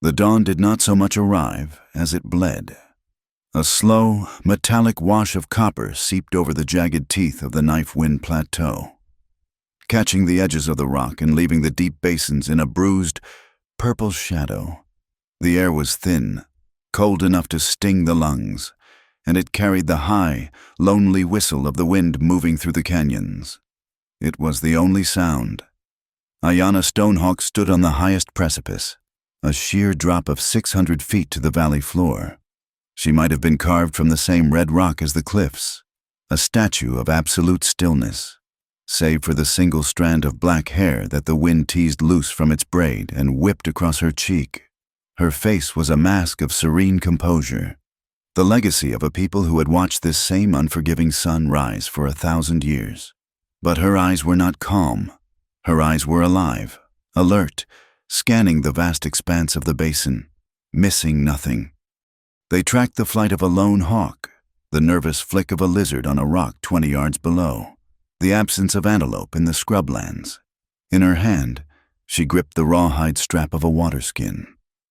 The dawn did not so much arrive as it bled. A slow, metallic wash of copper seeped over the jagged teeth of the knife-wind plateau, catching the edges of the rock and leaving the deep basins in a bruised, purple shadow. The air was thin, cold enough to sting the lungs, and it carried the high, lonely whistle of the wind moving through the canyons. It was the only sound. Ayanna Stonehawk stood on the highest precipice, a sheer drop of 600 feet to the valley floor. She might have been carved from the same red rock as the cliffs, a statue of absolute stillness, save for the single strand of black hair that the wind teased loose from its braid and whipped across her cheek. Her face was a mask of serene composure, the legacy of a people who had watched this same unforgiving sun rise for 1,000 years. But her eyes were not calm. Her eyes were alive, alert, scanning the vast expanse of the basin, missing nothing. They tracked the flight of a lone hawk, the nervous flick of a lizard on a rock 20 yards below, the absence of antelope in the scrublands. In her hand, she gripped the rawhide strap of a waterskin.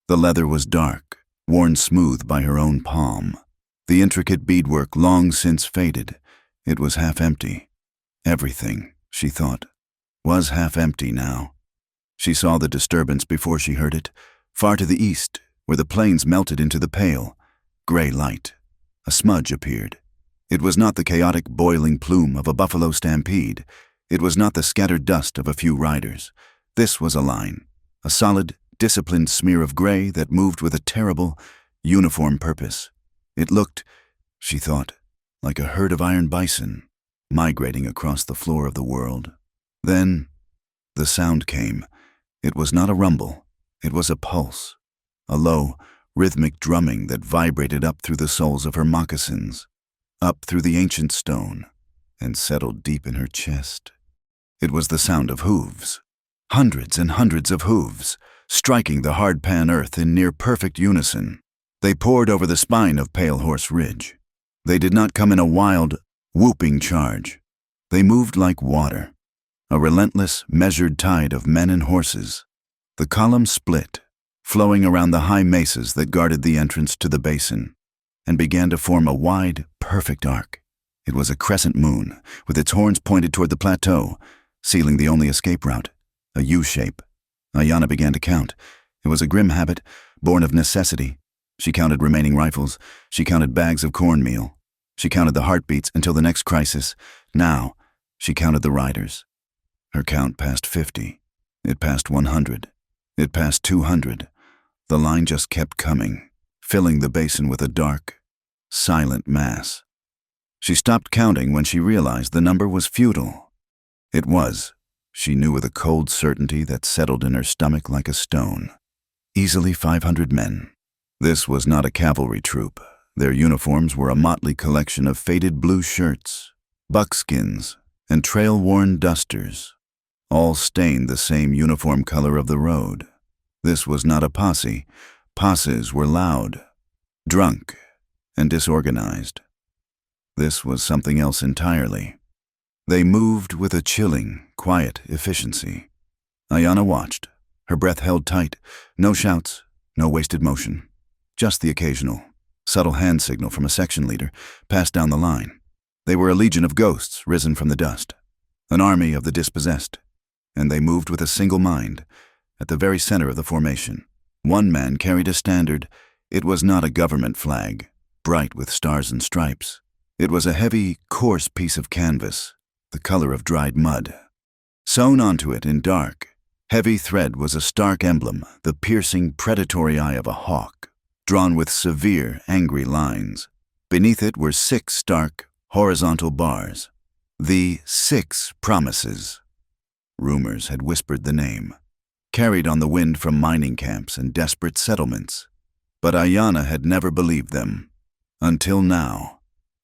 The leather was dark, worn smooth by her own palm. The intricate beadwork long since faded. It was half empty. Everything, she thought, was half empty now. She saw the disturbance before she heard it, far to the east, where the plains melted into the pale, gray light. A smudge appeared. It was not the chaotic boiling plume of a buffalo stampede. It was not the scattered dust of a few riders. This was a line, a solid, disciplined smear of gray that moved with a terrible, uniform purpose. It looked, she thought, like a herd of iron bison, migrating across the floor of the world. Then, the sound came. It was not a rumble. It was a pulse, a low, rhythmic drumming that vibrated up through the soles of her moccasins, up through the ancient stone, and settled deep in her chest. It was the sound of hooves, hundreds and hundreds of hooves, striking the hard-pan earth in near-perfect unison. They poured over the spine of Pale Horse Ridge. They did not come in a wild, whooping charge. They moved like water, a relentless, measured tide of men and horses. The column split, flowing around the high mesas that guarded the entrance to the basin, and began to form a wide, perfect arc. It was a crescent moon, with its horns pointed toward the plateau, sealing the only escape route, a U-shape. Ayanna began to count. It was a grim habit, born of necessity. She counted remaining rifles. She counted bags of cornmeal. She counted the heartbeats until the next crisis. Now, she counted the riders. Her count passed 50. It passed 100. It passed 200. The line just kept coming, filling the basin with a dark, silent mass. She stopped counting when she realized the number was futile. It was, she knew with a cold certainty that settled in her stomach like a stone. Easily 500 men. This was not a cavalry troop. Their uniforms were a motley collection of faded blue shirts, buckskins, and trail-worn dusters, all stained the same uniform color of the road. This was not a posse. Posses were loud, drunk, and disorganized. This was something else entirely. They moved with a chilling, quiet efficiency. Ayanna watched, her breath held tight, no shouts, no wasted motion, just the occasional, subtle hand signal from a section leader passed down the line. They were a legion of ghosts risen from the dust, an army of the dispossessed, and they moved with a single mind. At the very center of the formation, one man carried a standard. It was not a government flag, bright with stars and stripes. It was a heavy, coarse piece of canvas, the color of dried mud. Sewn onto it in dark, heavy thread was a stark emblem, the piercing, predatory eye of a hawk, drawn with severe, angry lines. Beneath it were 6 stark, horizontal bars. The 6 Promises. Rumors had whispered the name, carried on the wind from mining camps and desperate settlements. But Ayanna had never believed them. Until now,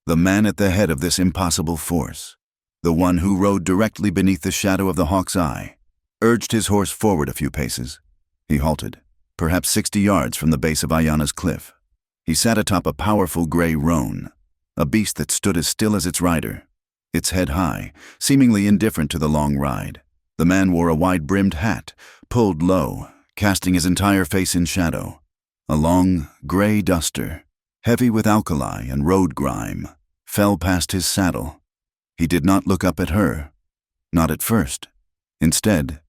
the man at the head of this impossible force, the one who rode directly beneath the shadow of the hawk's eye, urged his horse forward a few paces. He halted, perhaps 60 yards from the base of Ayanna's cliff. He sat atop a powerful gray roan, a beast that stood as still as its rider, its head high, seemingly indifferent to the long ride. The man wore a wide-brimmed hat, pulled low, casting his entire face in shadow. A long, gray duster, heavy with alkali and road grime, fell past his saddle. He did not look up at her, not at first. Instead,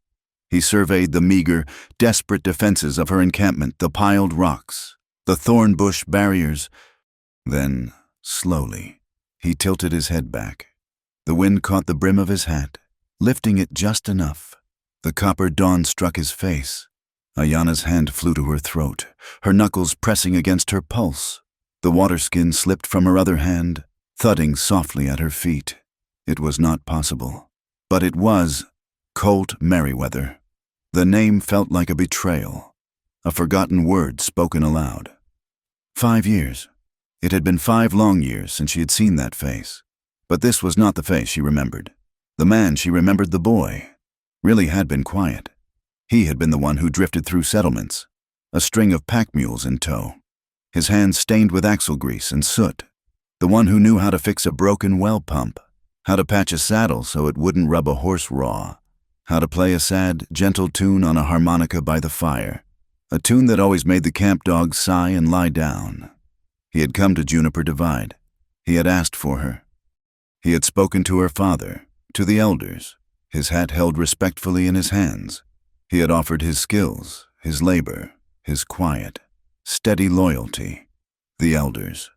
he surveyed the meager, desperate defenses of her encampment, the piled rocks, the thorn bush barriers. Then, slowly, he tilted his head back. The wind caught the brim of his hat, lifting it just enough. The copper dawn struck his face. Ayana's hand flew to her throat, her knuckles pressing against her pulse. The water skin slipped from her other hand, thudding softly at her feet. It was not possible. But it was Colt Merriweather. The name felt like a betrayal, a forgotten word spoken aloud. 5 years. It had been 5 long years since she had seen that face. But this was not the face she remembered. The man she remembered, the boy, really had been quiet. He had been the one who drifted through settlements, a string of pack mules in tow, his hands stained with axle grease and soot, the one who knew how to fix a broken well pump, how to patch a saddle so it wouldn't rub a horse raw, how to play a sad, gentle tune on a harmonica by the fire, a tune that always made the camp dogs sigh and lie down. He had come to Juniper Divide. He had asked for her. He had spoken to her father, to the elders, his hat held respectfully in his hands. He had offered his skills, his labor, his quiet, steady loyalty. The elders,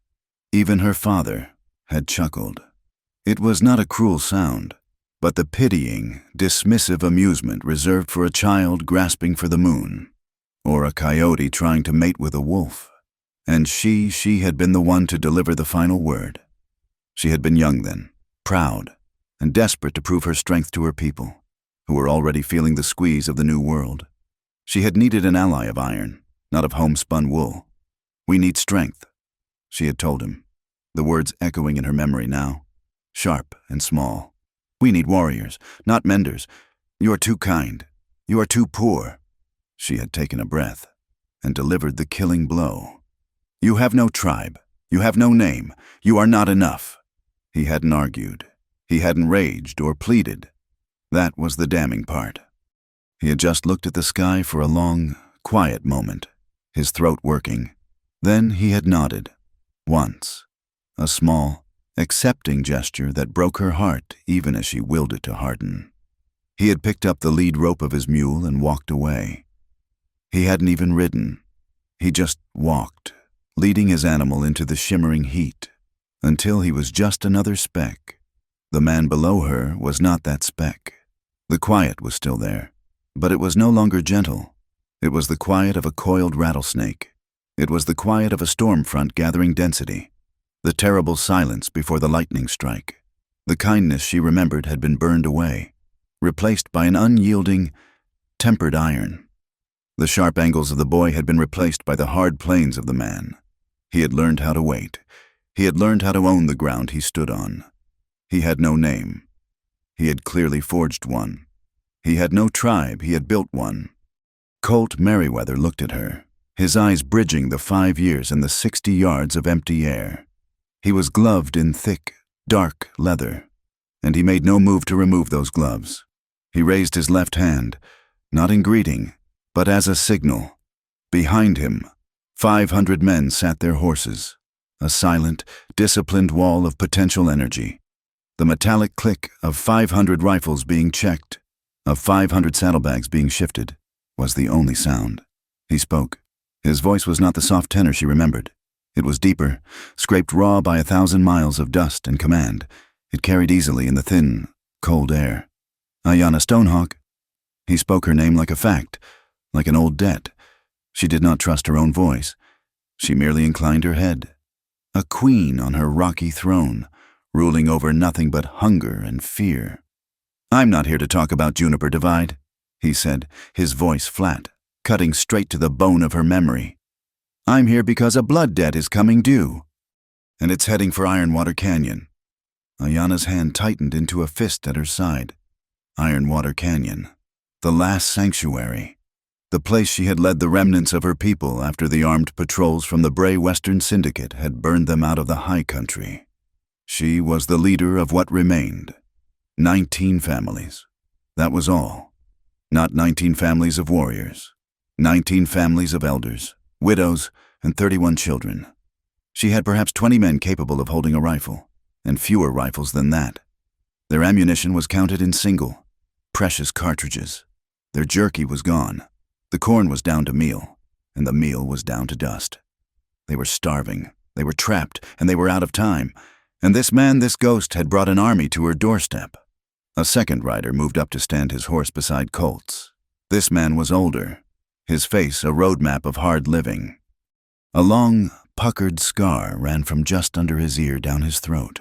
even her father, had chuckled. It was not a cruel sound, but the pitying, dismissive amusement reserved for a child grasping for the moon, or a coyote trying to mate with a wolf. And she had been the one to deliver the final word. She had been young then, proud, and desperate to prove her strength to her people, who were already feeling the squeeze of the new world. She had needed an ally of iron, not of homespun wool. "We need strength," she had told him, the words echoing in her memory now, sharp and small. "We need warriors, not menders. You are too kind. You are too poor." She had taken a breath and delivered the killing blow. "You have no tribe. You have no name. You are not enough." He hadn't argued. He hadn't raged or pleaded. That was the damning part. He had just looked at the sky for a long, quiet moment, his throat working. Then he had nodded. Once. A small, accepting gesture that broke her heart even as she willed it to harden. He had picked up the lead rope of his mule and walked away. He hadn't even ridden. He just walked, leading his animal into the shimmering heat, until he was just another speck. The man below her was not that speck. The quiet was still there, but it was no longer gentle. It was the quiet of a coiled rattlesnake. It was the quiet of a storm front gathering density. The terrible silence before the lightning strike. The kindness she remembered had been burned away, replaced by an unyielding, tempered iron. The sharp angles of the boy had been replaced by the hard planes of the man. He had learned how to wait. He had learned how to own the ground he stood on. He had no name. He had clearly forged one. He had no tribe. He had built one. Colt Merriweather looked at her, his eyes bridging the 5 years and the 60 yards of empty air. He was gloved in thick, dark leather, and he made no move to remove those gloves. He raised his left hand, not in greeting, but as a signal. Behind him, 500 men sat their horses, a silent, disciplined wall of potential energy. The metallic click of 500 rifles being checked, of 500 saddlebags being shifted, was the only sound. He spoke. His voice was not the soft tenor she remembered. It was deeper, scraped raw by 1,000 miles of dust and command. It carried easily in the thin, cold air. "Ayana Stonehawk." He spoke her name like a fact, like an old debt. She did not trust her own voice. She merely inclined her head. A queen on her rocky throne, ruling over nothing but hunger and fear. "I'm not here to talk about Juniper Divide," he said, his voice flat, cutting straight to the bone of her memory. "I'm here because a blood debt is coming due, and it's heading for Ironwater Canyon." Ayana's hand tightened into a fist at her side. Ironwater Canyon, the last sanctuary, the place she had led the remnants of her people after the armed patrols from the Bray Western Syndicate had burned them out of the high country. She was the leader of what remained. 19 families. That was all. Not 19 families of warriors. 19 families of elders, widows, and 31 children. She had perhaps 20 men capable of holding a rifle, and fewer rifles than that. Their ammunition was counted in single, precious cartridges. Their jerky was gone. The corn was down to meal, and the meal was down to dust. They were starving, they were trapped, and they were out of time. And this man, this ghost, had brought an army to her doorstep. A second rider moved up to stand his horse beside Colt's. This man was older, his face a roadmap of hard living. A long, puckered scar ran from just under his ear down his throat,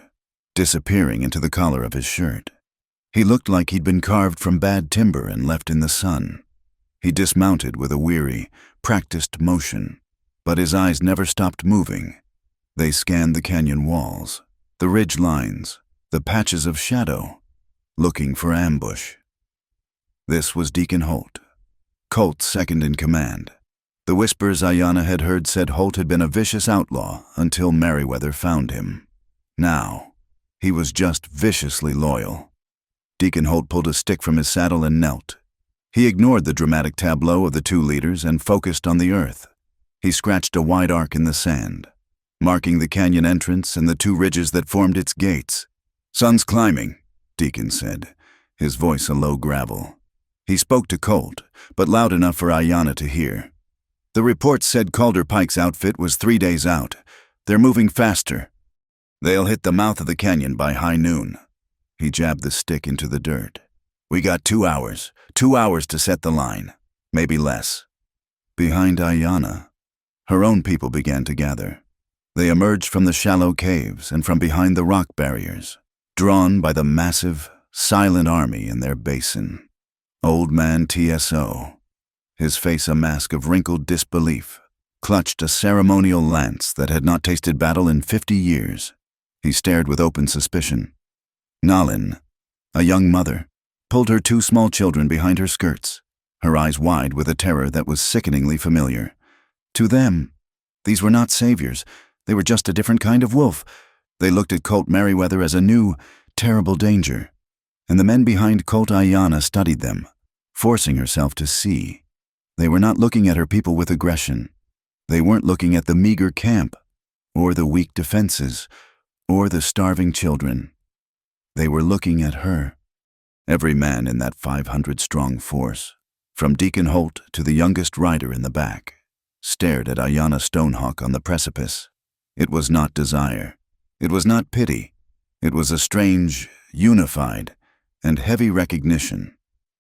disappearing into the collar of his shirt. He looked like he'd been carved from bad timber and left in the sun. He dismounted with a weary, practiced motion, but his eyes never stopped moving. They scanned the canyon walls, the ridge lines, the patches of shadow, looking for ambush. This was Deacon Holt, Colt's second in command. The whispers Ayanna had heard said Holt had been a vicious outlaw until Merriweather found him. Now, he was just viciously loyal. Deacon Holt pulled a stick from his saddle and knelt. He ignored the dramatic tableau of the two leaders and focused on the earth. He scratched a wide arc in the sand, marking the canyon entrance and the two ridges that formed its gates. "Sun's climbing," Deacon said, his voice a low gravel. He spoke to Colt, but loud enough for Ayanna to hear. "The report said Calder Pike's outfit was 3 days out. They're moving faster. They'll hit the mouth of the canyon by high noon." He jabbed the stick into the dirt. "We got 2 hours. 2 hours to set the line. Maybe less." Behind Ayanna, her own people began to gather. They emerged from the shallow caves and from behind the rock barriers, drawn by the massive, silent army in their basin. Old man TSO, his face a mask of wrinkled disbelief, clutched a ceremonial lance that had not tasted battle in 50 years. He stared with open suspicion. Nalin, a young mother, pulled her 2 small children behind her skirts, her eyes wide with a terror that was sickeningly familiar. To them, these were not saviors. They were just a different kind of wolf. They looked at Colt Merriweather as a new, terrible danger. And the men behind Colt Ayanna studied them, forcing herself to see. They were not looking at her people with aggression. They weren't looking at the meager camp, or the weak defenses, or the starving children. They were looking at her. Every man in that 500-strong force, from Deacon Holt to the youngest rider in the back, stared at Ayanna Stonehawk on the precipice. It was not desire. It was not pity. It was a strange, unified, and heavy recognition.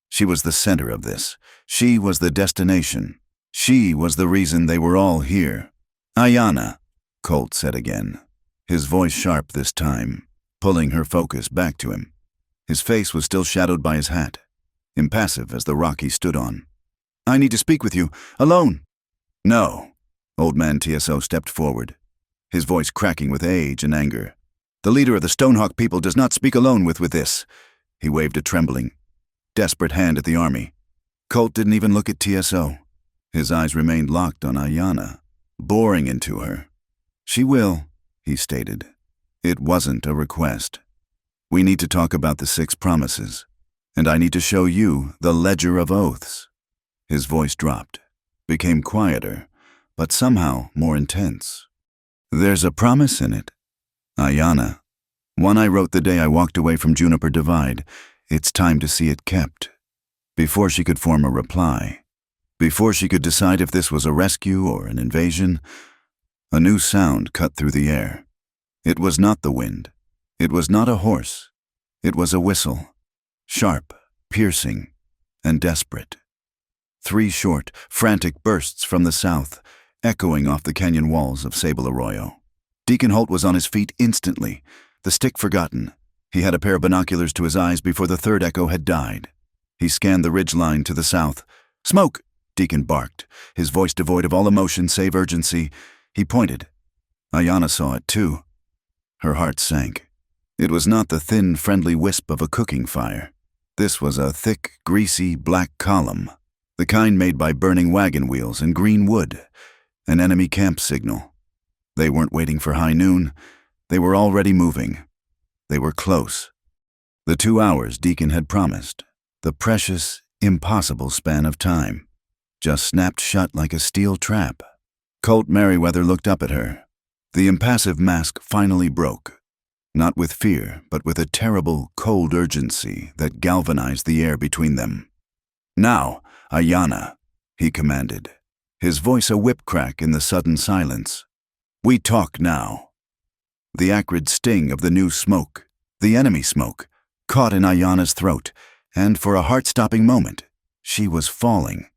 She was the center of this. She was the destination. She was the reason they were all here. "Ayanna," Colt said again, his voice sharp this time, pulling her focus back to him. His face was still shadowed by his hat, impassive as the rock he stood on. "I need to speak with you, alone." "No." Old man TSO stepped forward, his voice cracking with age and anger. "The leader of the Stonehawk people does not speak alone with this." He waved a trembling, desperate hand at the army. Colt didn't even look at TSO. His eyes remained locked on Ayanna, boring into her. "She will," he stated. It wasn't a request. "We need to talk about the 6 promises, and I need to show you the ledger of oaths." His voice dropped, became quieter, but somehow more intense. "There's a promise in it, Ayanna. One I wrote the day I walked away from Juniper Divide. It's time to see it kept." Before she could form a reply, before she could decide if this was a rescue or an invasion, a new sound cut through the air. It was not the wind. It was not a horse. It was a whistle, sharp, piercing, and desperate. 3 short, frantic bursts from the south, echoing off the canyon walls of Sable Arroyo. Deacon Holt was on his feet instantly, the stick forgotten. He had a pair of binoculars to his eyes before the third echo had died. He scanned the ridge line to the south. "Smoke!" Deacon barked, his voice devoid of all emotion save urgency. He pointed. Ayanna saw it too. Her heart sank. It was not the thin, friendly wisp of a cooking fire. This was a thick, greasy, black column, the kind made by burning wagon wheels and green wood, an enemy camp signal. They weren't waiting for high noon. They were already moving. They were close. The 2 hours Deacon had promised, the precious, impossible span of time. just snapped shut like a steel trap. Colt Merriweather looked up at her. The impassive mask finally broke, not with fear, but with a terrible, cold urgency that galvanized the air between them. "Now, Ayanna," he commanded, his voice a whip crack in the sudden silence. "We talk now." The acrid sting of the new smoke, the enemy smoke, caught in Ayanna's throat, and for a heart-stopping moment, she was falling.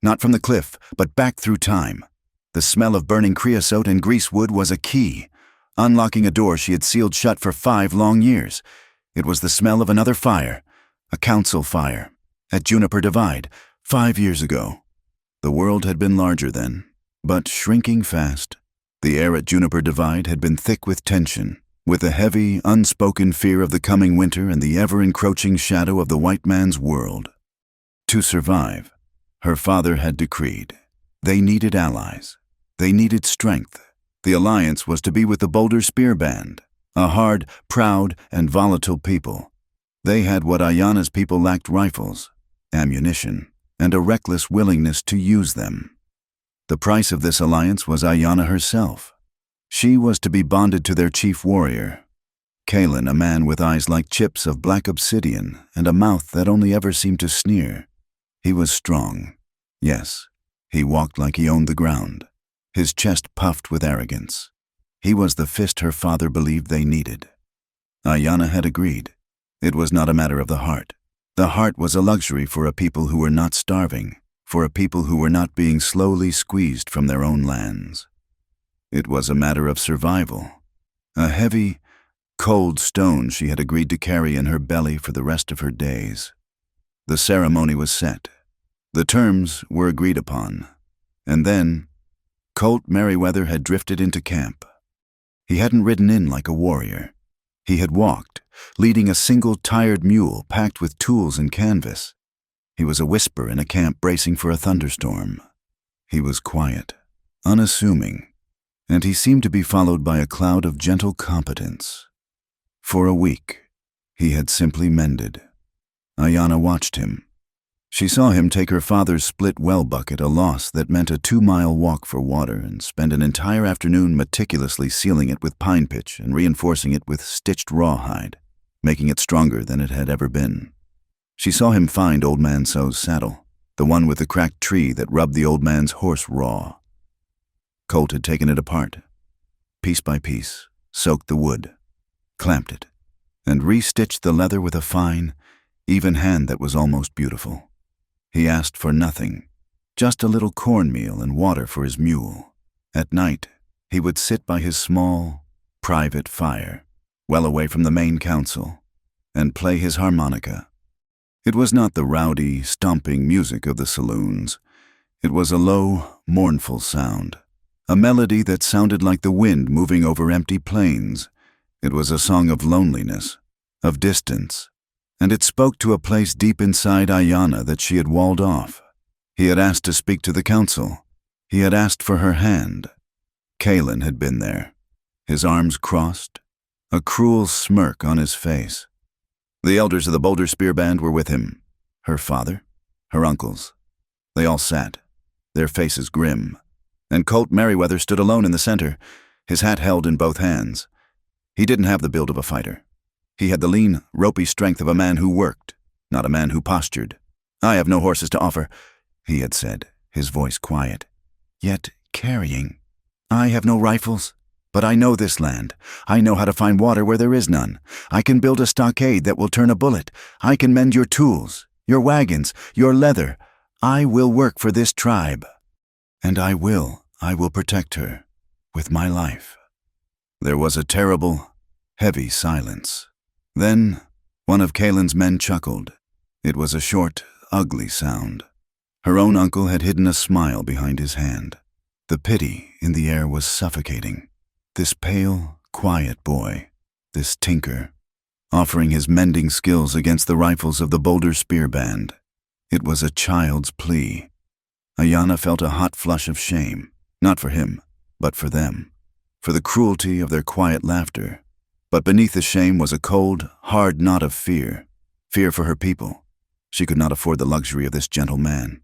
Not from the cliff, but back through time. The smell of burning creosote and greasewood was a key, unlocking a door she had sealed shut for 5 long years. It was the smell of another fire, a council fire, at Juniper Divide, 5 years ago. The world had been larger then, but shrinking fast. The air at Juniper Divide had been thick with tension, with a heavy, unspoken fear of the coming winter and the ever-encroaching shadow of the white man's world. To survive, her father had decreed, they needed allies. They needed strength. The alliance was to be with the Boulder Spear Band, a hard, proud, and volatile people. They had what Ayanna's people lacked: rifles, ammunition, and a reckless willingness to use them. The price of this alliance was Ayanna herself. She was to be bonded to their chief warrior, Kalen, a man with eyes like chips of black obsidian and a mouth that only ever seemed to sneer. He was strong. Yes, he walked like he owned the ground, his chest puffed with arrogance. He was the fist her father believed they needed. Ayanna had agreed. It was not a matter of the heart. The heart was a luxury for a people who were not starving, for a people who were not being slowly squeezed from their own lands. It was a matter of survival. A heavy, cold stone she had agreed to carry in her belly for the rest of her days. The ceremony was set. The terms were agreed upon. And then, Colt Merriweather had drifted into camp. He hadn't ridden in like a warrior. He had walked, leading a single tired mule packed with tools and canvas. He was a whisper in a camp bracing for a thunderstorm. He was quiet, unassuming, and he seemed to be followed by a cloud of gentle competence. For a week, he had simply mended. Ayanna watched him. She saw him take her father's split well bucket, a loss that meant a 2-mile walk for water, and spend an entire afternoon meticulously sealing it with pine pitch and reinforcing it with stitched rawhide, making it stronger than it had ever been. She saw him find Old Man So's saddle, the one with the cracked tree that rubbed the old man's horse raw. Colt had taken it apart, piece by piece, soaked the wood, clamped it, and re-stitched the leather with a fine, even hand that was almost beautiful. He asked for nothing, just a little cornmeal and water for his mule. At night, he would sit by his small, private fire, well away from the main council, and play his harmonica. It was not the rowdy, stomping music of the saloons. It was a low, mournful sound, a melody that sounded like the wind moving over empty plains. It was a song of loneliness, of distance, and it spoke to a place deep inside Ayanna that she had walled off. He had asked to speak to the council. He had asked for her hand. Kalen had been there, his arms crossed, a cruel smirk on his face. The elders of the Boulder Spear Band were with him, her father, her uncles. They all sat, their faces grim, and Colt Merriweather stood alone in the center, his hat held in both hands. He didn't have the build of a fighter. He had the lean, ropey strength of a man who worked, not a man who postured. "I have no horses to offer," he had said, his voice quiet, yet carrying. "I have no rifles, but I know this land. I know how to find water where there is none. I can build a stockade that will turn a bullet. I can mend your tools, your wagons, your leather. I will work for this tribe. And I will protect her with my life." There was a terrible, heavy silence. Then, one of Kalen's men chuckled. It was a short, ugly sound. Her own uncle had hidden a smile behind his hand. The pity in the air was suffocating. This pale, quiet boy, this tinker, offering his mending skills against the rifles of the Boulder Spear Band. It was a child's plea. Ayanna felt a hot flush of shame, not for him, but for them, for the cruelty of their quiet laughter. But beneath the shame was a cold, hard knot of fear, fear for her people. She could not afford the luxury of this gentle man.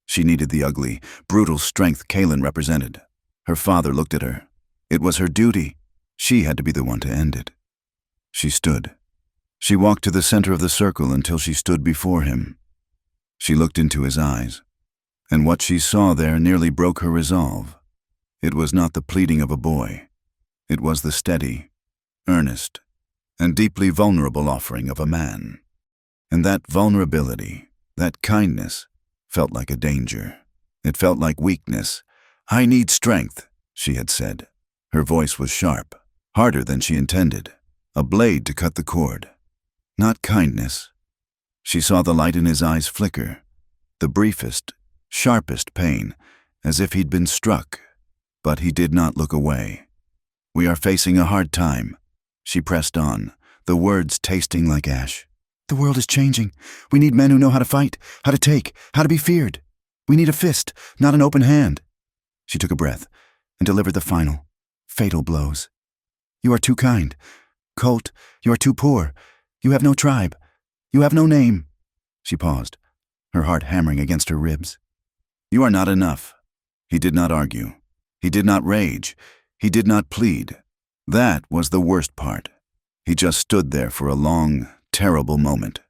She needed the ugly, brutal strength Kaylin represented. Her father looked at her. It was her duty. She had to be the one to end it. She stood. She walked to the center of the circle until she stood before him. She looked into his eyes, and what she saw there nearly broke her resolve. It was not the pleading of a boy. It was the steady, earnest, and deeply vulnerable offering of a man. And that vulnerability, that kindness, felt like a danger. It felt like weakness. "I need strength," she had said. Her voice was sharp, harder than she intended, a blade to cut the cord. Not kindness. She saw the light in his eyes flicker, the briefest, sharpest pain, as if he'd been struck. But he did not look away. "We are facing a hard time," she pressed on, the words tasting like ash. "The world is changing. We need men who know how to fight, how to take, how to be feared. We need a fist, not an open hand." She took a breath and delivered the final, fatal blows. "You are too kind. Colt, you are too poor. You have no tribe. You have no name." She paused, her heart hammering against her ribs. "You are not enough." He did not argue. He did not rage. He did not plead. That was the worst part. He just stood there for a long, terrible moment,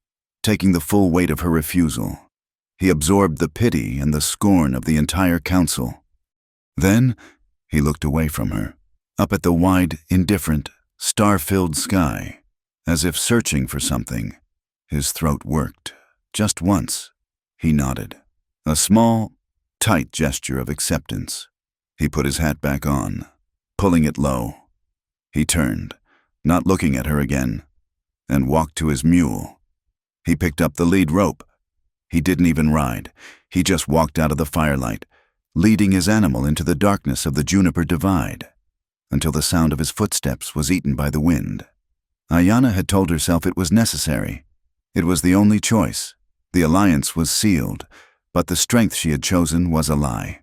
taking the full weight of her refusal. He absorbed the pity and the scorn of the entire council. Then he looked away from her, up at the wide, indifferent, star-filled sky, as if searching for something. His throat worked. Just once, he nodded. A small, tight gesture of acceptance. He put his hat back on, pulling it low. He turned, not looking at her again, and walked to his mule. He picked up the lead rope. He didn't even ride. He just walked out of the firelight, leading his animal into the darkness of the juniper divide, until the sound of his footsteps was eaten by the wind. Ayanna had told herself it was necessary. It was the only choice. The alliance was sealed, but the strength she had chosen was a lie.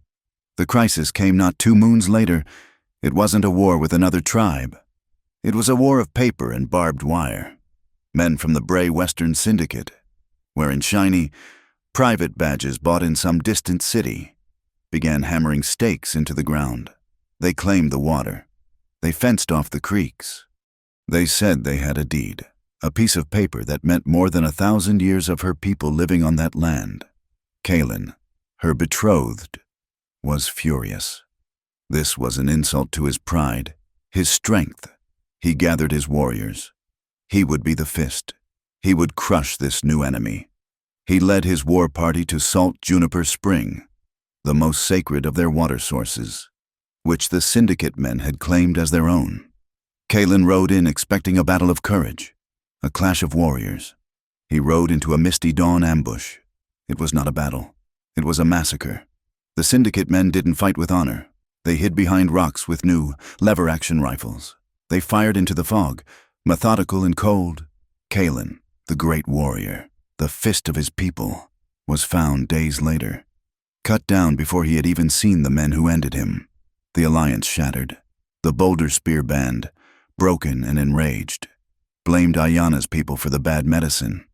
The crisis came not 2 moons later. It wasn't a war with another tribe. It was a war of paper and barbed wire. Men from the Bray Western Syndicate, wearing shiny, private badges bought in some distant city, began hammering stakes into the ground. They claimed the water. They fenced off the creeks. They said they had a deed, a piece of paper that meant more than 1,000 years of her people living on that land. Kaylin, her betrothed, was furious. This was an insult to his pride, his strength. He gathered his warriors. He would be the fist. He would crush this new enemy. He led his war party to Salt Juniper Spring, the most sacred of their water sources, which the syndicate men had claimed as their own. Kaylin rode in expecting a battle of courage, a clash of warriors. He rode into a misty dawn ambush. It was not a battle. It was a massacre. The syndicate men didn't fight with honor. They hid behind rocks with new, lever-action rifles. They fired into the fog, methodical and cold. Kaylin, the great warrior, the fist of his people, was found days later, cut down before he had even seen the men who ended him. The alliance shattered. The Boulder Spear Band, broken and enraged, blamed Ayanna's people for the bad medicine.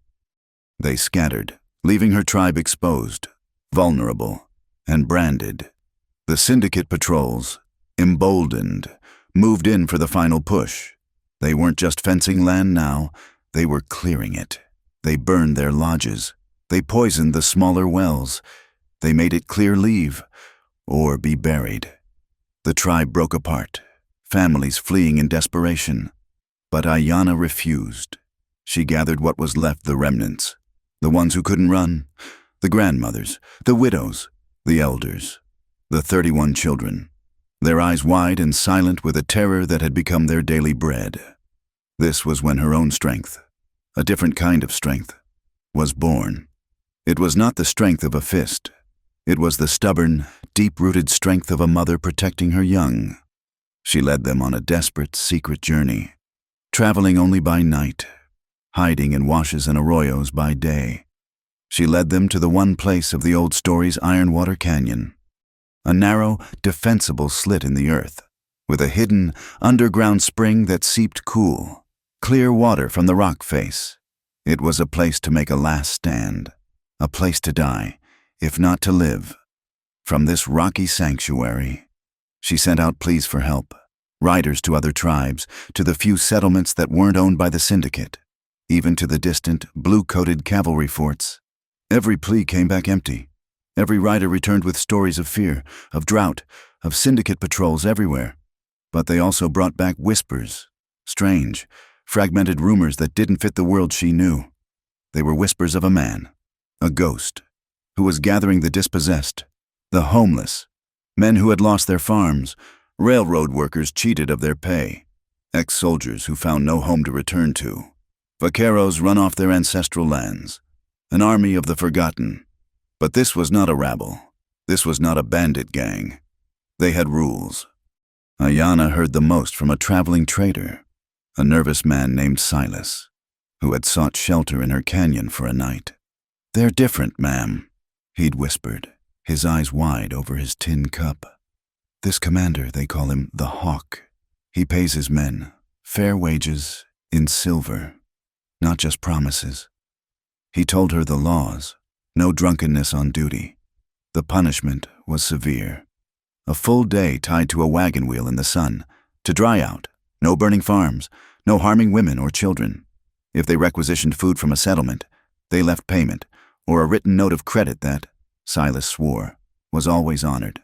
They scattered, leaving her tribe exposed, vulnerable, and branded. The syndicate patrols, emboldened, moved in for the final push. They weren't just fencing land now, they were clearing it. They burned their lodges. They poisoned the smaller wells. They made it clear leave, or be buried. The tribe broke apart, families fleeing in desperation. But Ayanna refused. She gathered what was left, the remnants, the ones who couldn't run, the grandmothers, the widows, the elders, the 31 children, their eyes wide and silent with a terror that had become their daily bread. This was when her own strength, a different kind of strength, was born. It was not the strength of a fist. It was the stubborn, deep-rooted strength of a mother protecting her young. She led them on a desperate, secret journey, traveling only by night, hiding in washes and arroyos by day. She led them to the one place of the old story's Ironwater Canyon, a narrow, defensible slit in the earth, with a hidden, underground spring that seeped cool, clear water from the rock face. It was a place to make a last stand, a place to die, if not to live. From this rocky sanctuary, she sent out pleas for help, riders to other tribes, to the few settlements that weren't owned by the syndicate, even to the distant, blue-coated cavalry forts. Every plea came back empty. Every rider returned with stories of fear, of drought, of syndicate patrols everywhere. But they also brought back whispers, strange, fragmented rumors that didn't fit the world she knew. They were whispers of a man, a ghost, who was gathering the dispossessed, the homeless, men who had lost their farms, railroad workers cheated of their pay, ex-soldiers who found no home to return to, vaqueros run off their ancestral lands, an army of the forgotten. But this was not a rabble. This was not a bandit gang. They had rules. Ayanna heard the most from a traveling trader, a nervous man named Silas, who had sought shelter in her canyon for a night. "They're different, ma'am," he'd whispered, his eyes wide over his tin cup. "This commander, they call him the Hawk. He pays his men fair wages in silver, not just promises." He told her the laws: no drunkenness on duty. The punishment was severe. A full day tied to a wagon wheel in the sun, to dry out, no burning farms, no harming women or children. If they requisitioned food from a settlement, they left payment, or a written note of credit that, Silas swore, was always honored.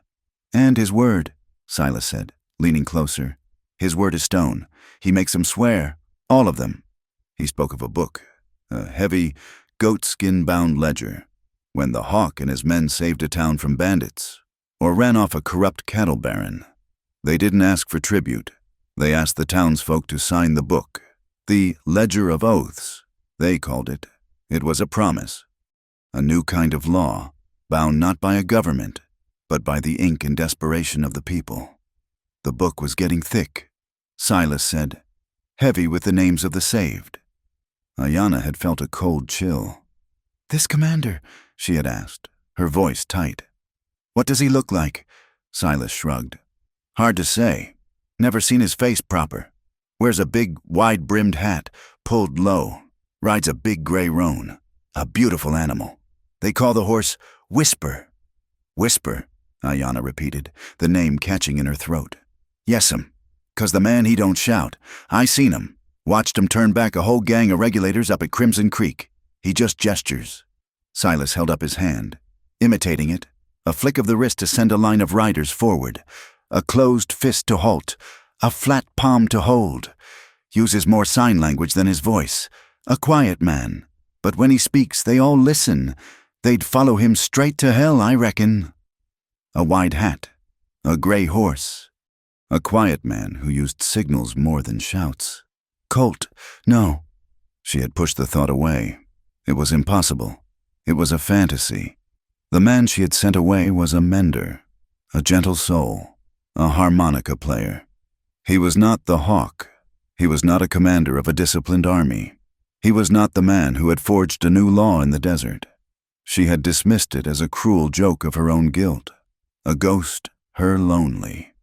"And his word," Silas said, leaning closer. "His word is stone. He makes them swear, all of them." He spoke of a book, a heavy, goatskin-bound ledger, when the Hawk and his men saved a town from bandits, or ran off a corrupt cattle baron. They didn't ask for tribute. They asked the townsfolk to sign the book, the Ledger of Oaths, they called it. It was a promise, a new kind of law, bound not by a government, but by the ink and desperation of the people. The book was getting thick, Silas said, heavy with the names of the saved. Ayanna had felt a cold chill. "This commander?" she had asked, her voice tight. "What does he look like?" Silas shrugged. "Hard to say. Never seen his face proper. Wears a big, wide-brimmed hat, pulled low. Rides a big gray roan. A beautiful animal. They call the horse Whisper." "Whisper," Ayanna repeated, the name catching in her throat. "Yes'm, 'cause the man he don't shout. I seen him. Watched him turn back a whole gang of regulators up at Crimson Creek. He just gestures." Silas held up his hand, imitating it, a flick of the wrist to send a line of riders forward, a closed fist to halt, a flat palm to hold. Uses more sign language than his voice. A quiet man, but when he speaks, they all listen. They'd follow him straight to hell, I reckon. A wide hat, a gray horse, a quiet man who used signals more than shouts. Colt, no. She had pushed the thought away. It was impossible. It was a fantasy. The man she had sent away was a mender, a gentle soul, a harmonica player. He was not the Hawk. He was not a commander of a disciplined army. He was not the man who had forged a new law in the desert. She had dismissed it as a cruel joke of her own guilt. A ghost, her lonely.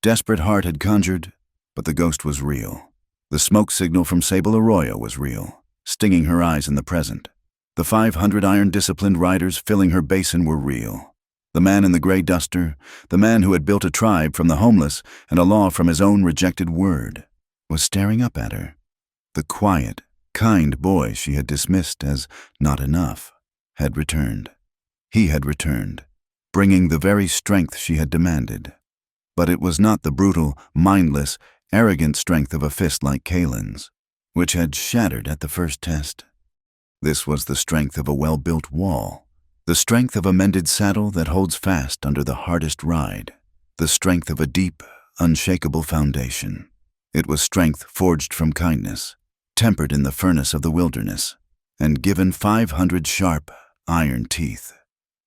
Desperate heart had conjured, but the ghost was real. The smoke signal from Sable Arroyo was real, stinging her eyes in the present. The 500 iron-disciplined riders filling her basin were real. The man in the gray duster, the man who had built a tribe from the homeless and a law from his own rejected word, was staring up at her. The quiet, kind boy she had dismissed as not enough had returned. He had returned, bringing the very strength she had demanded. But it was not the brutal, mindless, arrogant strength of a fist like Kalen's, which had shattered at the first test. This was the strength of a well-built wall, the strength of a mended saddle that holds fast under the hardest ride, the strength of a deep, unshakable foundation. It was strength forged from kindness, tempered in the furnace of the wilderness, and given 500 sharp, iron teeth.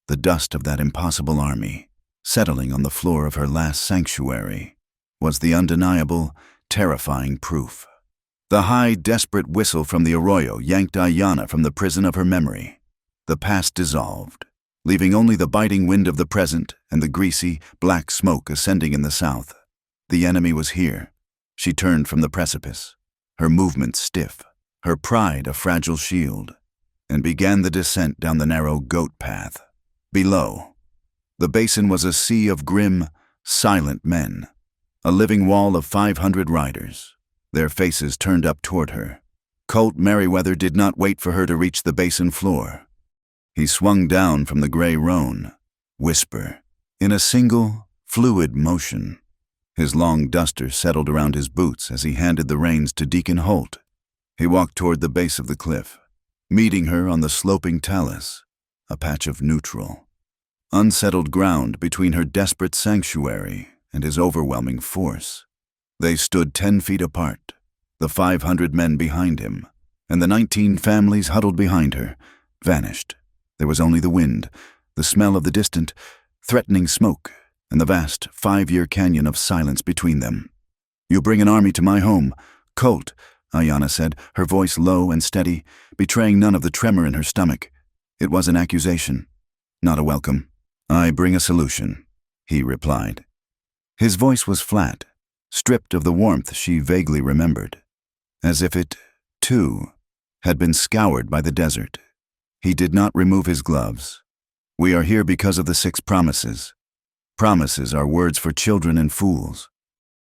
The dust of that impossible army, settling on the floor of her last sanctuary, was the undeniable, terrifying proof. The high, desperate whistle from the arroyo yanked Ayanna from the prison of her memory. The past dissolved, leaving only the biting wind of the present and the greasy, black smoke ascending in the south. The enemy was here. She turned from the precipice, her movements stiff, her pride a fragile shield, and began the descent down the narrow goat path. Below, the basin was a sea of grim, silent men, a living wall of 500 riders, their faces turned up toward her. Colt Merriweather did not wait for her to reach the basin floor. He swung down from the gray roan, whisper, in a single, fluid motion. His long duster settled around his boots as he handed the reins to Deacon Holt. He walked toward the base of the cliff, meeting her on the sloping talus, a patch of neutral, unsettled ground between her desperate sanctuary and his overwhelming force. They stood 10 feet apart, the 500 men behind him, and the 19 families huddled behind her, vanished. There was only the wind, the smell of the distant, threatening smoke, and the vast 5-year canyon of silence between them. "You bring an army to my home, Colt," Ayanna said, her voice low and steady, betraying none of the tremor in her stomach. It was an accusation, not a welcome. "I bring a solution," he replied. His voice was flat, stripped of the warmth she vaguely remembered, as if it, too, had been scoured by the desert. He did not remove his gloves. "We are here because of the 6 promises. Promises are words for children and fools.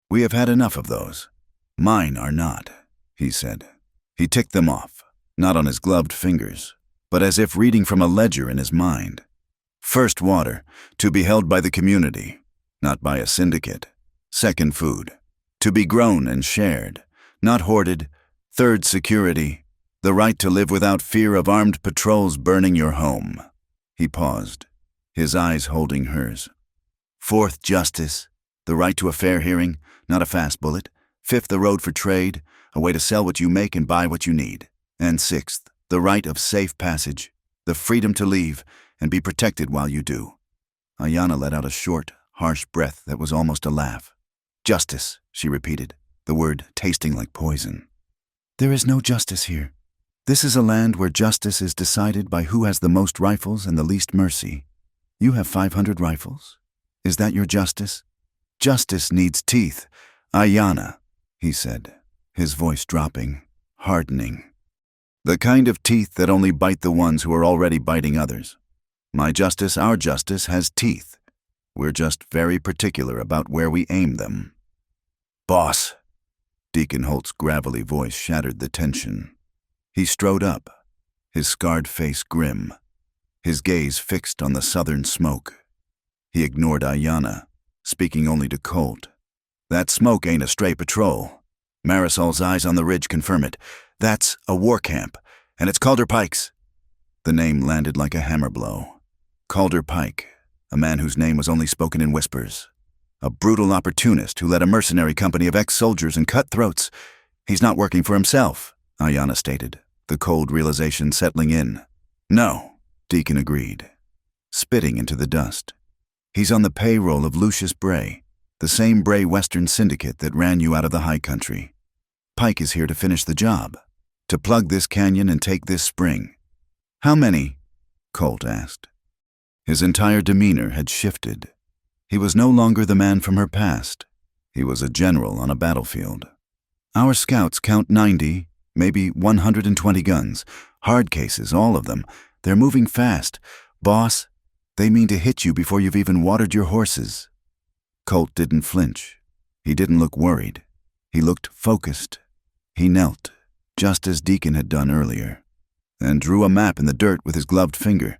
We have had enough of those. Mine are not," he said. He ticked them off, not on his gloved fingers, but as if reading from a ledger in his mind. First, water, to be held by the community, not by a syndicate. Second, food, to be grown and shared, not hoarded. Third, security, the right to live without fear of armed patrols burning your home. He paused, his eyes holding hers. Fourth, justice, the right to a fair hearing, not a fast bullet. Fifth, the road for trade, a way to sell what you make and buy what you need. And sixth, the right of safe passage, the freedom to leave and be protected while you do. Ayanna let out a short, harsh breath that was almost a laugh. "Justice," she repeated, the word tasting like poison. "There is no justice here. This is a land where justice is decided by who has the most rifles and the least mercy. You have 500 rifles? Is that your justice? Justice needs teeth, Ayanna," he said, his voice dropping, hardening. "The kind of teeth that only bite the ones who are already biting others. My justice, our justice, has teeth. We're just very particular about where we aim them." "Boss," Deacon Holt's gravelly voice shattered the tension. He strode up, his scarred face grim, his gaze fixed on the southern smoke. He ignored Ayanna, speaking only to Colt. "That smoke ain't a stray patrol. Marisol's eyes on the ridge confirm it. That's a war camp, and it's Calder Pike's." The name landed like a hammer blow. Calder Pike, a man whose name was only spoken in whispers. A brutal opportunist who led a mercenary company of ex-soldiers and cutthroats. "He's not working for himself," Ayanna stated, the cold realization settling in. "No," Deacon agreed, spitting into the dust. "He's on the payroll of Lucius Bray, the same Bray Western syndicate that ran you out of the high country. Pike is here to finish the job, to plug this canyon and take this spring." "How many?" Colt asked. His entire demeanor had shifted. He was no longer the man from her past. He was a general on a battlefield. "Our scouts count 90, maybe 120 guns. Hard cases, all of them. They're moving fast. Boss, they mean to hit you before you've even watered your horses." Colt didn't flinch. He didn't look worried. He looked focused. He knelt, just as Deacon had done earlier, and drew a map in the dirt with his gloved finger.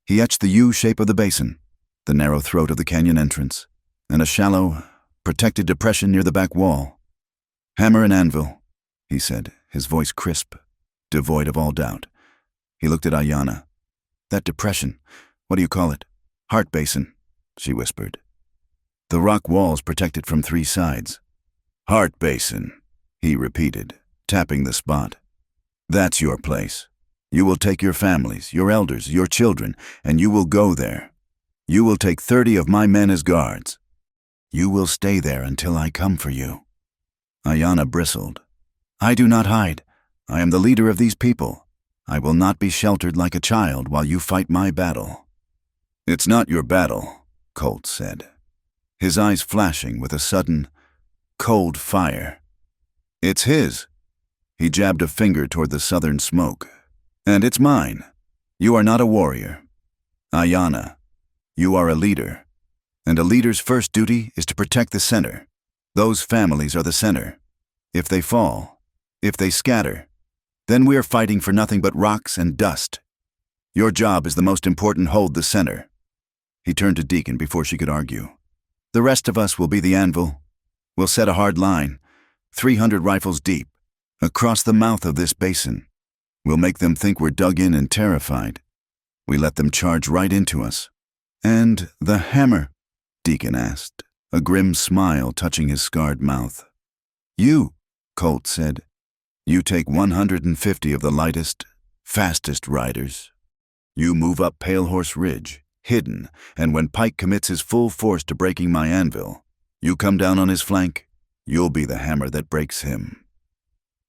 He etched the U shape of the basin, the narrow throat of the canyon entrance, and a shallow, protected depression near the back wall. "Hammer and anvil," he said, his voice crisp, devoid of all doubt. He looked at Ayanna. "That depression, what do you call it?" "Heart basin," she whispered. "The rock walls protect it from 3 sides." "Heart basin," he repeated, tapping the spot. "That's your place. You will take your families, your elders, your children, and you will go there. You will take 30 of my men as guards. You will stay there until I come for you." Ayanna bristled. "I do not hide. I am the leader of these people. I will not be sheltered like a child while you fight my battle." "It's not your battle," Colt said, his eyes flashing with a sudden, cold fire. "It's his." He jabbed a finger toward the southern smoke. "And it's mine. You are not a warrior. Ayanna, You are a leader, and a leader's first duty is to protect the center. Those families are the center. If they fall, if they scatter, then we are fighting for nothing but rocks and dust. Your job is the most important. Hold the center." He turned to Deacon before she could argue. "The rest of us will be the anvil. We'll set a hard line, 300 rifles deep, across the mouth of this basin. We'll make them think we're dug in and terrified. We let them charge right into us." "And the hammer?" Deacon asked, a grim smile touching his scarred mouth. "You," Colt said. "You take 150 of the lightest, fastest riders. You move up Pale Horse Ridge, hidden, and when Pike commits his full force to breaking my anvil, you come down on his flank. You'll be the hammer that breaks him."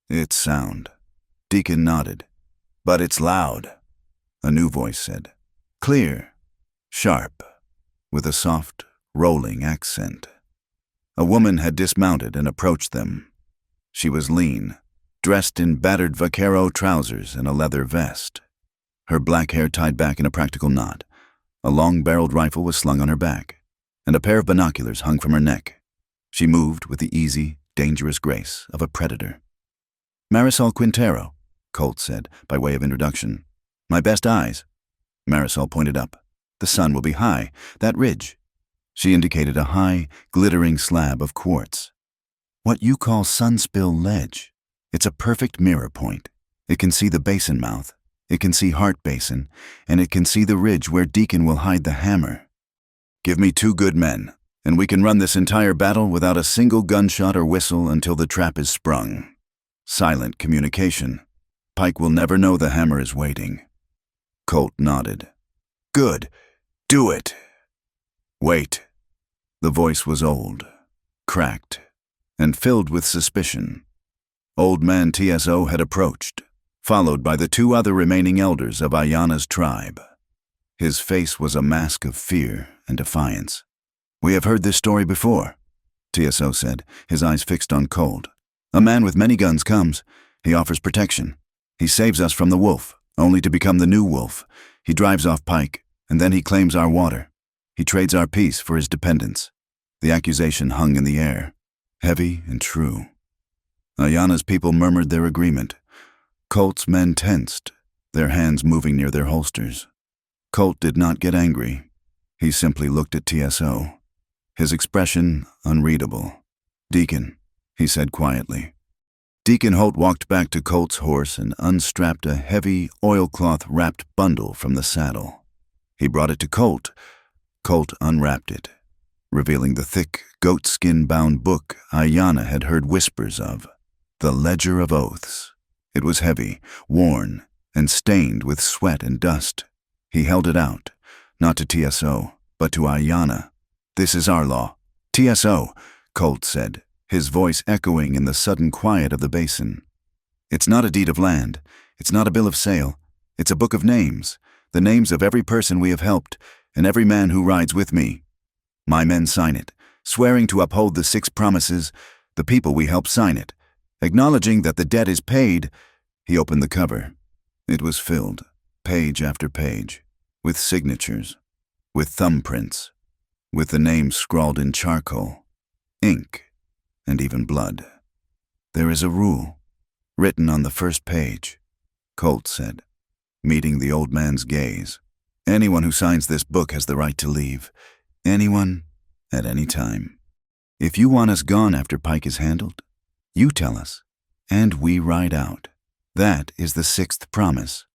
"It's sound." Deacon nodded. "But it's loud," a new voice said. "Clear, sharp, with a soft, rolling accent." A woman had dismounted and approached them. She was lean, dressed in battered vaquero trousers and a leather vest. Her black hair tied back in a practical knot. A long-barreled rifle was slung on her back, and a pair of binoculars hung from her neck. She moved with the easy, dangerous grace of a predator. "Marisol Quintero," Colt said, by way of introduction. "My best eyes." Marisol pointed up. "The sun will be high. That ridge." She indicated a high, glittering slab of quartz. "What you call sunspill ledge. It's a perfect mirror point. It can see the basin mouth. It can see Heart Basin, and it can see the ridge where Deacon will hide the hammer. Give me 2 good men, and we can run this entire battle without a single gunshot or whistle until the trap is sprung. Silent communication. Pike will never know the hammer is waiting." Colt nodded. "Good. Do it." "Wait." The voice was old, cracked, and filled with suspicion. Old Man TSO had approached, followed by the 2 other remaining elders of Ayanna's tribe. His face was a mask of fear and defiance. "We have heard this story before," TSO said, his eyes fixed on Colt. "A man with many guns comes. He offers protection. He saves us from the wolf, only to become the new wolf. He drives off Pike, and then he claims our water. He trades our peace for his dependence." The accusation hung in the air, heavy and true. Ayanna's people murmured their agreement. Colt's men tensed, their hands moving near their holsters. Colt did not get angry. He simply looked at TSO, his expression unreadable. "Deacon," he said quietly. Deacon Holt walked back to Colt's horse and unstrapped a heavy, oilcloth-wrapped bundle from the saddle. He brought it to Colt. Colt unwrapped it, revealing the thick, goatskin-bound book Ayanna had heard whispers of, the Ledger of Oaths. It was heavy, worn, and stained with sweat and dust. He held it out, not to TSO, but to Ayanna. "This is our law." "TSO," Colt said, his voice echoing in the sudden quiet of the basin. "It's not a deed of land. It's not a bill of sale. It's a book of names, the names of every person we have helped, and every man who rides with me. My men sign it, swearing to uphold the 6 promises. The people we help sign it, acknowledging that the debt is paid." He opened the cover. It was filled, page after page, with signatures, with thumbprints, with the names scrawled in charcoal, ink, and even blood. "There is a rule, written on the first page," Colt said, meeting the old man's gaze. "Anyone who signs this book has the right to leave. Anyone, at any time. If you want us gone after Pike is handled, you tell us, and we ride out. That is the 6th promise.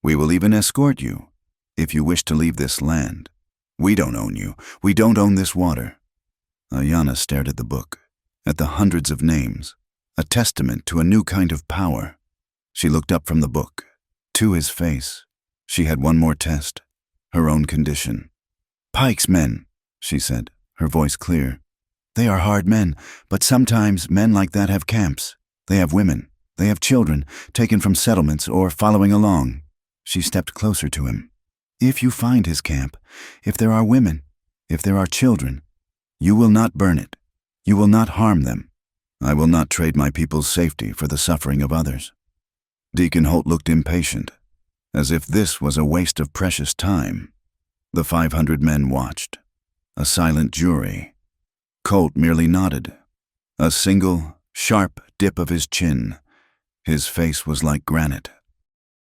We will even escort you, if you wish to leave this land. We don't own you. We don't own this water." Ayanna stared at the book, at the hundreds of names, a testament to a new kind of power. She looked up from the book, to his face. She had one more test, her own condition. "Pike's men," she said, her voice clear. "They are hard men, but sometimes men like that have camps. They have women, they have children, taken from settlements or following along." She stepped closer to him. "If you find his camp, if there are women, if there are children, you will not burn it. You will not harm them. I will not trade my people's safety for the suffering of others." Deacon Holt looked impatient, as if this was a waste of precious time. The 500 men watched. A silent jury. Colt merely nodded. A single, sharp dip of his chin. His face was like granite.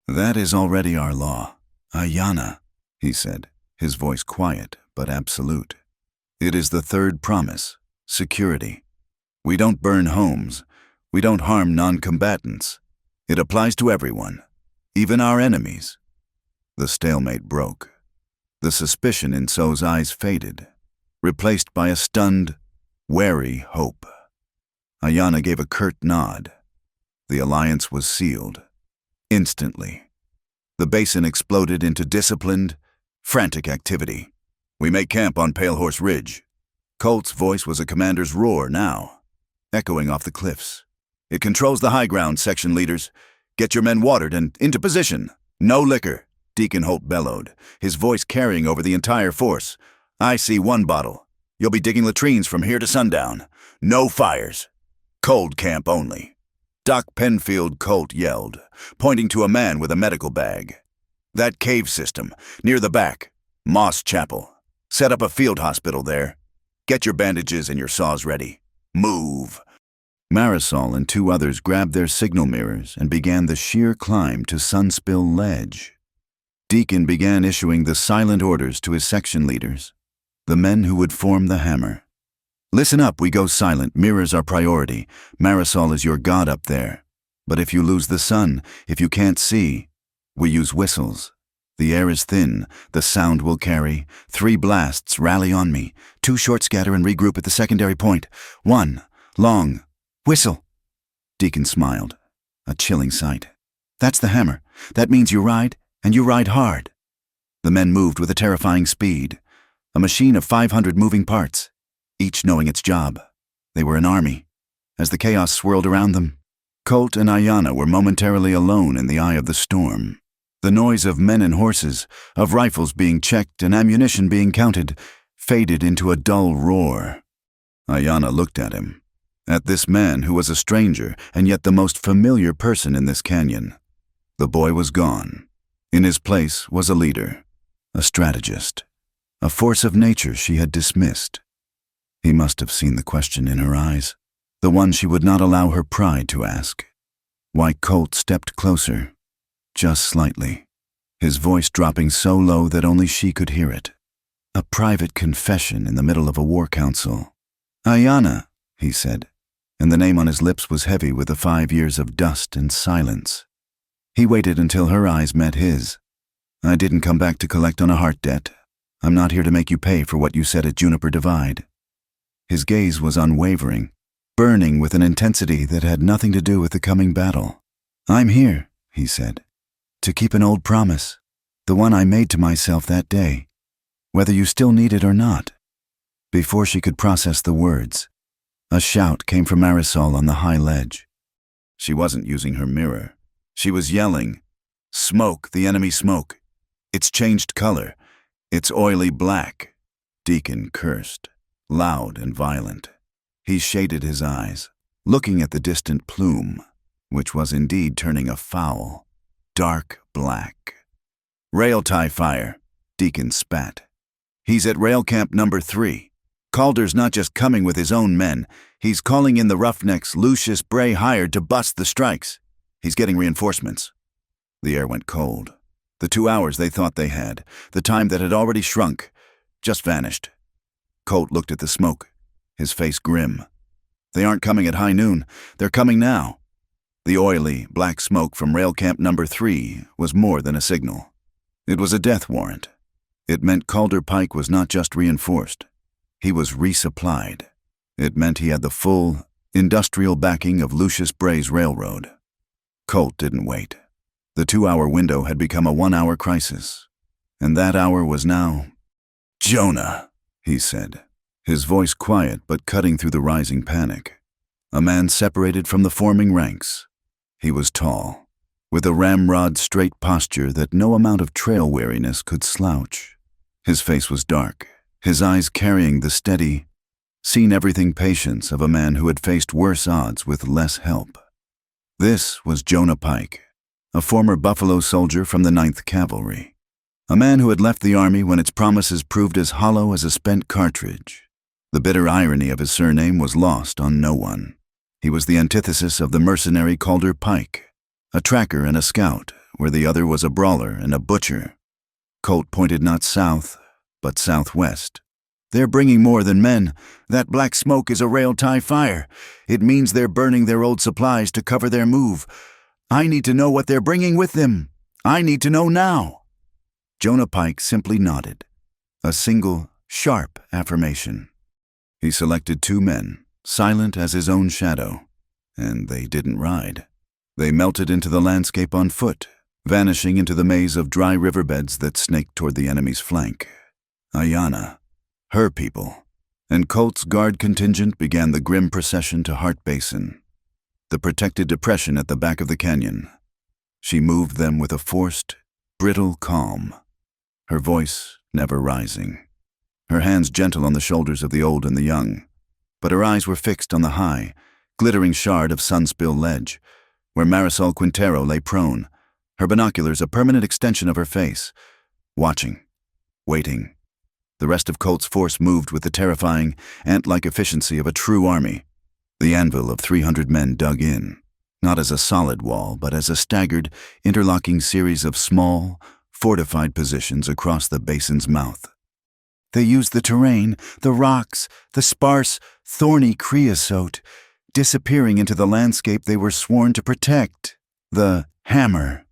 "That is already our law. Ayana," he said, his voice quiet but absolute. "It is the third promise, security. We don't burn homes. We don't harm non-combatants. It applies to everyone, even our enemies." The stalemate broke. The suspicion in So's eyes faded, replaced by a stunned, wary hope. Ayana gave a curt nod. The alliance was sealed. Instantly. The basin exploded into disciplined, frantic activity. "We make camp on Pale Horse Ridge." Colt's voice was a commander's roar now, echoing off the cliffs. "It controls the high ground, section leaders. Get your men watered and into position. No liquor," Deacon Holt bellowed, his voice carrying over the entire force. "I see one bottle. You'll be digging latrines from here to sundown. No fires. Cold camp only." Doc Penfield Colt yelled, pointing to a man with a medical bag. "That cave system, near the back. Moss Chapel. Set up a field hospital there. Get your bandages and your saws ready. Move." Marisol and 2 others grabbed their signal mirrors and began the sheer climb to Sunspill Ledge. Deacon began issuing the silent orders to his section leaders, the men who would form the hammer. "Listen up, we go silent. Mirrors are priority. Marisol is your god up there. But if you lose the sun, if you can't see, we use whistles. The air is thin, the sound will carry. 3 blasts, rally on me. 2 short scatter and regroup at the secondary point. 1, long, whistle." Deacon smiled, a chilling sight. "That's the hammer. That means you ride, and you ride hard." The men moved with a terrifying speed, a machine of 500 moving parts, each knowing its job. They were an army. As the chaos swirled around them, Colt and Ayana were momentarily alone in the eye of the storm. The noise of men and horses, of rifles being checked and ammunition being counted, faded into a dull roar. Ayana looked at him, at this man who was a stranger and yet the most familiar person in this canyon. The boy was gone. In his place was a leader, a strategist, a force of nature she had dismissed. He must have seen the question in her eyes, the one she would not allow her pride to ask. Why Colt stepped closer, just slightly, his voice dropping so low that only she could hear it. A private confession in the middle of a war council. "Ayana," he said, and the name on his lips was heavy with the 5 years of dust and silence. He waited until her eyes met his. "I didn't come back to collect on a heart debt. I'm not here to make you pay for what you said at Juniper Divide." His gaze was unwavering, burning with an intensity that had nothing to do with the coming battle. "I'm here," he said, "to keep an old promise, the one I made to myself that day, whether you still need it or not." Before she could process the words, a shout came from Marisol on the high ledge. She wasn't using her mirror. She was yelling, "Smoke, the enemy smoke. It's changed color. It's oily black." Deacon cursed, loud and violent. He shaded his eyes, looking at the distant plume, which was indeed turning a foul, dark black. "Rail tie fire," Deacon spat. "He's at rail camp number 3. Calder's not just coming with his own men, he's calling in the roughnecks Lucius Bray hired to bust the strikes. He's getting reinforcements." The air went cold. The 2 hours they thought they had, the time that had already shrunk, just vanished. Colt looked at the smoke, his face grim. "They aren't coming at high noon. They're coming now." The oily, black smoke from rail camp number 3 was more than a signal. It was a death warrant. It meant Calder Pike was not just reinforced. He was resupplied. It meant he had the full, industrial backing of Lucius Bray's railroad. Colt didn't wait. The 2-hour window had become a 1-hour crisis, and that hour was now. "Jonah," he said, his voice quiet but cutting through the rising panic. A man separated from the forming ranks. He was tall, with a ramrod-straight posture that no amount of trail weariness could slouch. His face was dark, his eyes carrying the steady, seen-everything patience of a man who had faced worse odds with less help. This was Jonah Pike, a former Buffalo soldier from the 9th Cavalry. A man who had left the army when its promises proved as hollow as a spent cartridge. The bitter irony of his surname was lost on no one. He was the antithesis of the mercenary Calder Pike, a tracker and a scout, where the other was a brawler and a butcher. Colt pointed not south, but southwest. "They're bringing more than men. That black smoke is a rail tie fire. It means they're burning their old supplies to cover their move. I need to know what they're bringing with them. I need to know now." Jonah Pike simply nodded. A single, sharp affirmation. He selected 2 men, silent as his own shadow, and they didn't ride. They melted into the landscape on foot, vanishing into the maze of dry riverbeds that snaked toward the enemy's flank. Ayanna, her people, and Colt's guard contingent began the grim procession to Heart Basin, the protected depression at the back of the canyon. She moved them with a forced, brittle calm, her voice never rising, her hands gentle on the shoulders of the old and the young, but her eyes were fixed on the high, glittering shard of Sunspill Ledge, where Marisol Quintero lay prone, her binoculars a permanent extension of her face, watching, waiting. The rest of Colt's force moved with the terrifying, ant-like efficiency of a true army. The anvil of 300 men dug in, not as a solid wall, but as a staggered, interlocking series of small, fortified positions across the basin's mouth. They used the terrain, the rocks, the sparse, thorny creosote, disappearing into the landscape they were sworn to protect. The hammer.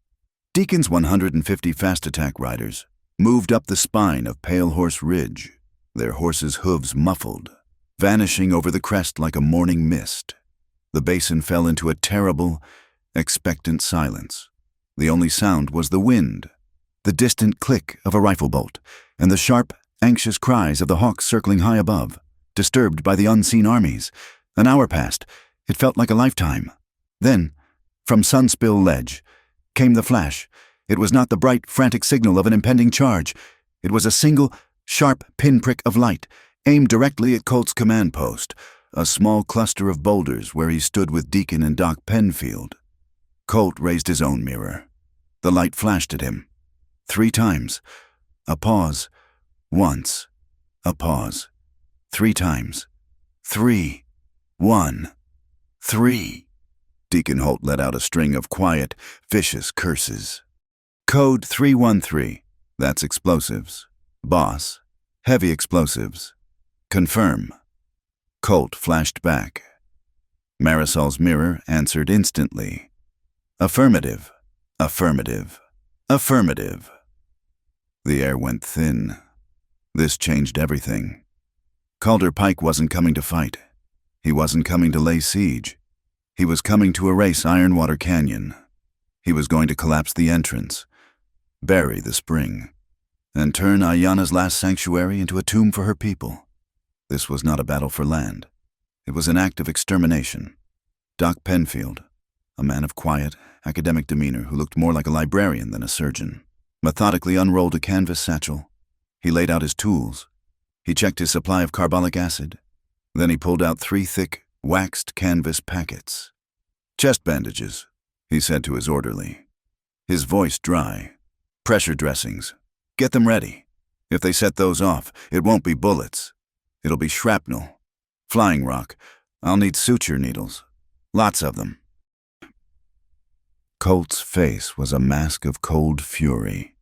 Deacon's 150 fast-attack riders moved up the spine of Pale Horse Ridge, their horses' hooves muffled, vanishing over the crest like a morning mist. The basin fell into a terrible, expectant silence. The only sound was the wind, the distant click of a rifle bolt, and the sharp, anxious cries of the hawks circling high above, disturbed by the unseen armies. An hour passed. It felt like a lifetime. Then, from Sunspill Ledge, came the flash. It was not the bright, frantic signal of an impending charge. It was a single, sharp pinprick of light, aimed directly at Colt's command post, a small cluster of boulders where he stood with Deacon and Doc Penfield. Colt raised his own mirror. The light flashed at him. 3 times. A pause. Once. A pause. 3 times. 3. 1. 3. Deacon Holt let out a string of quiet, vicious curses. Code 313. That's explosives. Boss. Heavy explosives. Confirm. Colt flashed back. Marisol's mirror answered instantly. Affirmative. Affirmative. Affirmative. The air went thin. This changed everything. Calder Pike wasn't coming to fight. He wasn't coming to lay siege. He was coming to erase Ironwater Canyon. He was going to collapse the entrance, bury the spring, and turn Ayanna's last sanctuary into a tomb for her people. This was not a battle for land. It was an act of extermination. Doc Penfield, a man of quiet, academic demeanor who looked more like a librarian than a surgeon, methodically unrolled a canvas satchel. He laid out his tools. He checked his supply of carbolic acid. Then he pulled out 3 thick, waxed canvas packets. "Chest bandages," he said to his orderly. His voice dry. "Pressure dressings. Get them ready. If they set those off, it won't be bullets. It'll be shrapnel. Flying rock. I'll need suture needles. Lots of them." Colt's face was a mask of cold fury.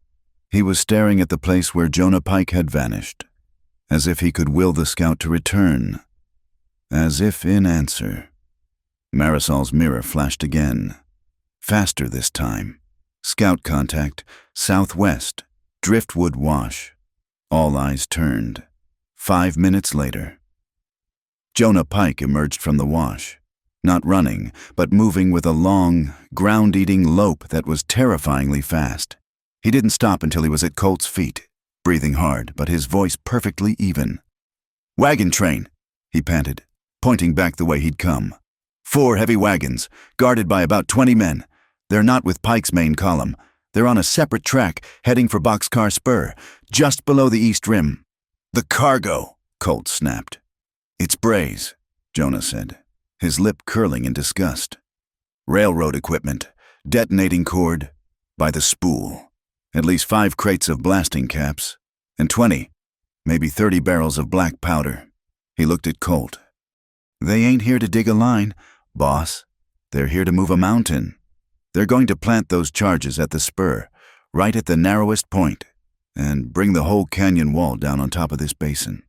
He was staring at the place where Jonah Pike had vanished, as if he could will the scout to return, as if in answer. Marisol's mirror flashed again, faster this time. Scout contact, southwest, Driftwood Wash. All eyes turned. 5 minutes later. Jonah Pike emerged from the wash, not running, but moving with a long, ground-eating lope that was terrifyingly fast. He didn't stop until he was at Colt's feet, breathing hard, but his voice perfectly even. "Wagon train," he panted, pointing back the way he'd come. 4 heavy wagons, guarded by about 20 men. They're not with Pike's main column. They're on a separate track, heading for Boxcar Spur, just below the east rim. "The cargo," Colt snapped. "It's Braze," Jonah said, his lip curling in disgust. "Railroad equipment, detonating cord, by the spool." At least 5 crates of blasting caps, and 20, maybe 30 barrels of black powder. He looked at Colt. They ain't here to dig a line, boss. They're here to move a mountain. They're going to plant those charges at the spur, right at the narrowest point, and bring the whole canyon wall down on top of this basin.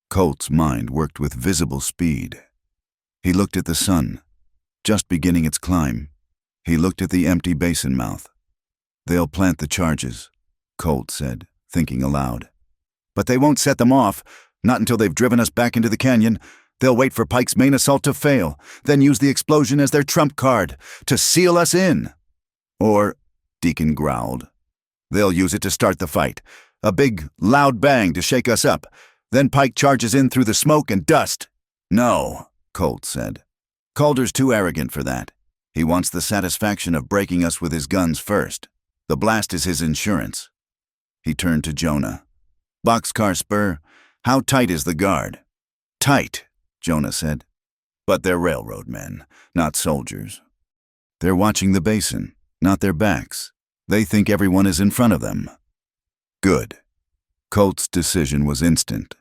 Colt's mind worked with visible speed. He looked at the sun, just beginning its climb. He looked at the empty basin mouth. They'll plant the charges, Colt said, thinking aloud. But they won't set them off, not until they've driven us back into the canyon. They'll wait for Pike's main assault to fail, then use the explosion as their trump card, to seal us in. Or, Deacon growled, they'll use it to start the fight. A big, loud bang to shake us up. Then Pike charges in through the smoke and dust. No, Colt said. Calder's too arrogant for that. He wants the satisfaction of breaking us with his guns first. The blast is his insurance. He turned to Jonah. Boxcar spur, how tight is the guard? Tight, Jonah said. But they're railroad men, not soldiers. They're watching the basin, not their backs. They think everyone is in front of them. Good. Colt's decision was instant,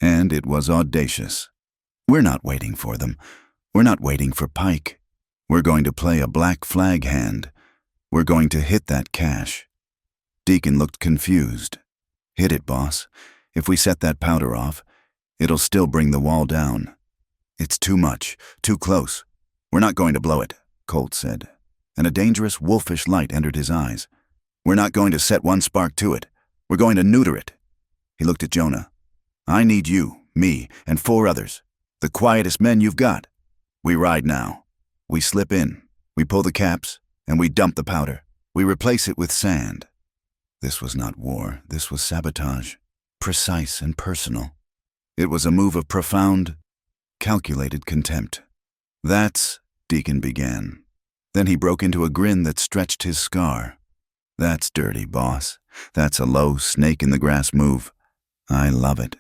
and it was audacious. We're not waiting for them. We're not waiting for Pike. We're going to play a black flag hand. We're going to hit that cache. Deacon looked confused. Hit it, boss. If we set that powder off, it'll still bring the wall down. It's too much, too close. We're not going to blow it, Colt said, and a dangerous, wolfish light entered his eyes. We're not going to set one spark to it. We're going to neuter it. He looked at Jonah. I need you, me, and 4 others. The quietest men you've got. We ride now. We slip in. We pull the caps, and we dump the powder. We replace it with sand. This was not war. This was sabotage. Precise and personal. It was a move of profound, calculated contempt. That's, Deacon began. Then he broke into a grin that stretched his scar. That's dirty, boss. That's a low, snake-in-the-grass move. I love it.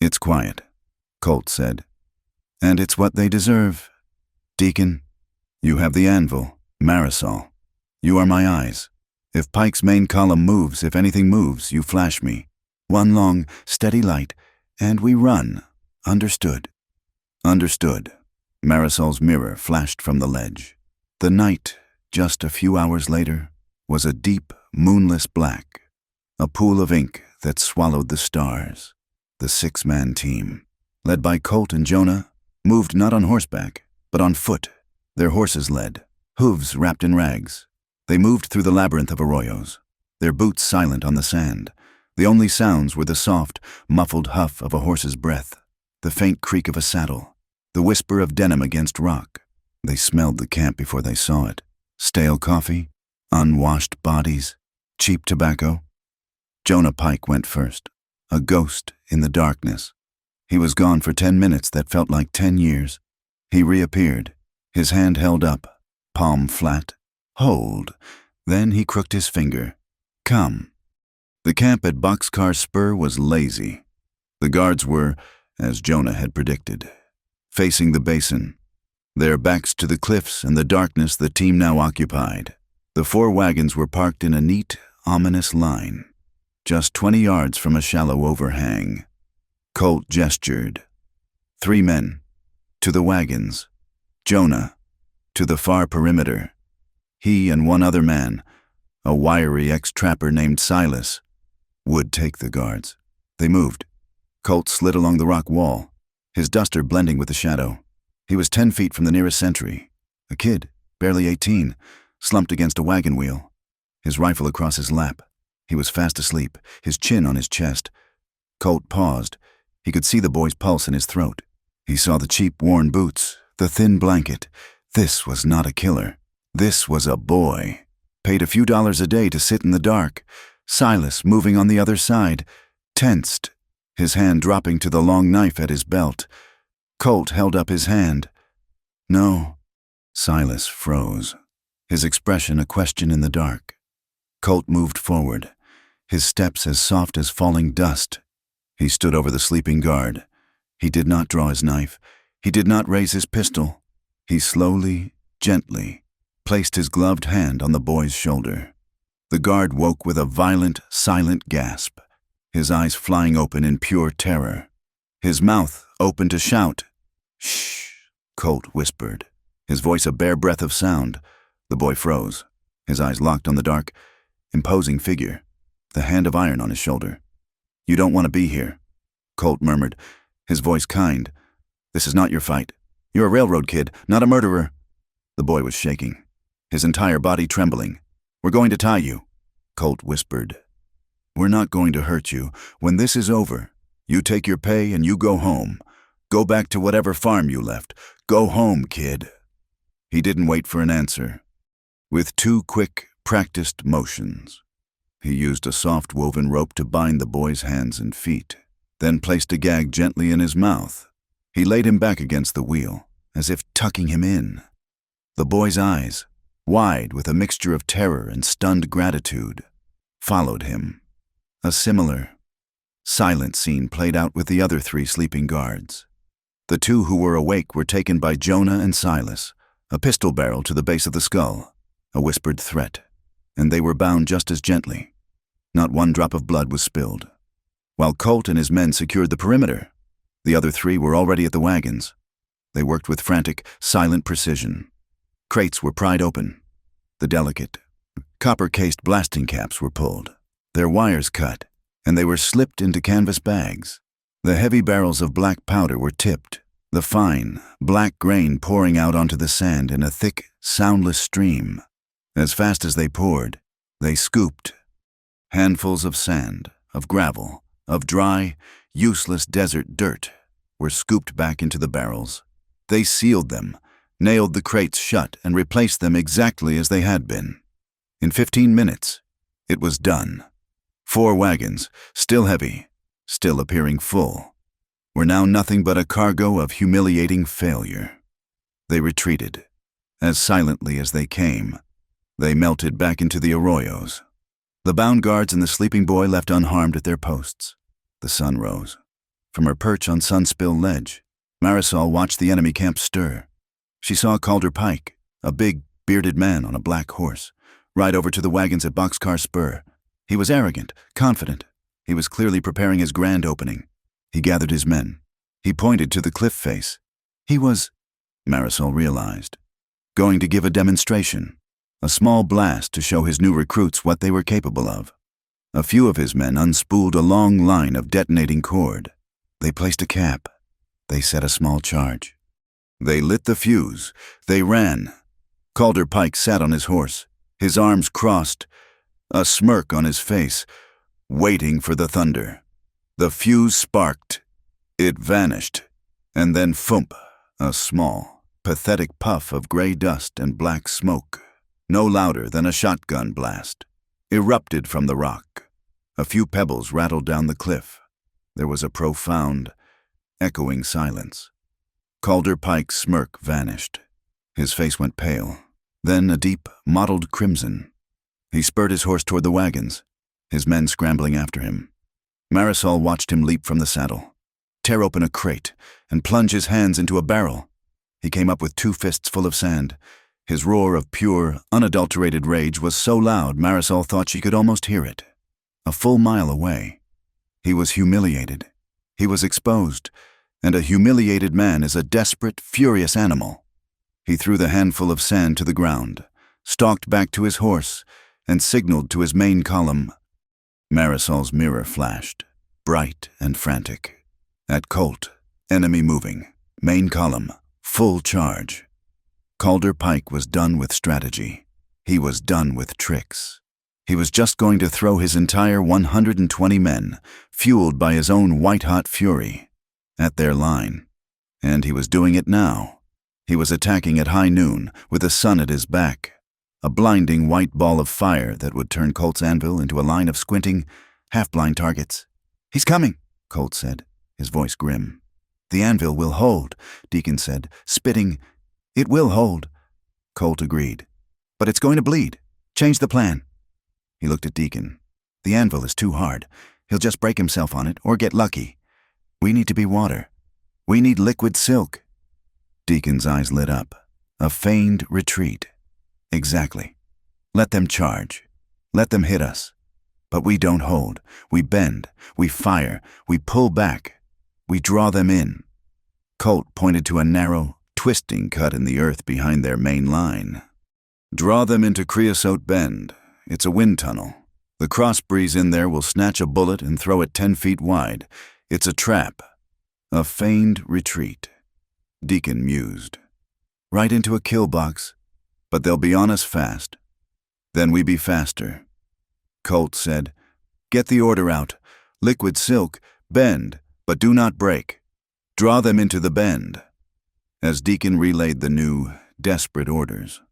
It's quiet, Colt said. And it's what they deserve. Deacon, you have the anvil, Marisol. You are my eyes. If Pike's main column moves, if anything moves, you flash me. One long, steady light, and we run. Understood? Understood. Marisol's mirror flashed from the ledge. The night, just a few hours later, was a deep, moonless black, a pool of ink that swallowed the stars. The 6-man team, led by Colt and Jonah, moved not on horseback, but on foot. Their horses led, hooves wrapped in rags. They moved through the labyrinth of arroyos, their boots silent on the sand. The only sounds were the soft, muffled huff of a horse's breath, the faint creak of a saddle, the whisper of denim against rock. They smelled the camp before they saw it. Stale coffee, unwashed bodies, cheap tobacco. Jonah Pike went first, a ghost in the darkness. He was gone for 10 minutes that felt like 10 years. He reappeared, his hand held up, palm flat. Hold. Then he crooked his finger. Come. The camp at Boxcar Spur was lazy. The guards were, as Jonah had predicted, facing the basin, their backs to the cliffs and the darkness the team now occupied. The 4 wagons were parked in a neat, ominous line, just 20 yards from a shallow overhang. Colt gestured. 3 men. To the wagons. Jonah. To the far perimeter. He and 1 other man, a wiry ex-trapper named Silas, would take the guards. They moved. Colt slid along the rock wall, his duster blending with the shadow. He was 10 feet from the nearest sentry, a kid, barely 18, slumped against a wagon wheel, his rifle across his lap. He was fast asleep, his chin on his chest. Colt paused. He could see the boy's pulse in his throat. He saw the cheap, worn boots, the thin blanket. This was not a killer. This was a boy, paid a few dollars a day to sit in the dark. Silas moving on the other side, tensed, his hand dropping to the long knife at his belt. Colt held up his hand. No. Silas froze, his expression a question in the dark. Colt moved forward, his steps as soft as falling dust. He stood over the sleeping guard. He did not draw his knife. He did not raise his pistol. He slowly, gently, placed his gloved hand on the boy's shoulder. The guard woke with a violent, silent gasp, his eyes flying open in pure terror. His mouth open to shout. "Shh," Colt whispered, his voice a bare breath of sound. The boy froze, his eyes locked on the dark, imposing figure, the hand of iron on his shoulder. "You don't want to be here," Colt murmured, his voice kind. "This is not your fight. You're a railroad kid, not a murderer." The boy was shaking, his entire body trembling. "We're going to tie you," Colt whispered. "We're not going to hurt you. When this is over, you take your pay and you go home. Go back to whatever farm you left. Go home, kid." He didn't wait for an answer. With 2 quick, practiced motions, he used a soft woven rope to bind the boy's hands and feet, then placed a gag gently in his mouth. He laid him back against the wheel, as if tucking him in. The boy's eyes, wide with a mixture of terror and stunned gratitude, followed him. A similar, silent scene played out with the other 3 sleeping guards. The 2 who were awake were taken by Jonah and Silas, a pistol barrel to the base of the skull, a whispered threat, and they were bound just as gently. Not one drop of blood was spilled. While Colt and his men secured the perimeter, the other 3 were already at the wagons. They worked with frantic, silent precision. Crates were pried open. The delicate, copper-cased blasting caps were pulled, their wires cut, and they were slipped into canvas bags. The heavy barrels of black powder were tipped, the fine, black grain pouring out onto the sand in a thick, soundless stream. As fast as they poured, they scooped. Handfuls of sand, of gravel, of dry, useless desert dirt were scooped back into the barrels. They sealed them, nailed the crates shut, and replaced them exactly as they had been. In 15 minutes, it was done. 4 wagons, still heavy, still appearing full, were now nothing but a cargo of humiliating failure. They retreated. As silently as they came, they melted back into the arroyos. The bound guards and the sleeping boy left unharmed at their posts. The sun rose. From her perch on Sunspill Ledge, Marisol watched the enemy camp stir. She saw Calder Pike, a big, bearded man on a black horse, ride over to the wagons at Boxcar Spur. He was arrogant, confident. He was clearly preparing his grand opening. He gathered his men. He pointed to the cliff face. He was, Marisol realized, going to give a demonstration, a small blast to show his new recruits what they were capable of. A few of his men unspooled a long line of detonating cord. They placed a cap. They set a small charge. They lit the fuse. They ran. Calder Pike sat on his horse, his arms crossed, a smirk on his face, waiting for the thunder. The fuse sparked. It vanished. And then thump, a small, pathetic puff of gray dust and black smoke, no louder than a shotgun blast, erupted from the rock. A few pebbles rattled down the cliff. There was a profound, echoing silence. Calder Pike's smirk vanished. His face went pale, then a deep, mottled crimson. He spurred his horse toward the wagons, his men scrambling after him. Marisol watched him leap from the saddle, tear open a crate, and plunge his hands into a barrel. He came up with 2 fists full of sand. His roar of pure, unadulterated rage was so loud Marisol thought she could almost hear it. A full mile away. He was humiliated. He was exposed, and a humiliated man is a desperate, furious animal. He threw the handful of sand to the ground, stalked back to his horse, and signaled to his main column. Marisol's mirror flashed, bright and frantic. At Colt, enemy moving, main column, full charge. Calder Pike was done with strategy. He was done with tricks. He was just going to throw his entire 120 men, fueled by his own white-hot fury, at their line. And he was doing it now. He was attacking at high noon, with the sun at his back. A blinding white ball of fire that would turn Colt's anvil into a line of squinting, half-blind targets. "He's coming," Colt said, his voice grim. "The anvil will hold," Deacon said, spitting. "It will hold." Colt agreed. "But it's going to bleed. Change the plan." He looked at Deacon. "The anvil is too hard. He'll just break himself on it or get lucky. We need to be water. We need liquid silk." Deacon's eyes lit up. A feigned retreat. Exactly. Let them charge. Let them hit us. But we don't hold. We bend. We fire. We pull back. We draw them in. Colt pointed to a narrow, twisting cut in the earth behind their main line. Draw them into Creosote Bend. It's a wind tunnel. The cross breeze in there will snatch a bullet and throw it 10 feet wide. It's a trap. A feigned retreat. Deacon mused. Right into a kill box. But they'll be on us fast. Then we be faster. Colt said, Get the order out. Liquid silk, bend, but do not break. Draw them into the bend. As Deacon relayed the new, desperate orders,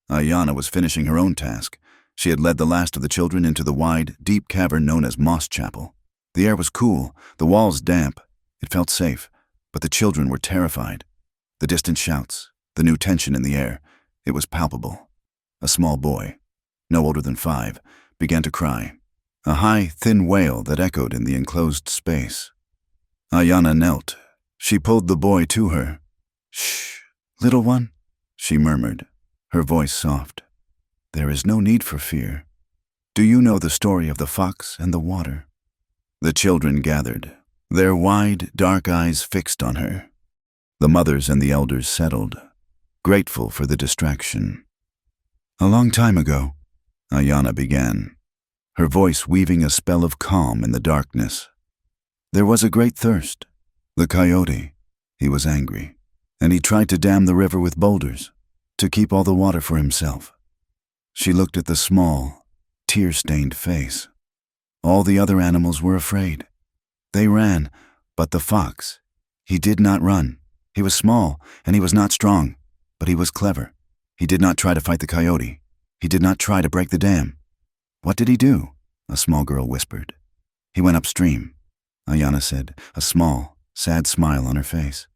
Ayanna was finishing her own task. She had led the last of the children into the wide, deep cavern known as Moss Chapel. The air was cool, the walls damp. It felt safe, but the children were terrified. The distant shouts, the new tension in the air, it was palpable. A small boy, no older than 5, began to cry, a high, thin wail that echoed in the enclosed space. Ayanna knelt. She pulled the boy to her. Shh, little one, she murmured, her voice soft. There is no need for fear. Do you know the story of the fox and the water? The children gathered, their wide, dark eyes fixed on her. The mothers and the elders settled, grateful for the distraction. A long time ago, Ayanna began, her voice weaving a spell of calm in the darkness. There was a great thirst. The coyote, he was angry, and he tried to dam the river with boulders, to keep all the water for himself. She looked at the small, tear-stained face. All the other animals were afraid. They ran, but the fox, he did not run. He was small, and he was not strong, but he was clever. He did not try to fight the coyote. He did not try to break the dam. What did he do? A small girl whispered. He went upstream, Ayanna said, a small, sad smile on her face.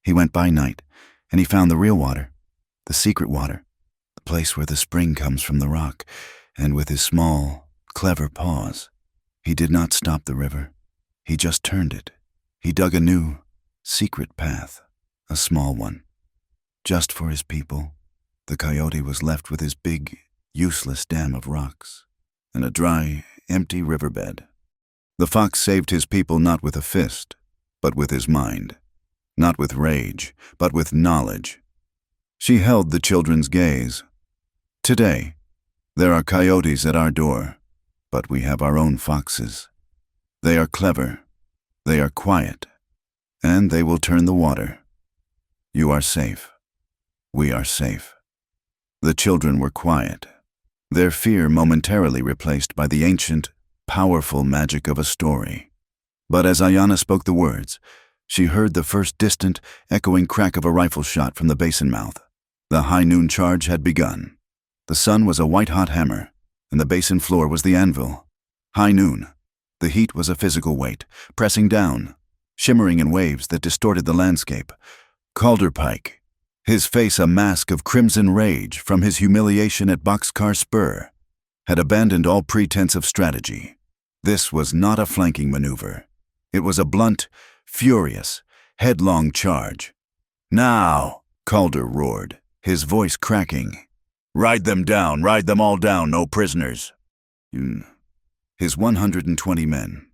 He went by night, and he found the real water, the secret water, the place where the spring comes from the rock, and with his small, clever paws, he did not stop the river. He just turned it. He dug a new, secret path, a small one. Just for his people, the coyote was left with his big, useless dam of rocks and a dry, empty riverbed. The fox saved his people not with a fist, but with his mind. Not with rage, but with knowledge. She held the children's gaze. Today, there are coyotes at our door, but we have our own foxes. They are clever, they are quiet, and they will turn the water. You are safe. We are safe. The children were quiet, their fear momentarily replaced by the ancient, powerful magic of a story. But as Ayanna spoke the words, she heard the first distant, echoing crack of a rifle shot from the basin mouth. The high noon charge had begun. The sun was a white-hot hammer, and the basin floor was the anvil. High noon. The heat was a physical weight, pressing down, shimmering in waves that distorted the landscape. Calder Pike, his face a mask of crimson rage from his humiliation at Boxcar Spur, had abandoned all pretense of strategy. This was not a flanking maneuver. It was a blunt, furious, headlong charge. Now, Calder roared, his voice cracking. Ride them all down, no prisoners. His 120 men,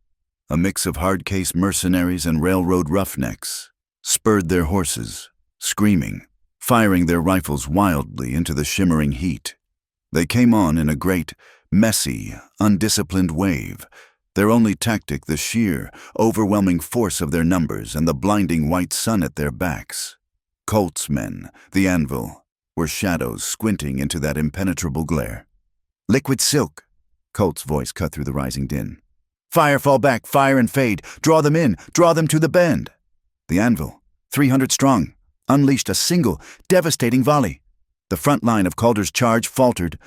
a mix of hard-case mercenaries and railroad roughnecks, spurred their horses, screaming, firing their rifles wildly into the shimmering heat. They came on in a great, messy, undisciplined wave, their only tactic the sheer, overwhelming force of their numbers and the blinding white sun at their backs. Colt's men, the anvil, were shadows squinting into that impenetrable glare. Liquid silk, Colt's voice cut through the rising din. Fire, fall back, fire and fade, draw them in, draw them to the bend. The anvil, 300 strong, unleashed a single, devastating volley. The front line of Calder's charge faltered,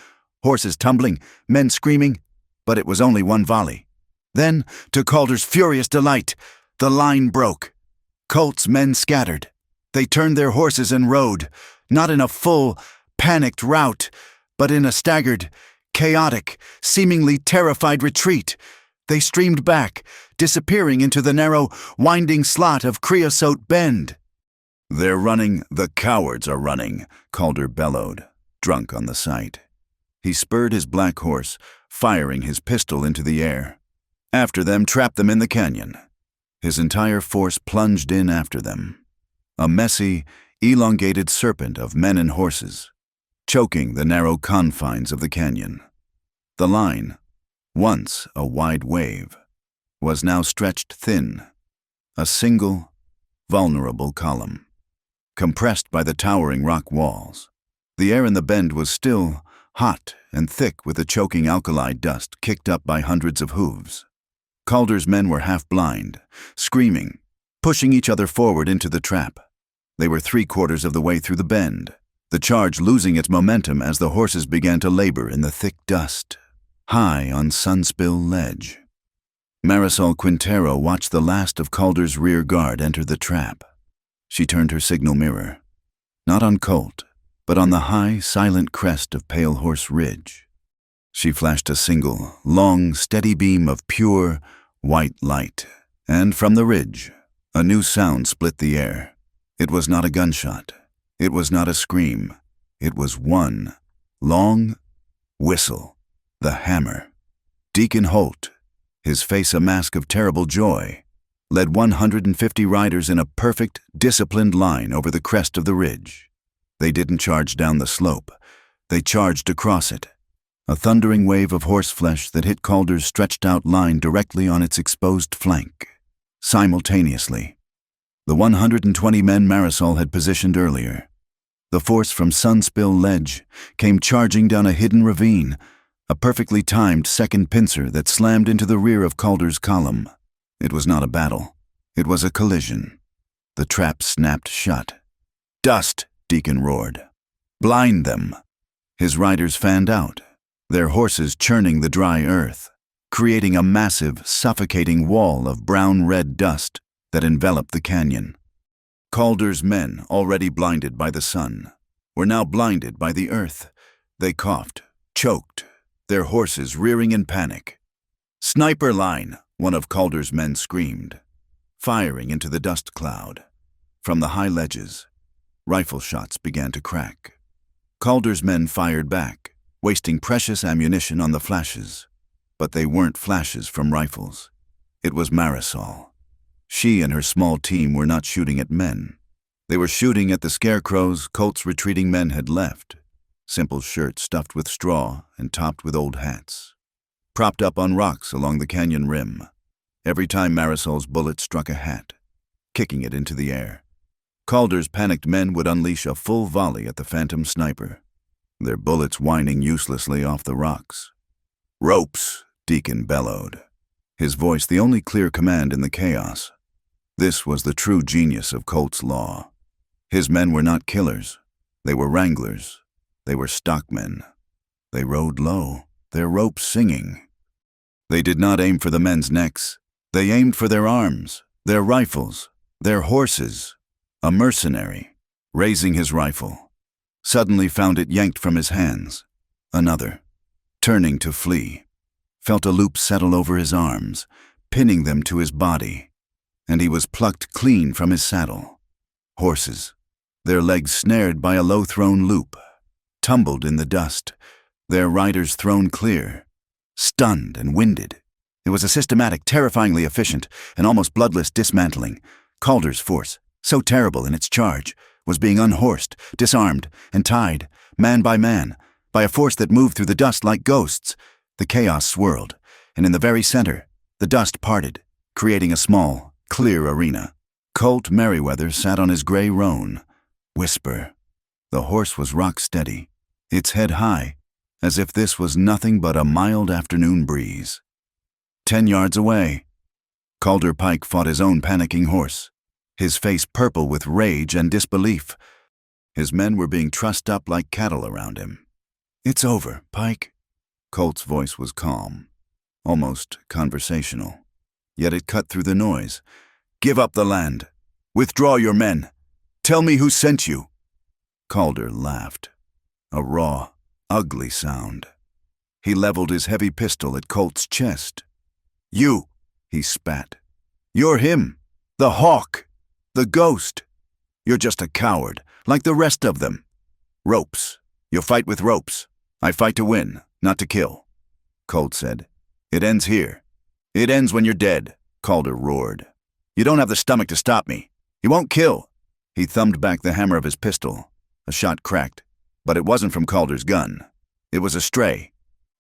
horses tumbling, men screaming, but it was only one volley. Then, to Calder's furious delight, the line broke. Colt's men scattered. They turned their horses and rode, not in a full, panicked rout, but in a staggered, chaotic, seemingly terrified retreat. They streamed back, disappearing into the narrow, winding slot of Creosote Bend. They're running, the cowards are running, Calder bellowed, drunk on the sight. He spurred his black horse, firing his pistol into the air. After them, trapped them in the canyon. His entire force plunged in after them. A messy, elongated serpent of men and horses, choking the narrow confines of the canyon. The line, once a wide wave, was now stretched thin, a single, vulnerable column, compressed by the towering rock walls. The air in the bend was still hot and thick with the choking alkali dust kicked up by hundreds of hooves. Calder's men were half blind, screaming, pushing each other forward into the trap. They were 3/4 of the way through the bend, the charge losing its momentum as the horses began to labor in the thick dust, high on Sunspill Ledge. Marisol Quintero watched the last of Calder's rear guard enter the trap. She turned her signal mirror, not on Colt, but on the high, silent crest of Pale Horse Ridge. She flashed a single, long, steady beam of pure, white light, and from the ridge, a new sound split the air. It was not a gunshot. It was not a scream. It was one long whistle, the hammer. Deacon Holt, his face a mask of terrible joy, led 150 riders in a perfect, disciplined line over the crest of the ridge. They didn't charge down the slope. They charged across it, a thundering wave of horseflesh that hit Calder's stretched-out line directly on its exposed flank. Simultaneously, the 120 men Marisol had positioned earlier. The force from Sunspill Ledge came charging down a hidden ravine, a perfectly timed second pincer that slammed into the rear of Calder's column. It was not a battle. It was a collision. The trap snapped shut. "Dust!" Deacon roared. "Blind them!" His riders fanned out, their horses churning the dry earth, creating a massive, suffocating wall of brown-red dust that enveloped the canyon. Calder's men, already blinded by the sun, were now blinded by the earth. They coughed, choked, their horses rearing in panic. "Sniper line!" one of Calder's men screamed, firing into the dust cloud. From the high ledges, rifle shots began to crack. Calder's men fired back, wasting precious ammunition on the flashes. But they weren't flashes from rifles. It was Marisol. She and her small team were not shooting at men. They were shooting at the scarecrows Colt's retreating men had left, simple shirts stuffed with straw and topped with old hats, propped up on rocks along the canyon rim, every time Marisol's bullet struck a hat, kicking it into the air. Calder's panicked men would unleash a full volley at the phantom sniper, their bullets whining uselessly off the rocks. "Ropes!" Deacon bellowed, his voice the only clear command in the chaos. This was the true genius of Colt's law. His men were not killers. They were wranglers. They were stockmen. They rode low, their ropes singing. They did not aim for the men's necks. They aimed for their arms, their rifles, their horses. A mercenary, raising his rifle, suddenly found it yanked from his hands. Another, turning to flee, felt a loop settle over his arms, pinning them to his body, and he was plucked clean from his saddle. Horses, their legs snared by a low-thrown loop, tumbled in the dust, their riders thrown clear, stunned and winded. It was a systematic, terrifyingly efficient, and almost bloodless dismantling. Calder's force, so terrible in its charge, was being unhorsed, disarmed, and tied, man by man, by a force that moved through the dust like ghosts. The chaos swirled, and in the very center, the dust parted, creating a small, clear arena. Colt Merriweather sat on his gray roan. Whisper. The horse was rock steady, its head high, as if this was nothing but a mild afternoon breeze. 10 yards away, Calder Pike fought his own panicking horse, his face purple with rage and disbelief. His men were being trussed up like cattle around him. "It's over, Pike." Colt's voice was calm, almost conversational, yet it cut through the noise. "Give up the land. Withdraw your men. Tell me who sent you." Calder laughed, a raw, ugly sound. He leveled his heavy pistol at Colt's chest. "You," he spat. "You're him, the hawk, the ghost. You're just a coward, like the rest of them. Ropes. You'll fight with ropes. I fight to win, not to kill, Colt said. It ends here. It ends when you're dead, Calder roared. You don't have the stomach to stop me. You won't kill. He thumbed back the hammer of his pistol. A shot cracked, but it wasn't from Calder's gun. It was a stray,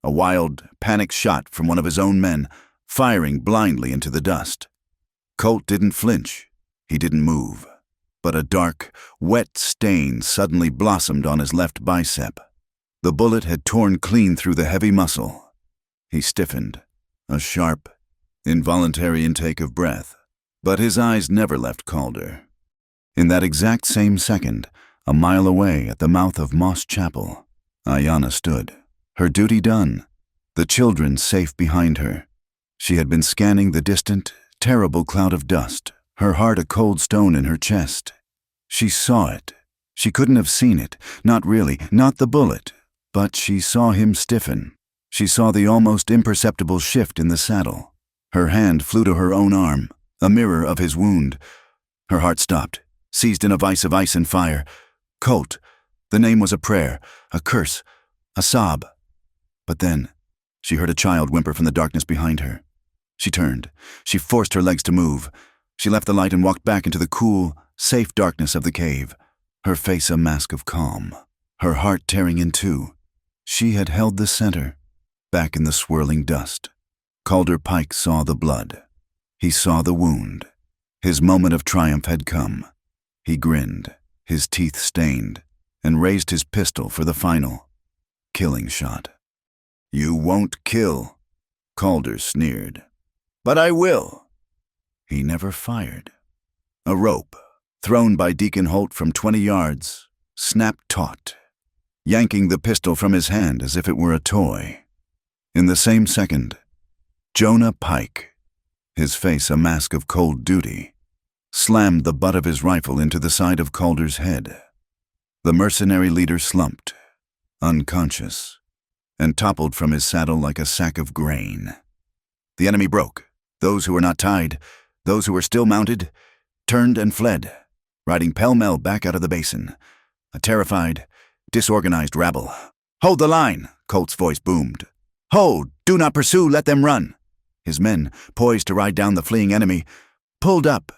a wild, panicked shot from one of his own men, firing blindly into the dust. Colt didn't flinch. He didn't move. But a dark, wet stain suddenly blossomed on his left bicep. The bullet had torn clean through the heavy muscle. He stiffened, a sharp, involuntary intake of breath. But his eyes never left Calder. In that exact same second, a mile away at the mouth of Moss Chapel, Ayanna stood, her duty done, the children safe behind her. She had been scanning the distant, terrible cloud of dust, her heart a cold stone in her chest. She saw it. She couldn't have seen it, not really, not the bullet, but she saw him stiffen. She saw the almost imperceptible shift in the saddle. Her hand flew to her own arm, a mirror of his wound. Her heart stopped, seized in a vice of ice and fire. Colt. The name was a prayer, a curse, a sob. But then, she heard a child whimper from the darkness behind her. She turned. She forced her legs to move. She left the light and walked back into the cool, safe darkness of the cave, her face a mask of calm, her heart tearing in two. She had held the center, back in the swirling dust. Calder Pike saw the blood. He saw the wound. His moment of triumph had come. He grinned, his teeth stained, and raised his pistol for the final, killing shot. You won't kill, Calder sneered. But I will. He never fired. A rope, thrown by Deacon Holt from 20 yards, snapped taut, yanking the pistol from his hand as if it were a toy. In the same second, Jonah Pike, his face a mask of cold duty, slammed the butt of his rifle into the side of Calder's head. The mercenary leader slumped, unconscious, and toppled from his saddle like a sack of grain. The enemy broke. Those who were not tied, those who were still mounted, turned and fled, riding pell-mell back out of the basin. A terrified, disorganized rabble. Hold the line, Colt's voice boomed. Hold! Do not pursue, let them run! His men, poised to ride down the fleeing enemy, pulled up.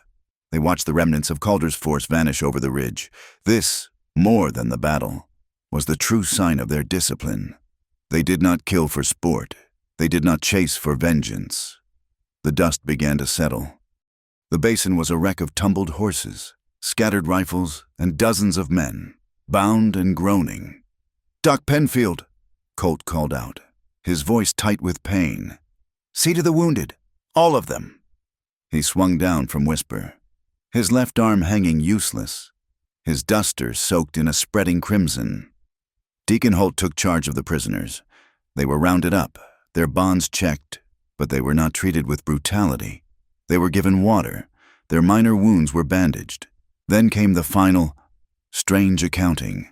They watched the remnants of Calder's force vanish over the ridge. This, more than the battle, was the true sign of their discipline. They did not kill for sport. They did not chase for vengeance. The dust began to settle. The basin was a wreck of tumbled horses, scattered rifles, and dozens of men, bound and groaning. Doc Penfield, Colt called out, his voice tight with pain. See to the wounded, all of them. He swung down from Whisper, his left arm hanging useless, his duster soaked in a spreading crimson. Deacon Holt took charge of the prisoners. They were rounded up, their bonds checked, but they were not treated with brutality. They were given water. Their minor wounds were bandaged. Then came the final, strange accounting.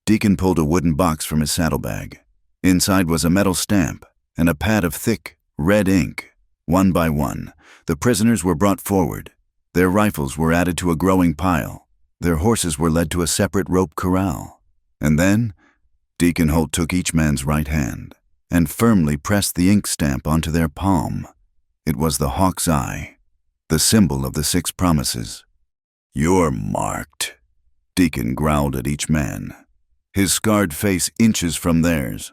Deacon pulled a wooden box from his saddlebag. Inside was a metal stamp and a pad of thick, red ink. One by one, the prisoners were brought forward. Their rifles were added to a growing pile. Their horses were led to a separate rope corral. And then, Deacon Holt took each man's right hand and firmly pressed the ink stamp onto their palm. It was the hawk's eye, the symbol of the 6 promises. You're marked, Deacon growled at each man, his scarred face inches from theirs.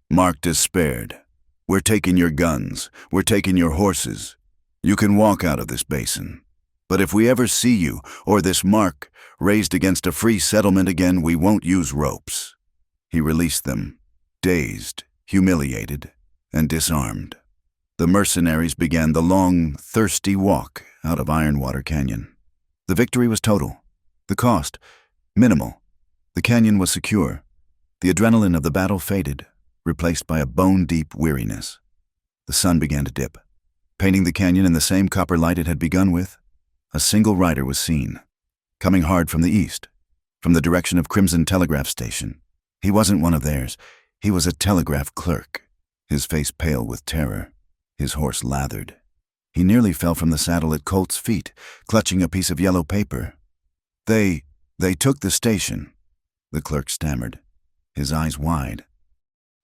Marked as spared. We're taking your guns. We're taking your horses. You can walk out of this basin. But if we ever see you, or this mark, raised against a free settlement again, we won't use ropes. He released them, dazed, humiliated, and disarmed. The mercenaries began the long, thirsty walk out of Ironwater Canyon. The victory was total. The cost, minimal. The canyon was secure. The adrenaline of the battle faded, replaced by a bone-deep weariness. The sun began to dip, painting the canyon in the same copper light it had begun with. A single rider was seen, coming hard from the east, from the direction of Crimson Telegraph Station. He wasn't one of theirs. He was a telegraph clerk, his face pale with terror, his horse lathered. He nearly fell from the saddle at Colt's feet, clutching a piece of yellow paper. They took the station, the clerk stammered, his eyes wide.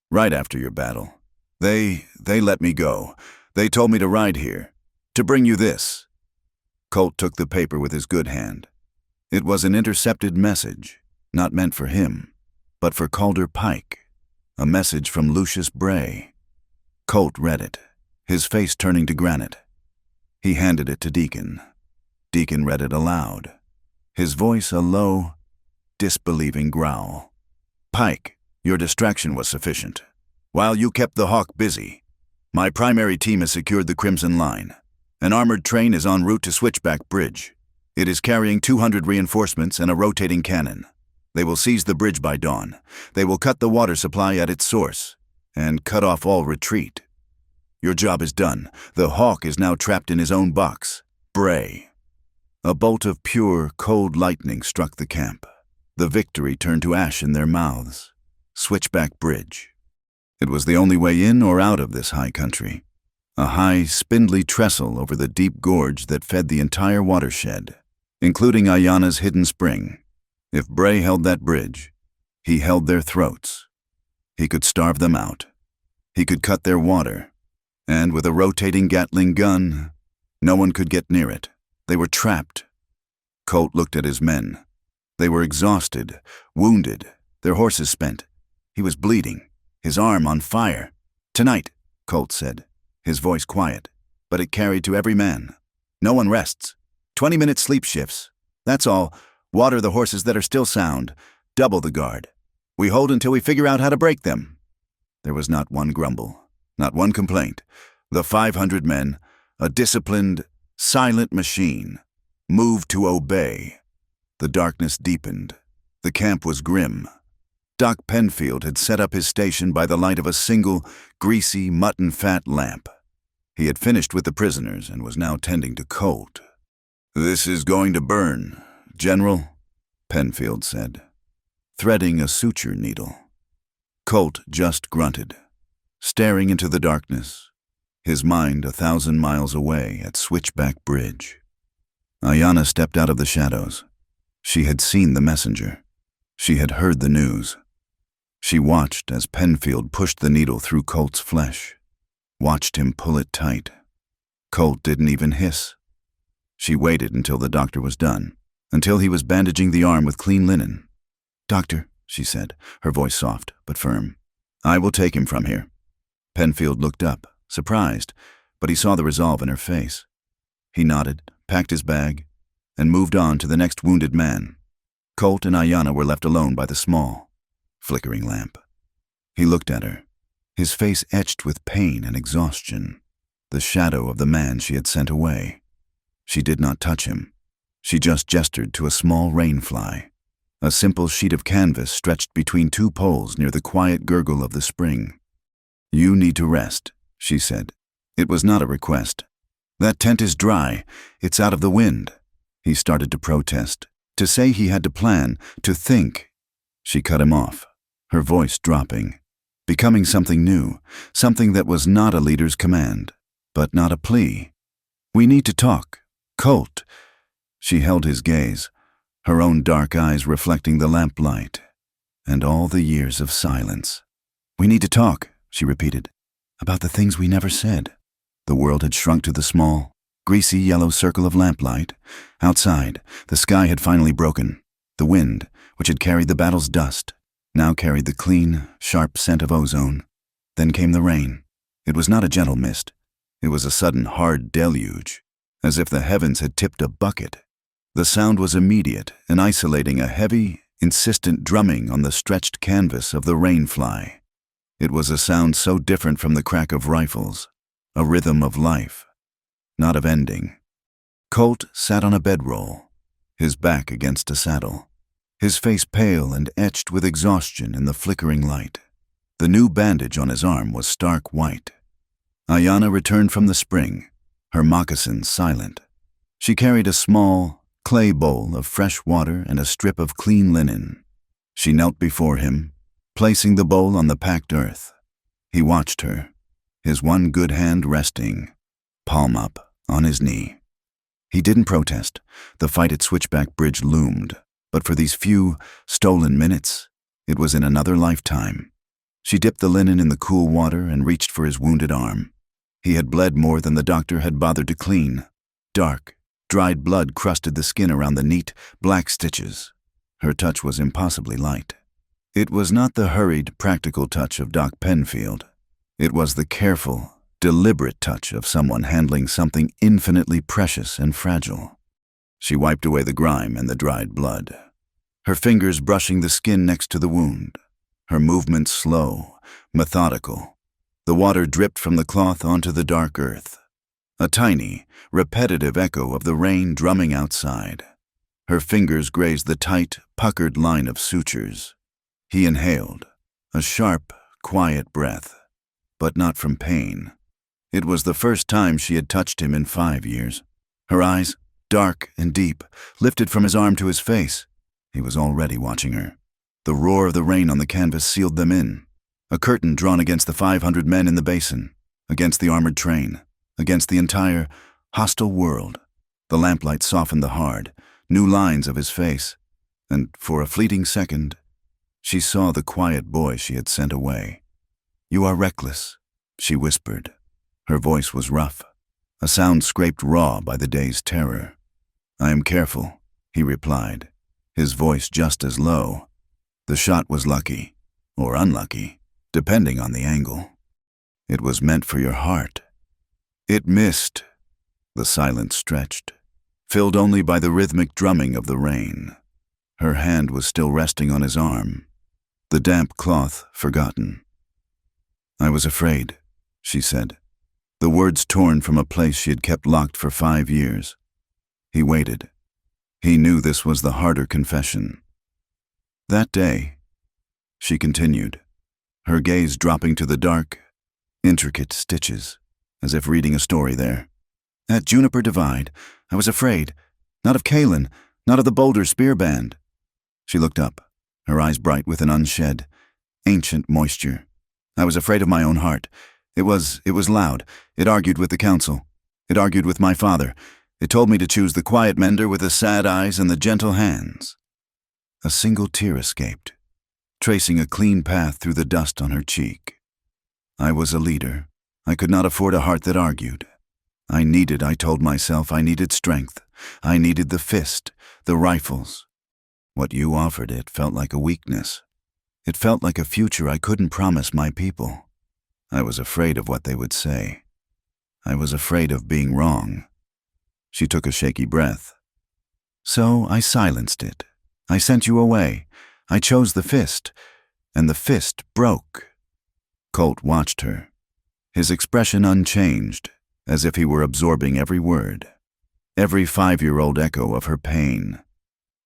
Right after your battle. They let me go. They told me to ride here. To bring you this." Colt took the paper with his good hand. It was an intercepted message, not meant for him, but for Calder Pike. A message from Lucius Bray. Colt read it, his face turning to granite. He handed it to Deacon. Deacon read it aloud, his voice a low, disbelieving growl. "Pike, your distraction was sufficient. While you kept the Hawk busy, my primary team has secured the Crimson Line. An armored train is en route to Switchback Bridge. It is carrying 200 reinforcements and a rotating cannon. They will seize the bridge by dawn. They will cut the water supply at its source and cut off all retreat. Your job is done. The Hawk is now trapped in his own box. Bray." A bolt of pure, cold lightning struck the camp. The victory turned to ash in their mouths. Switchback Bridge. It was the only way in or out of this high country. A high, spindly trestle over the deep gorge that fed the entire watershed, including Ayana's hidden spring. If Bray held that bridge, he held their throats. He could starve them out. He could cut their water. And with a rotating Gatling gun, no one could get near it. They were trapped. Colt looked at his men. They were exhausted, wounded, their horses spent. He was bleeding, his arm on fire. "Tonight," Colt said, his voice quiet, but it carried to every man. "No one rests. 20-minute sleep shifts. That's all. Water the horses that are still sound. Double the guard. We hold until we figure out how to break them." There was not one grumble, not one complaint. The 500 men, a disciplined, silent machine, moved to obey. The darkness deepened. The camp was grim. Doc Penfield had set up his station by the light of a single, greasy, mutton-fat lamp. He had finished with the prisoners and was now tending to Colt. "This is going to burn, General," Penfield said, threading a suture needle. Colt just grunted, staring into the darkness, his mind 1,000 miles away at Switchback Bridge. Ayana stepped out of the shadows. She had seen the messenger. She had heard the news. She watched as Penfield pushed the needle through Colt's flesh, watched him pull it tight. Colt didn't even hiss. She waited until the doctor was done, until he was bandaging the arm with clean linen. "Doctor," she said, her voice soft but firm, "I will take him from here." Penfield looked up, surprised, but he saw the resolve in her face. He nodded, packed his bag, and moved on to the next wounded man. Colt and Ayana were left alone by the small, flickering lamp. He looked at her, his face etched with pain and exhaustion, the shadow of the man she had sent away. She did not touch him. She just gestured to a small rainfly, a simple sheet of canvas stretched between two poles near the quiet gurgle of the spring. "You need to rest," she said. It was not a request. "That tent is dry. It's out of the wind." He started to protest, to say he had to plan, to think. She cut him off, her voice dropping, becoming something new, something that was not a leader's command, but not a plea. "We need to talk. Colt." She held his gaze, her own dark eyes reflecting the lamplight, and all the years of silence. "We need to talk," she repeated, "about the things we never said." The world had shrunk to the small, greasy yellow circle of lamplight. Outside, the sky had finally broken. The wind, which had carried the battle's dust, now carried the clean, sharp scent of ozone. Then came the rain. It was not a gentle mist. It was a sudden, hard deluge, as if the heavens had tipped a bucket. The sound was immediate and isolating, a heavy, insistent drumming on the stretched canvas of the rainfly. It was a sound so different from the crack of rifles, a rhythm of life, not of ending. Colt sat on a bedroll, his back against a saddle, his face pale and etched with exhaustion in the flickering light. The new bandage on his arm was stark white. Ayana returned from the spring, her moccasins silent. She carried a small, clay bowl of fresh water and a strip of clean linen. She knelt before him, placing the bowl on the packed earth. He watched her, his one good hand resting, palm up, on his knee. He didn't protest. The fight at Switchback Bridge loomed, but for these few, stolen minutes, it was in another lifetime. She dipped the linen in the cool water and reached for his wounded arm. He had bled more than the doctor had bothered to clean. Dark, dried blood crusted the skin around the neat, black stitches. Her touch was impossibly light. It was not the hurried, practical touch of Doc Penfield. It was the careful, deliberate touch of someone handling something infinitely precious and fragile. She wiped away the grime and the dried blood, her fingers brushing the skin next to the wound, her movements slow, methodical. The water dripped from the cloth onto the dark earth, a tiny, repetitive echo of the rain drumming outside. Her fingers grazed the tight, puckered line of sutures. He inhaled, a sharp, quiet breath, but not from pain. It was the first time she had touched him in 5 years. Her eyes, dark and deep, lifted from his arm to his face. He was already watching her. The roar of the rain on the canvas sealed them in. A curtain drawn against the 500 men in the basin, against the armored train, against the entire, hostile world. The lamplight softened the hard, new lines of his face, and for a fleeting second, she saw the quiet boy she had sent away. "You are reckless," she whispered. Her voice was rough, a sound scraped raw by the day's terror. "I am careful," he replied, his voice just as low. "The shot was lucky, or unlucky, depending on the angle. It was meant for your heart." It missed. The silence stretched, filled only by the rhythmic drumming of the rain. Her hand was still resting on his arm, the damp cloth forgotten. "I was afraid," she said, the words torn from a place she had kept locked for 5 years. He waited. He knew this was the harder confession. "That day," she continued, her gaze dropping to the dark, intricate stitches, as if reading a story there. "At Juniper Divide, I was afraid, not of Kalen, not of the Boulder Spear Band." She looked up, her eyes bright with an unshed, ancient moisture. "I was afraid of my own heart. It was loud. It argued with the council. It argued with my father. It told me to choose the quiet mender with the sad eyes and the gentle hands." A single tear escaped, tracing a clean path through the dust on her cheek. "I was a leader. I could not afford a heart that argued. I told myself I needed strength. I needed the fist, the rifles. What you offered it felt like a weakness. It felt like a future I couldn't promise my people. I was afraid of what they would say. I was afraid of being wrong." She took a shaky breath. "So I silenced it. I sent you away. I chose the fist, and the fist broke." Colt watched her, his expression unchanged, as if he were absorbing every word, every 5-year-old echo of her pain.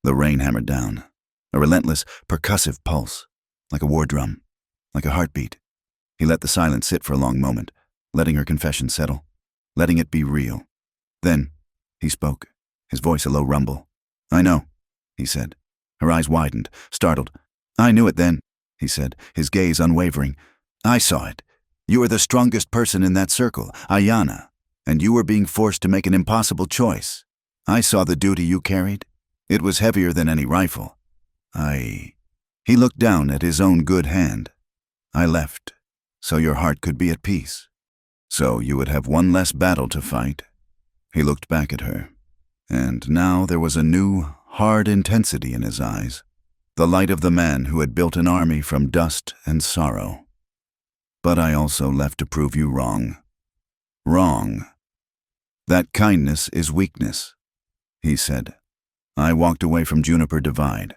The rain hammered down, a relentless, percussive pulse, like a war drum, like a heartbeat. He let the silence sit for a long moment, letting her confession settle, letting it be real. Then he spoke, his voice a low rumble. "I know," he said. Her eyes widened, startled. "I knew it then," he said, his gaze unwavering. "I saw it. You were the strongest person in that circle, Ayanna, and you were being forced to make an impossible choice. I saw the duty you carried. It was heavier than any rifle. He looked down at his own good hand. "I left, so your heart could be at peace. So you would have one less battle to fight." He looked back at her, and now there was a new, hard intensity in his eyes, the light of the man who had built an army from dust and sorrow. "But I also left to prove you wrong. Wrong. That kindness is weakness," he said. "I walked away from Juniper Divide,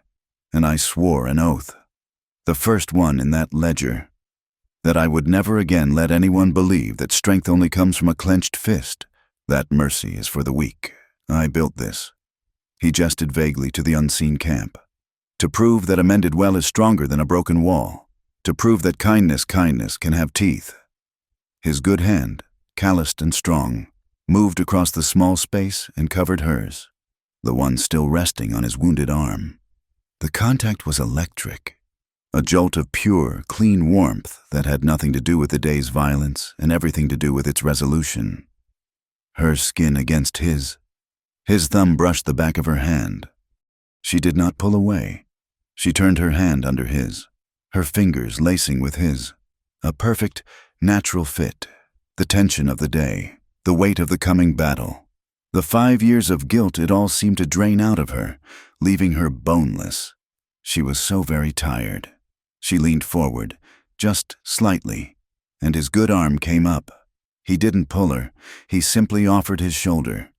and I swore an oath, the first one in that ledger, that I would never again let anyone believe that strength only comes from a clenched fist, that mercy is for the weak. I built this." He gestured vaguely to the unseen camp. "To prove that a mended well is stronger than a broken wall. To prove that kindness can have teeth." His good hand, calloused and strong, moved across the small space and covered hers, the one still resting on his wounded arm. The contact was electric, a jolt of pure, clean warmth that had nothing to do with the day's violence and everything to do with its resolution. Her skin against his. His thumb brushed the back of her hand. She did not pull away. She turned her hand under his, her fingers lacing with his. A perfect, natural fit. The tension of the day, the weight of the coming battle. The 5 years of guilt, it all seemed to drain out of her, leaving her boneless. She was so very tired. She leaned forward, just slightly, and his good arm came up. He didn't pull her, he simply offered his shoulder.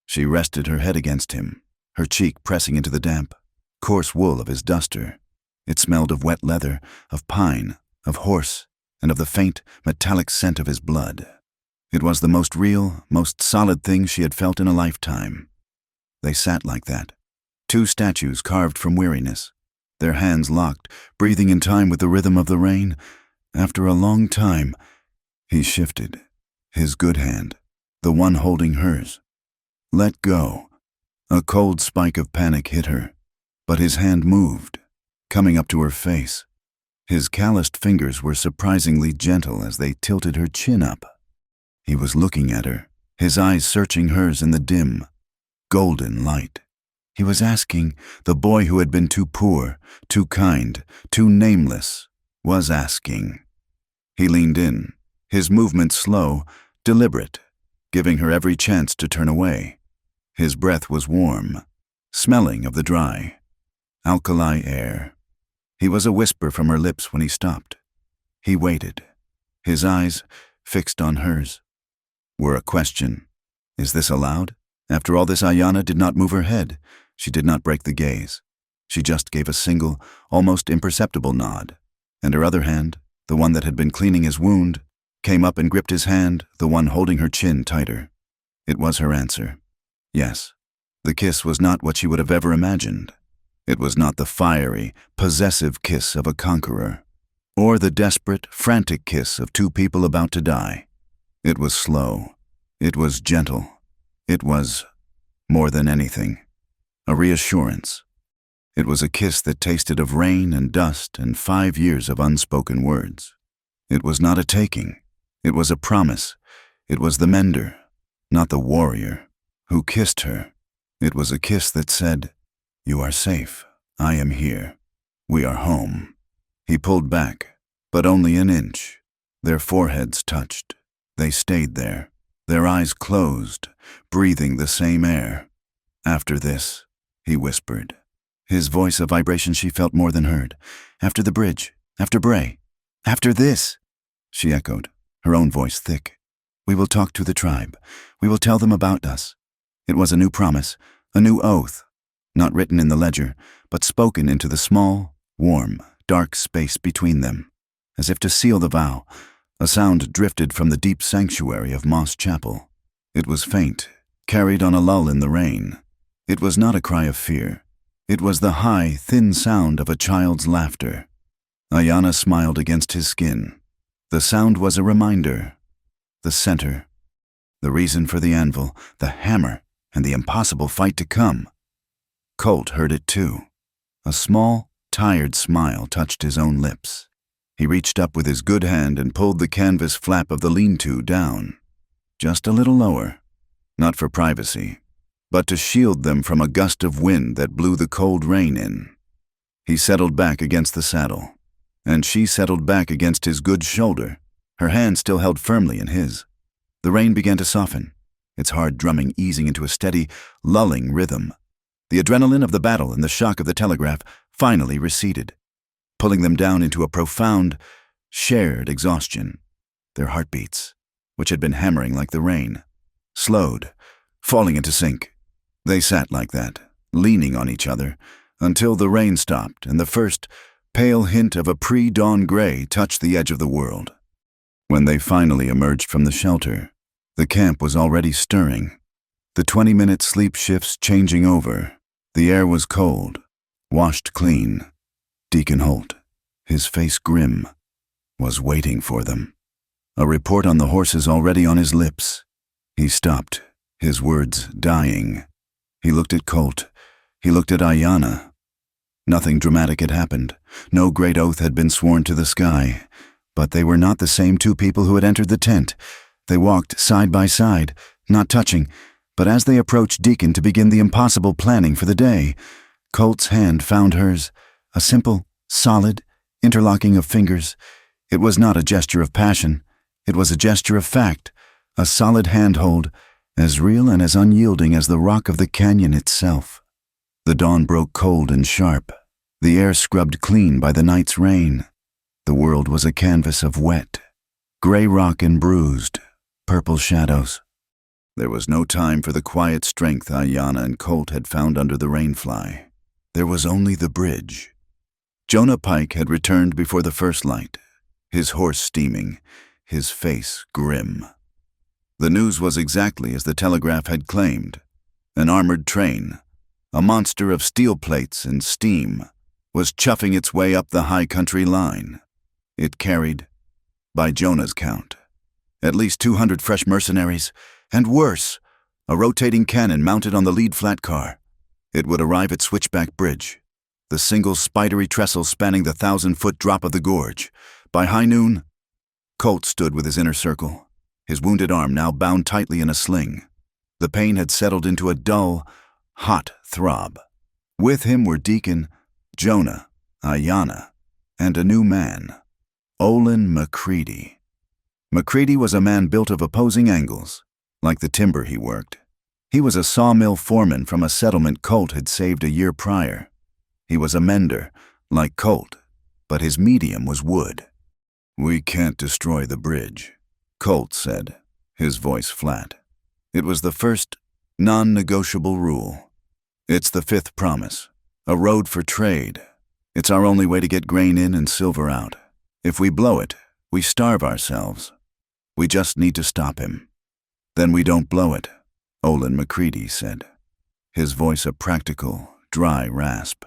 She rested her head against him, her cheek pressing into the damp, coarse wool of his duster. It smelled of wet leather, of pine, of horse, and of the faint, metallic scent of his blood. It was the most real, most solid thing she had felt in a lifetime. They sat like that, 2 statues carved from weariness, their hands locked, breathing in time with the rhythm of the rain. After a long time, he shifted, his good hand, the one holding hers. Let go. A cold spike of panic hit her, but his hand moved, coming up to her face. His calloused fingers were surprisingly gentle as they tilted her chin up. He was looking at her, his eyes searching hers in the dim, golden light. He was asking, the boy who had been too poor, too kind, too nameless, was asking. He leaned in, his movements slow, deliberate, giving her every chance to turn away. His breath was warm, smelling of the dry, alkali air. He was a whisper from her lips when he stopped. He waited, his eyes, fixed on hers, were a question. Is this allowed? After all this, Ayanna did not move her head. She did not break the gaze. She just gave a single, almost imperceptible nod, and her other hand, the one that had been cleaning his wound, came up and gripped his hand, the one holding her chin tighter. It was her answer. Yes. The kiss was not what she would have ever imagined. It was not the fiery, possessive kiss of a conqueror, or the desperate, frantic kiss of 2 people about to die. It was slow. It was gentle. It was, more than anything, a reassurance. It was a kiss that tasted of rain and dust and 5 years of unspoken words. It was not a taking. It was a promise. It was the mender, not the warrior, who kissed her. It was a kiss that said, "You are safe. I am here. We are home." He pulled back, but only an inch. Their foreheads touched. They stayed there, their eyes closed, breathing the same air. "After this," he whispered. His voice a vibration she felt more than heard. "After the bridge, after Bray, after this," she echoed, her own voice thick. "We will talk to the tribe. We will tell them about us." It was a new promise, a new oath, not written in the ledger, but spoken into the small, warm, dark space between them. As if to seal the vow, a sound drifted from the deep sanctuary of Moss Chapel. It was faint, carried on a lull in the rain. It was not a cry of fear. It was the high, thin sound of a child's laughter. Ayanna smiled against his skin. The sound was a reminder. The center. The reason for the anvil, the hammer, and the impossible fight to come. Colt heard it too. A small, tired smile touched his own lips. He reached up with his good hand and pulled the canvas flap of the lean-to down. Just a little lower. Not for privacy, but to shield them from a gust of wind that blew the cold rain in. He settled back against the saddle, and she settled back against his good shoulder, her hand still held firmly in his. The rain began to soften, its hard drumming easing into a steady, lulling rhythm. The adrenaline of the battle and the shock of the telegraph finally receded, pulling them down into a profound, shared exhaustion. Their heartbeats, which had been hammering like the rain, slowed, falling into sync. They sat like that, leaning on each other, until the rain stopped and the first pale hint of a pre-dawn gray touched the edge of the world. When they finally emerged from the shelter, the camp was already stirring, the 20-minute sleep shifts changing over. The air was cold, washed clean. Deacon Holt, his face grim, was waiting for them. A report on the horses already on his lips. He stopped, his words dying. He looked at Colt. He looked at Ayanna. Nothing dramatic had happened. No great oath had been sworn to the sky. But they were not the same 2 people who had entered the tent. They walked side by side, not touching, but as they approached Deacon to begin the impossible planning for the day, Colt's hand found hers, a simple, solid, interlocking of fingers. It was not a gesture of passion. It was a gesture of fact, a solid handhold, as real and as unyielding as the rock of the canyon itself. The dawn broke cold and sharp, the air scrubbed clean by the night's rain. The world was a canvas of wet, gray rock and bruised, purple shadows. There was no time for the quiet strength Ayanna and Colt had found under the rainfly. There was only the bridge. Jonah Pike had returned before the first light, his horse steaming, his face grim. The news was exactly as the telegraph had claimed. An armored train, a monster of steel plates and steam, was chuffing its way up the high country line. It carried, by Jonah's count, at least 200 fresh mercenaries, and worse, a rotating cannon mounted on the lead flat car. It would arrive at Switchback Bridge, the single spidery trestle spanning the 1,000-foot drop of the gorge. By high noon, Colt stood with his inner circle, his wounded arm now bound tightly in a sling. The pain had settled into a dull, hot throb. With him were Deacon, Jonah, Ayanna, and a new man, Olin McCready. McCready was a man built of opposing angles, like the timber he worked. He was a sawmill foreman from a settlement Colt had saved a year prior. He was a mender, like Colt, but his medium was wood. "We can't destroy the bridge," Colt said, his voice flat. It was the first, non-negotiable rule. "It's the fifth promise, a road for trade. It's our only way to get grain in and silver out. If we blow it, we starve ourselves. We just need to stop him. Then we don't blow it," Olin McCready said, his voice a practical, dry rasp.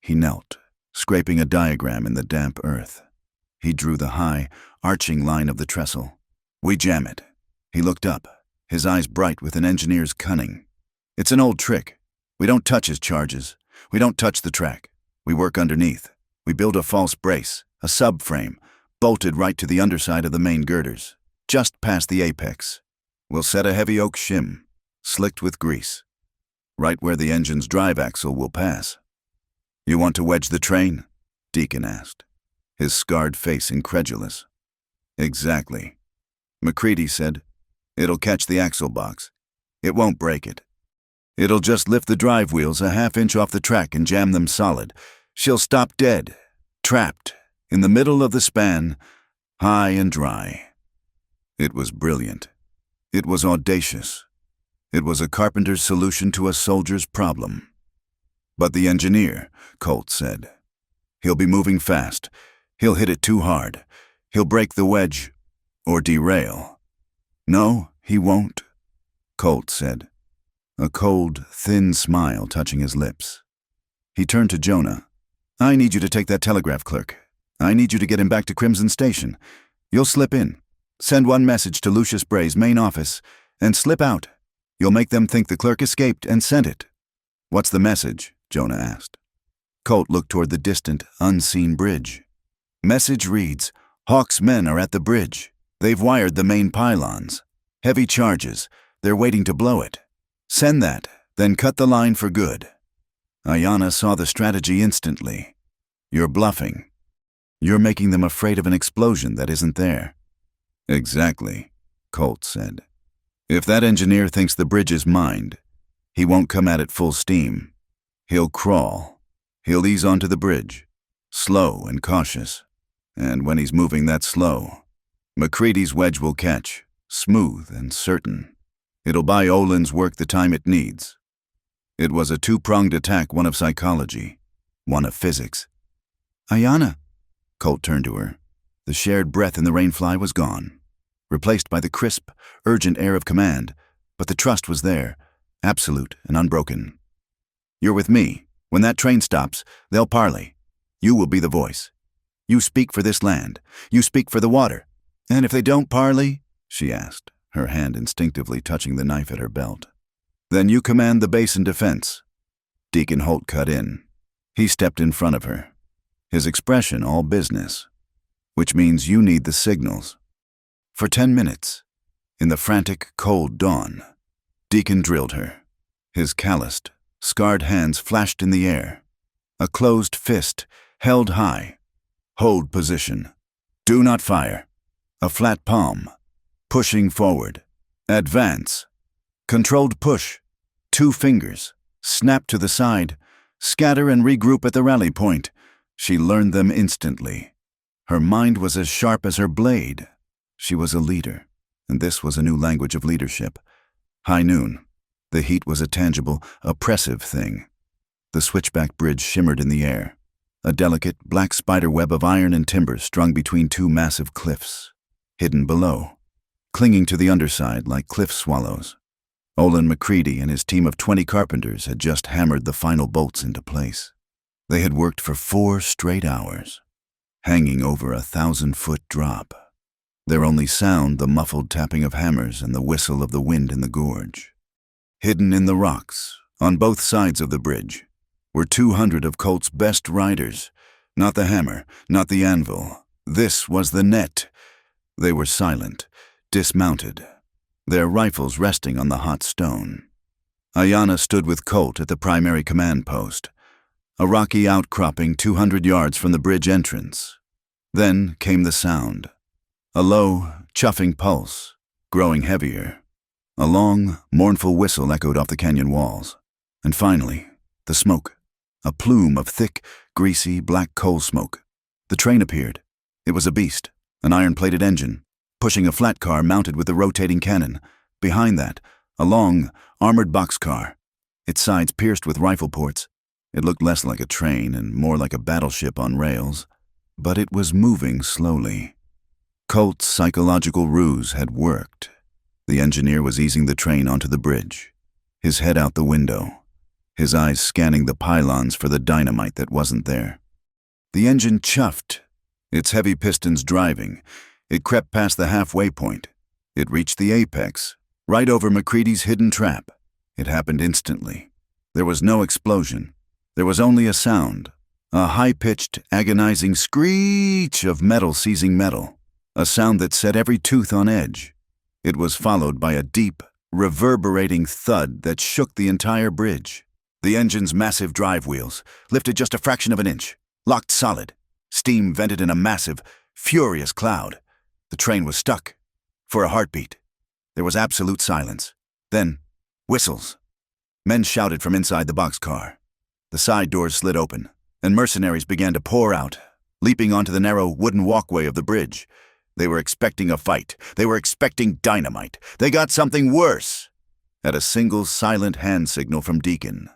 He knelt, scraping a diagram in the damp earth. He drew the high, arching line of the trestle. "We jam it." He looked up, his eyes bright with an engineer's cunning. "It's an old trick. We don't touch his charges. We don't touch the track. We work underneath. We build a false brace, a subframe, bolted right to the underside of the main girders, just past the apex. We'll set a heavy oak shim, slicked with grease, right where the engine's drive axle will pass." "You want to wedge the train?" Deacon asked, his scarred face incredulous. "Exactly." McCready said. "It'll catch the axle box. It won't break it. It'll just lift the drive wheels a half-inch off the track and jam them solid. She'll stop dead, trapped, in the middle of the span, high and dry." It was brilliant. It was audacious. It was a carpenter's solution to a soldier's problem. "But the engineer," Colt said. "He'll be moving fast. He'll hit it too hard. He'll break the wedge, or derail." "No, he won't," Colt said, a cold, thin smile touching his lips. He turned to Jonah. "I need you to take that telegraph clerk. I need you to get him back to Crimson Station. You'll slip in. Send one message to Lucius Bray's main office, and slip out. You'll make them think the clerk escaped and sent it." "What's the message?" Jonah asked. Colt looked toward the distant, unseen bridge. "Message reads, Hawk's men are at the bridge. They've wired the main pylons. Heavy charges. They're waiting to blow it. Send that, then cut the line for good." Ayanna saw the strategy instantly. "You're bluffing. You're making them afraid of an explosion that isn't there." "Exactly," Colt said. "If that engineer thinks the bridge is mined, he won't come at it full steam. He'll crawl. He'll ease onto the bridge, slow and cautious. And when he's moving that slow, McCready's wedge will catch, smooth and certain. It'll buy Olin's work the time it needs." It was a two-pronged attack, one of psychology, one of physics. "Ayanna," Colt turned to her. The shared breath in the rainfly was gone, replaced by the crisp, urgent air of command, but the trust was there, absolute and unbroken. "You're with me. When that train stops, they'll parley. You will be the voice. You speak for this land. You speak for the water. And if they don't parley," she asked, her hand instinctively touching the knife at her belt, "then you command the basin defense." Deacon Holt cut in. He stepped in front of her, his expression all business, "which means you need the signals." For 10 minutes, in the frantic, cold dawn, Deacon drilled her. His calloused, scarred hands flashed in the air. A closed fist, held high. Hold position. Do not fire. A flat palm. Pushing forward. Advance. Controlled push. 2 fingers. Snap to the side. Scatter and regroup at the rally point. She learned them instantly. Her mind was as sharp as her blade. She was a leader, and this was a new language of leadership. High noon. The heat was a tangible, oppressive thing. The switchback bridge shimmered in the air, a delicate, black spider web of iron and timber strung between 2 massive cliffs, hidden below, clinging to the underside like cliff swallows. Olin McCready and his team of 20 carpenters had just hammered the final bolts into place. They had worked for 4 straight hours, hanging over a 1,000-foot drop. Their only sound the muffled tapping of hammers and the whistle of the wind in the gorge. Hidden in the rocks, on both sides of the bridge, were 200 of Colt's best riders. Not the hammer, not the anvil. This was the net. They were silent, dismounted, their rifles resting on the hot stone. Ayanna stood with Colt at the primary command post, a rocky outcropping 200 yards from the bridge entrance. Then came the sound. A low, chuffing pulse, growing heavier. A long, mournful whistle echoed off the canyon walls. And finally, the smoke. A plume of thick, greasy, black coal smoke. The train appeared. It was a beast, an iron-plated engine, pushing a flat car mounted with a rotating cannon. Behind that, a long, armored boxcar, its sides pierced with rifle ports. It looked less like a train and more like a battleship on rails, but it was moving slowly. Colt's psychological ruse had worked. The engineer was easing the train onto the bridge, his head out the window, his eyes scanning the pylons for the dynamite that wasn't there. The engine chuffed, its heavy pistons driving. It crept past the halfway point. It reached the apex, right over McCready's hidden trap. It happened instantly. There was no explosion. There was only a sound, a high-pitched, agonizing screech of metal seizing metal, a sound that set every tooth on edge. It was followed by a deep, reverberating thud that shook the entire bridge. The engine's massive drive wheels lifted just a fraction of an inch, locked solid. Steam vented in a massive, furious cloud. The train was stuck. For a heartbeat. There was absolute silence. Then, whistles. Men shouted from inside the boxcar. The side doors slid open, and mercenaries began to pour out, leaping onto the narrow wooden walkway of the bridge. They were expecting a fight. They were expecting dynamite. They got something worse. At a single silent hand signal from Deacon,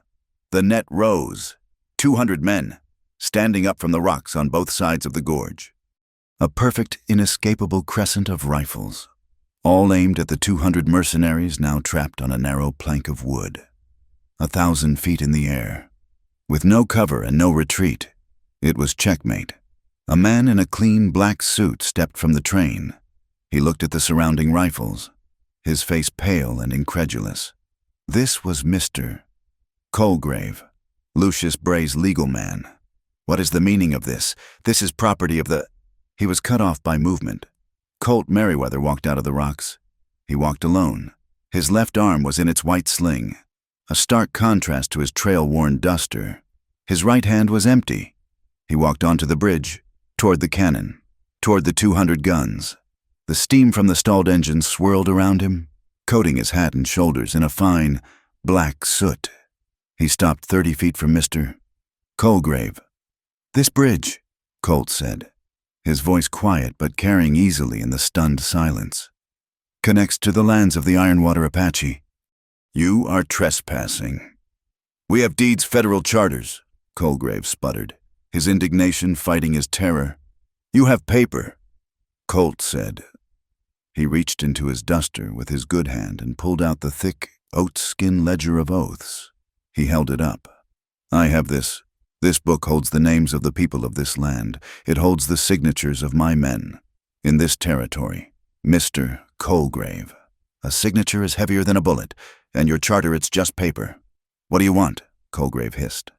the net rose. 200 men, standing up from the rocks on both sides of the gorge. A perfect, inescapable crescent of rifles, all aimed at the 200 mercenaries now trapped on a narrow plank of wood. 1,000 feet in the air. With no cover and no retreat, it was checkmate. A man in a clean black suit stepped from the train. He looked at the surrounding rifles, his face pale and incredulous. This was Mr. Colgrave, Lucius Bray's legal man. What is the meaning of this? This is property of the... He was cut off by movement. Colt Merriweather walked out of the rocks. He walked alone. His left arm was in its white sling, a stark contrast to his trail-worn duster. His right hand was empty. He walked onto the bridge, toward the cannon, toward the 200 guns. The steam from the stalled engine swirled around him, coating his hat and shoulders in a fine, black soot. He stopped 30 feet from Mr. Colgrave. "This bridge," Colt said, his voice quiet but carrying easily in the stunned silence, "connects to the lands of the Ironwater Apache. You are trespassing." "We have deeds federal charters," Colgrave sputtered, his indignation fighting his terror. "You have paper," Colt said. He reached into his duster with his good hand and pulled out the thick, oat-skin ledger of oaths. He held it up. "I have this. This book holds the names of the people of this land. It holds the signatures of my men. In this territory, Mr. Colgrave. A signature is heavier than a bullet, and your charter it's just paper." "What do you want?" Colgrave hissed.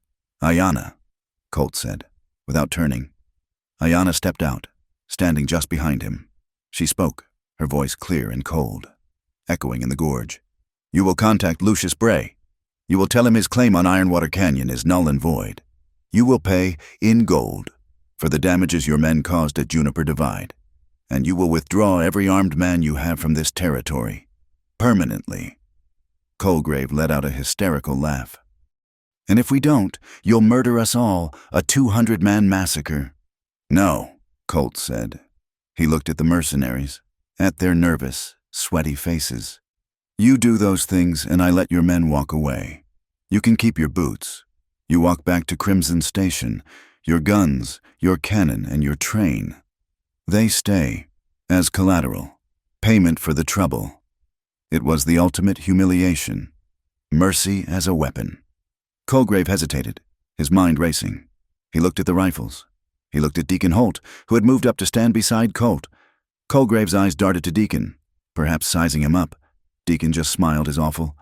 "Ayanna," Colt said, without turning. Ayanna stepped out, standing just behind him. She spoke, her voice clear and cold, echoing in the gorge. "You will contact Lucius Bray. You will tell him his claim on Ironwater Canyon is null and void. You will pay in gold for the damages your men caused at Juniper Divide, and you will withdraw every armed man you have from this territory, permanently." Colgrave let out a hysterical laugh. "And if we don't, you'll murder us all, a 200-man massacre." "No," Colt said. He looked at the mercenaries, at their nervous, sweaty faces. "You do those things and I let your men walk away. You can keep your boots. You walk back to Crimson Station, your guns, your cannon, and your train. They stay, as collateral, payment for the trouble." It was the ultimate humiliation, mercy as a weapon. Colgrave hesitated, his mind racing. He looked at the rifles. He looked at Deacon Holt, who had moved up to stand beside Colt. Colgrave's eyes darted to Deacon, perhaps sizing him up. Deacon just smiled his awful,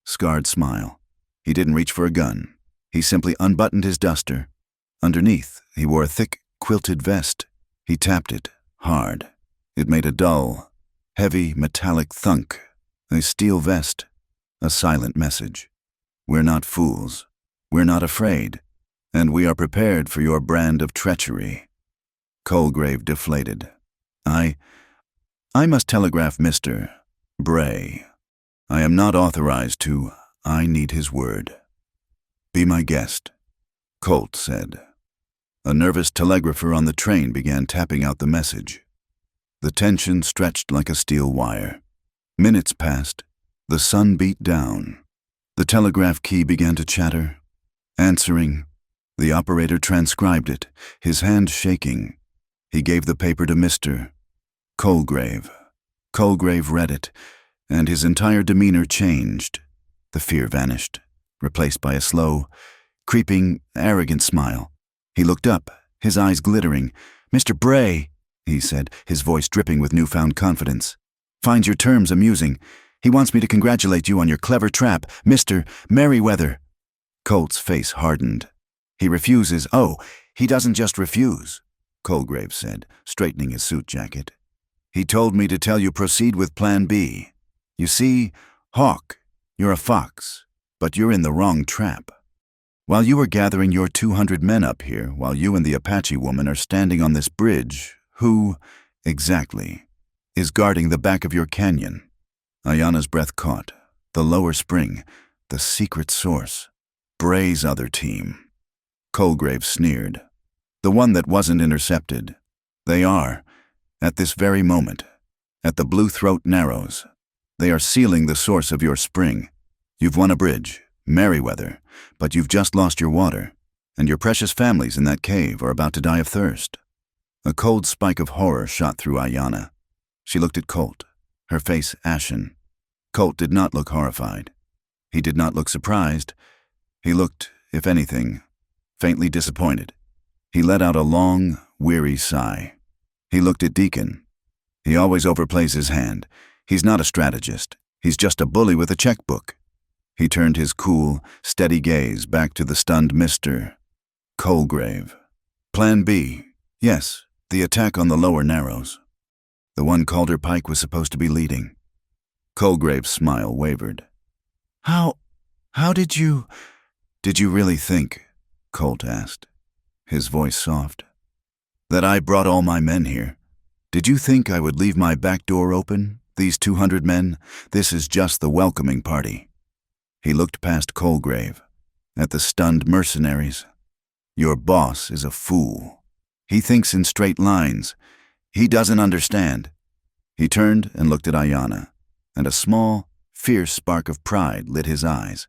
scarred smile. He didn't reach for a gun. He simply unbuttoned his duster. Underneath, he wore a thick, quilted vest. He tapped it, hard. It made a dull, heavy, metallic thunk. A steel vest, a silent message. "We're not fools. We're not afraid. And we are prepared for your brand of treachery." Colgrave deflated. I must telegraph Mr. Bray. I am not authorized to. I need his word." "Be my guest," Colt said. A nervous telegrapher on the train began tapping out the message. The tension stretched like a steel wire. Minutes passed. The sun beat down. The telegraph key began to chatter. Answering. The operator transcribed it, his hand shaking. He gave the paper to Mr. Colgrave. Colgrave read it, and his entire demeanor changed. The fear vanished, replaced by a slow, creeping, arrogant smile. He looked up, his eyes glittering. "Mr. Bray," he said, his voice dripping with newfound confidence, "finds your terms amusing. He wants me to congratulate you on your clever trap, Mr. Merriweather." Colt's face hardened. "He refuses." "Oh, he doesn't just refuse," Colgrave said, straightening his suit jacket. "He told me to tell you proceed with Plan B. You see, Hawk, you're a fox, but you're in the wrong trap. While you are gathering your 200 men up here, while you and the Apache woman are standing on this bridge, who, exactly, is guarding the back of your canyon?" Ayana's breath caught. The lower spring, the secret source. Bray's other team. Colgrave sneered. "The one that wasn't intercepted. They are, at this very moment, at the Blue Throat Narrows. They are sealing the source of your spring. You've won a bridge, Merriweather, but you've just lost your water, and your precious families in that cave are about to die of thirst." A cold spike of horror shot through Ayana. She looked at Colt, her face ashen. Colt did not look horrified. He did not look surprised. He looked, if anything, faintly disappointed. He let out a long, weary sigh. He looked at Deacon. He always overplays his hand. He's not a strategist. He's just a bully with a checkbook. He turned his cool, steady gaze back to the stunned Mr. Colgrave. "Plan B. Yes, the attack on the lower narrows. The one Calder Pike was supposed to be leading." Colgrave's smile wavered. How did you really think?" Colt asked, his voice soft. "That I brought all my men here? Did you think I would leave my back door open? These 200 men? This is just the welcoming party." He looked past Colgrave, at the stunned mercenaries. "Your boss is a fool. He thinks in straight lines. He doesn't understand." He turned and looked at Ayana, and a small, fierce spark of pride lit his eyes.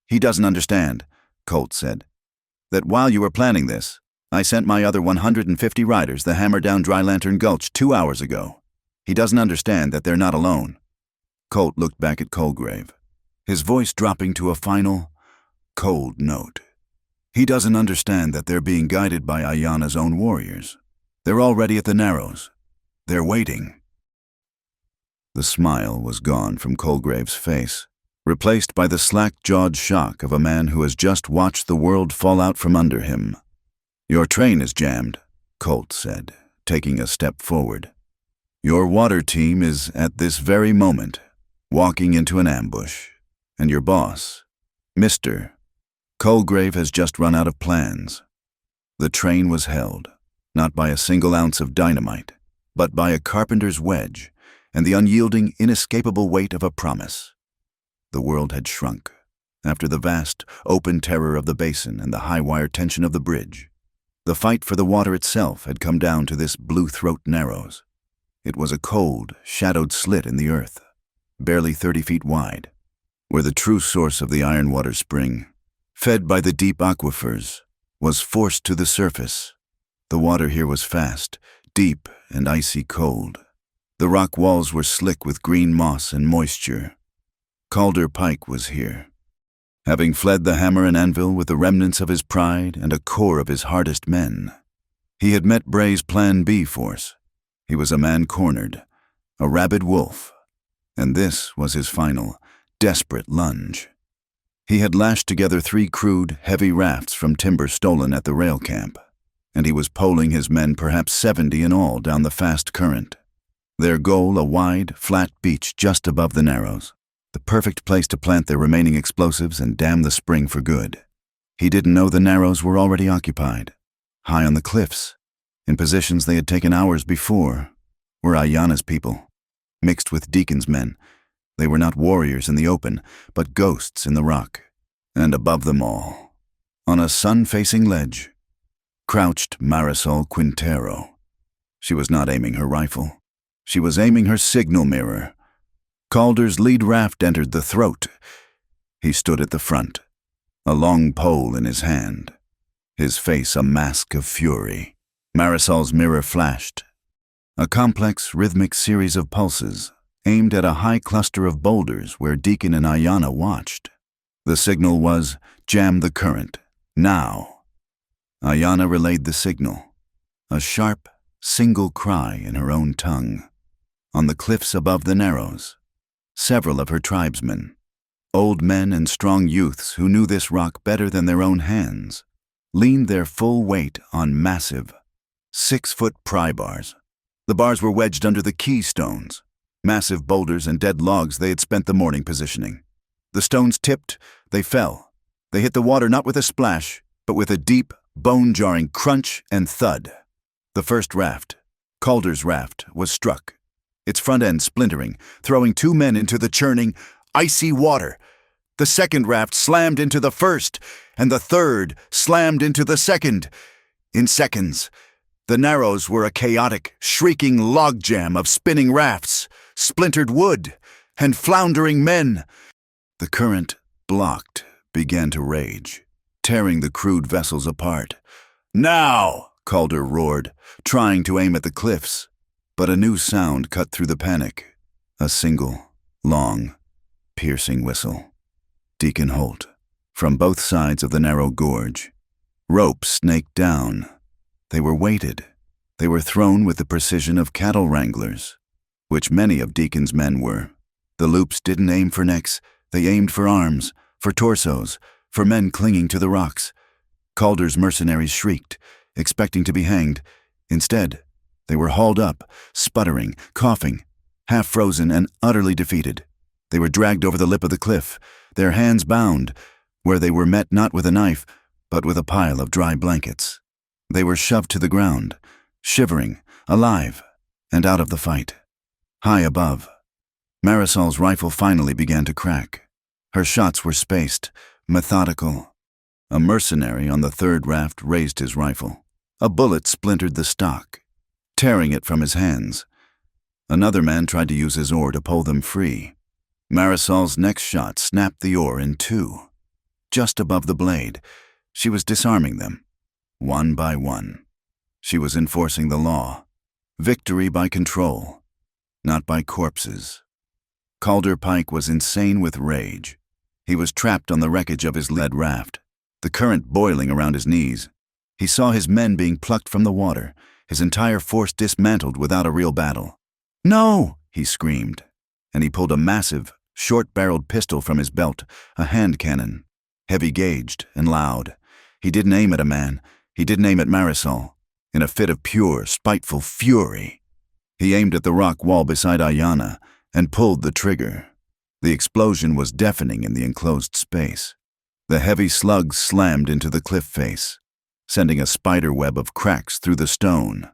"He doesn't understand," Colt said, "that while you were planning this, I sent my other 150 riders the hammer down Dry Lantern Gulch 2 hours ago. He doesn't understand that they're not alone." Colt looked back at Colgrave, his voice dropping to a final, cold note. "He doesn't understand that they're being guided by Ayana's own warriors. They're already at the Narrows. They're waiting." The smile was gone from Colgrave's face, replaced by the slack-jawed shock of a man who has just watched the world fall out from under him. "Your train is jammed," Colt said, taking a step forward. "Your water team is, at this very moment, walking into an ambush, and your boss, Mr. Colgrave, has just run out of plans." The train was held. not by a single ounce of dynamite, but by a carpenter's wedge and the unyielding, inescapable weight of a promise. The world had shrunk after the vast, open terror of the basin and the high-wire tension of the bridge. The fight for the water itself had come down to this Blue Throat Narrows. It was a cold, shadowed slit in the earth, barely 30 feet wide, where the true source of the Ironwater Spring, fed by the deep aquifers, was forced to the surface. The water here was fast, deep, and icy cold. The rock walls were slick with green moss and moisture. Calder Pike was here. Having fled the hammer and anvil with the remnants of his pride and a core of his hardest men, he had met Bray's Plan B force. He was a man cornered, a rabid wolf, and this was his final, desperate lunge. He had lashed together 3 crude, heavy rafts from timber stolen at the rail camp, and he was poling his men, perhaps 70 in all, down the fast current. Their goal, a wide, flat beach just above the Narrows, the perfect place to plant their remaining explosives and dam the spring for good. He didn't know the Narrows were already occupied. High on the cliffs, in positions they had taken hours before, were Ayanna's people, mixed with Deacon's men. They were not warriors in the open, but ghosts in the rock. And above them all, on a sun-facing ledge, crouched Marisol Quintero. She was not aiming her rifle. She was aiming her signal mirror. Calder's lead raft entered the throat. He stood at the front, a long pole in his hand, his face a mask of fury. Marisol's mirror flashed, a complex, rhythmic series of pulses aimed at a high cluster of boulders where Deacon and Ayanna watched. The signal was, "Jam the current, now." Ayanna relayed the signal, a sharp, single cry in her own tongue. On the cliffs above the Narrows, several of her tribesmen, old men and strong youths who knew this rock better than their own hands, leaned their full weight on massive, 6-foot pry bars. The bars were wedged under the keystones, massive boulders and dead logs they had spent the morning positioning. The stones tipped, they fell. They hit the water not with a splash, but with a deep, bone-jarring crunch and thud. The first raft, Calder's raft, was struck, its front end splintering, throwing 2 men into the churning, icy water. The second raft slammed into the first, and the third slammed into the second. In seconds, the Narrows were a chaotic, shrieking logjam of spinning rafts, splintered wood, and floundering men. The current, blocked, began to rage, tearing the crude vessels apart. "Now!" Calder roared, trying to aim at the cliffs. But a new sound cut through the panic, a single, long, piercing whistle. Deacon Holt, from both sides of the narrow gorge. Ropes snaked down. They were weighted. They were thrown with the precision of cattle wranglers, which many of Deacon's men were. The loops didn't aim for necks, they aimed for arms, for torsos, for men clinging to the rocks. Calder's mercenaries shrieked, expecting to be hanged. Instead, they were hauled up, sputtering, coughing, half-frozen and utterly defeated. They were dragged over the lip of the cliff, their hands bound, where they were met not with a knife, but with a pile of dry blankets. They were shoved to the ground, shivering, alive, and out of the fight. High above, Marisol's rifle finally began to crack. Her shots were spaced, methodical. A mercenary on the third raft raised his rifle. A bullet splintered the stock, tearing it from his hands. Another man tried to use his oar to pull them free. Marisol's next shot snapped the oar in 2. Just above the blade, she was disarming them, one by one. She was enforcing the law. Victory by control, not by corpses. Calder Pike was insane with rage. He was trapped on the wreckage of his lead raft, the current boiling around his knees. He saw his men being plucked from the water, his entire force dismantled without a real battle. "No!" he screamed, and he pulled a massive, short-barreled pistol from his belt, a hand cannon, heavy-gauged and loud. He didn't aim at a man. He didn't aim at Marisol. In a fit of pure, spiteful fury, he aimed at the rock wall beside Ayanna and pulled the trigger. The explosion was deafening in the enclosed space. The heavy slugs slammed into the cliff face, sending a spider web of cracks through the stone.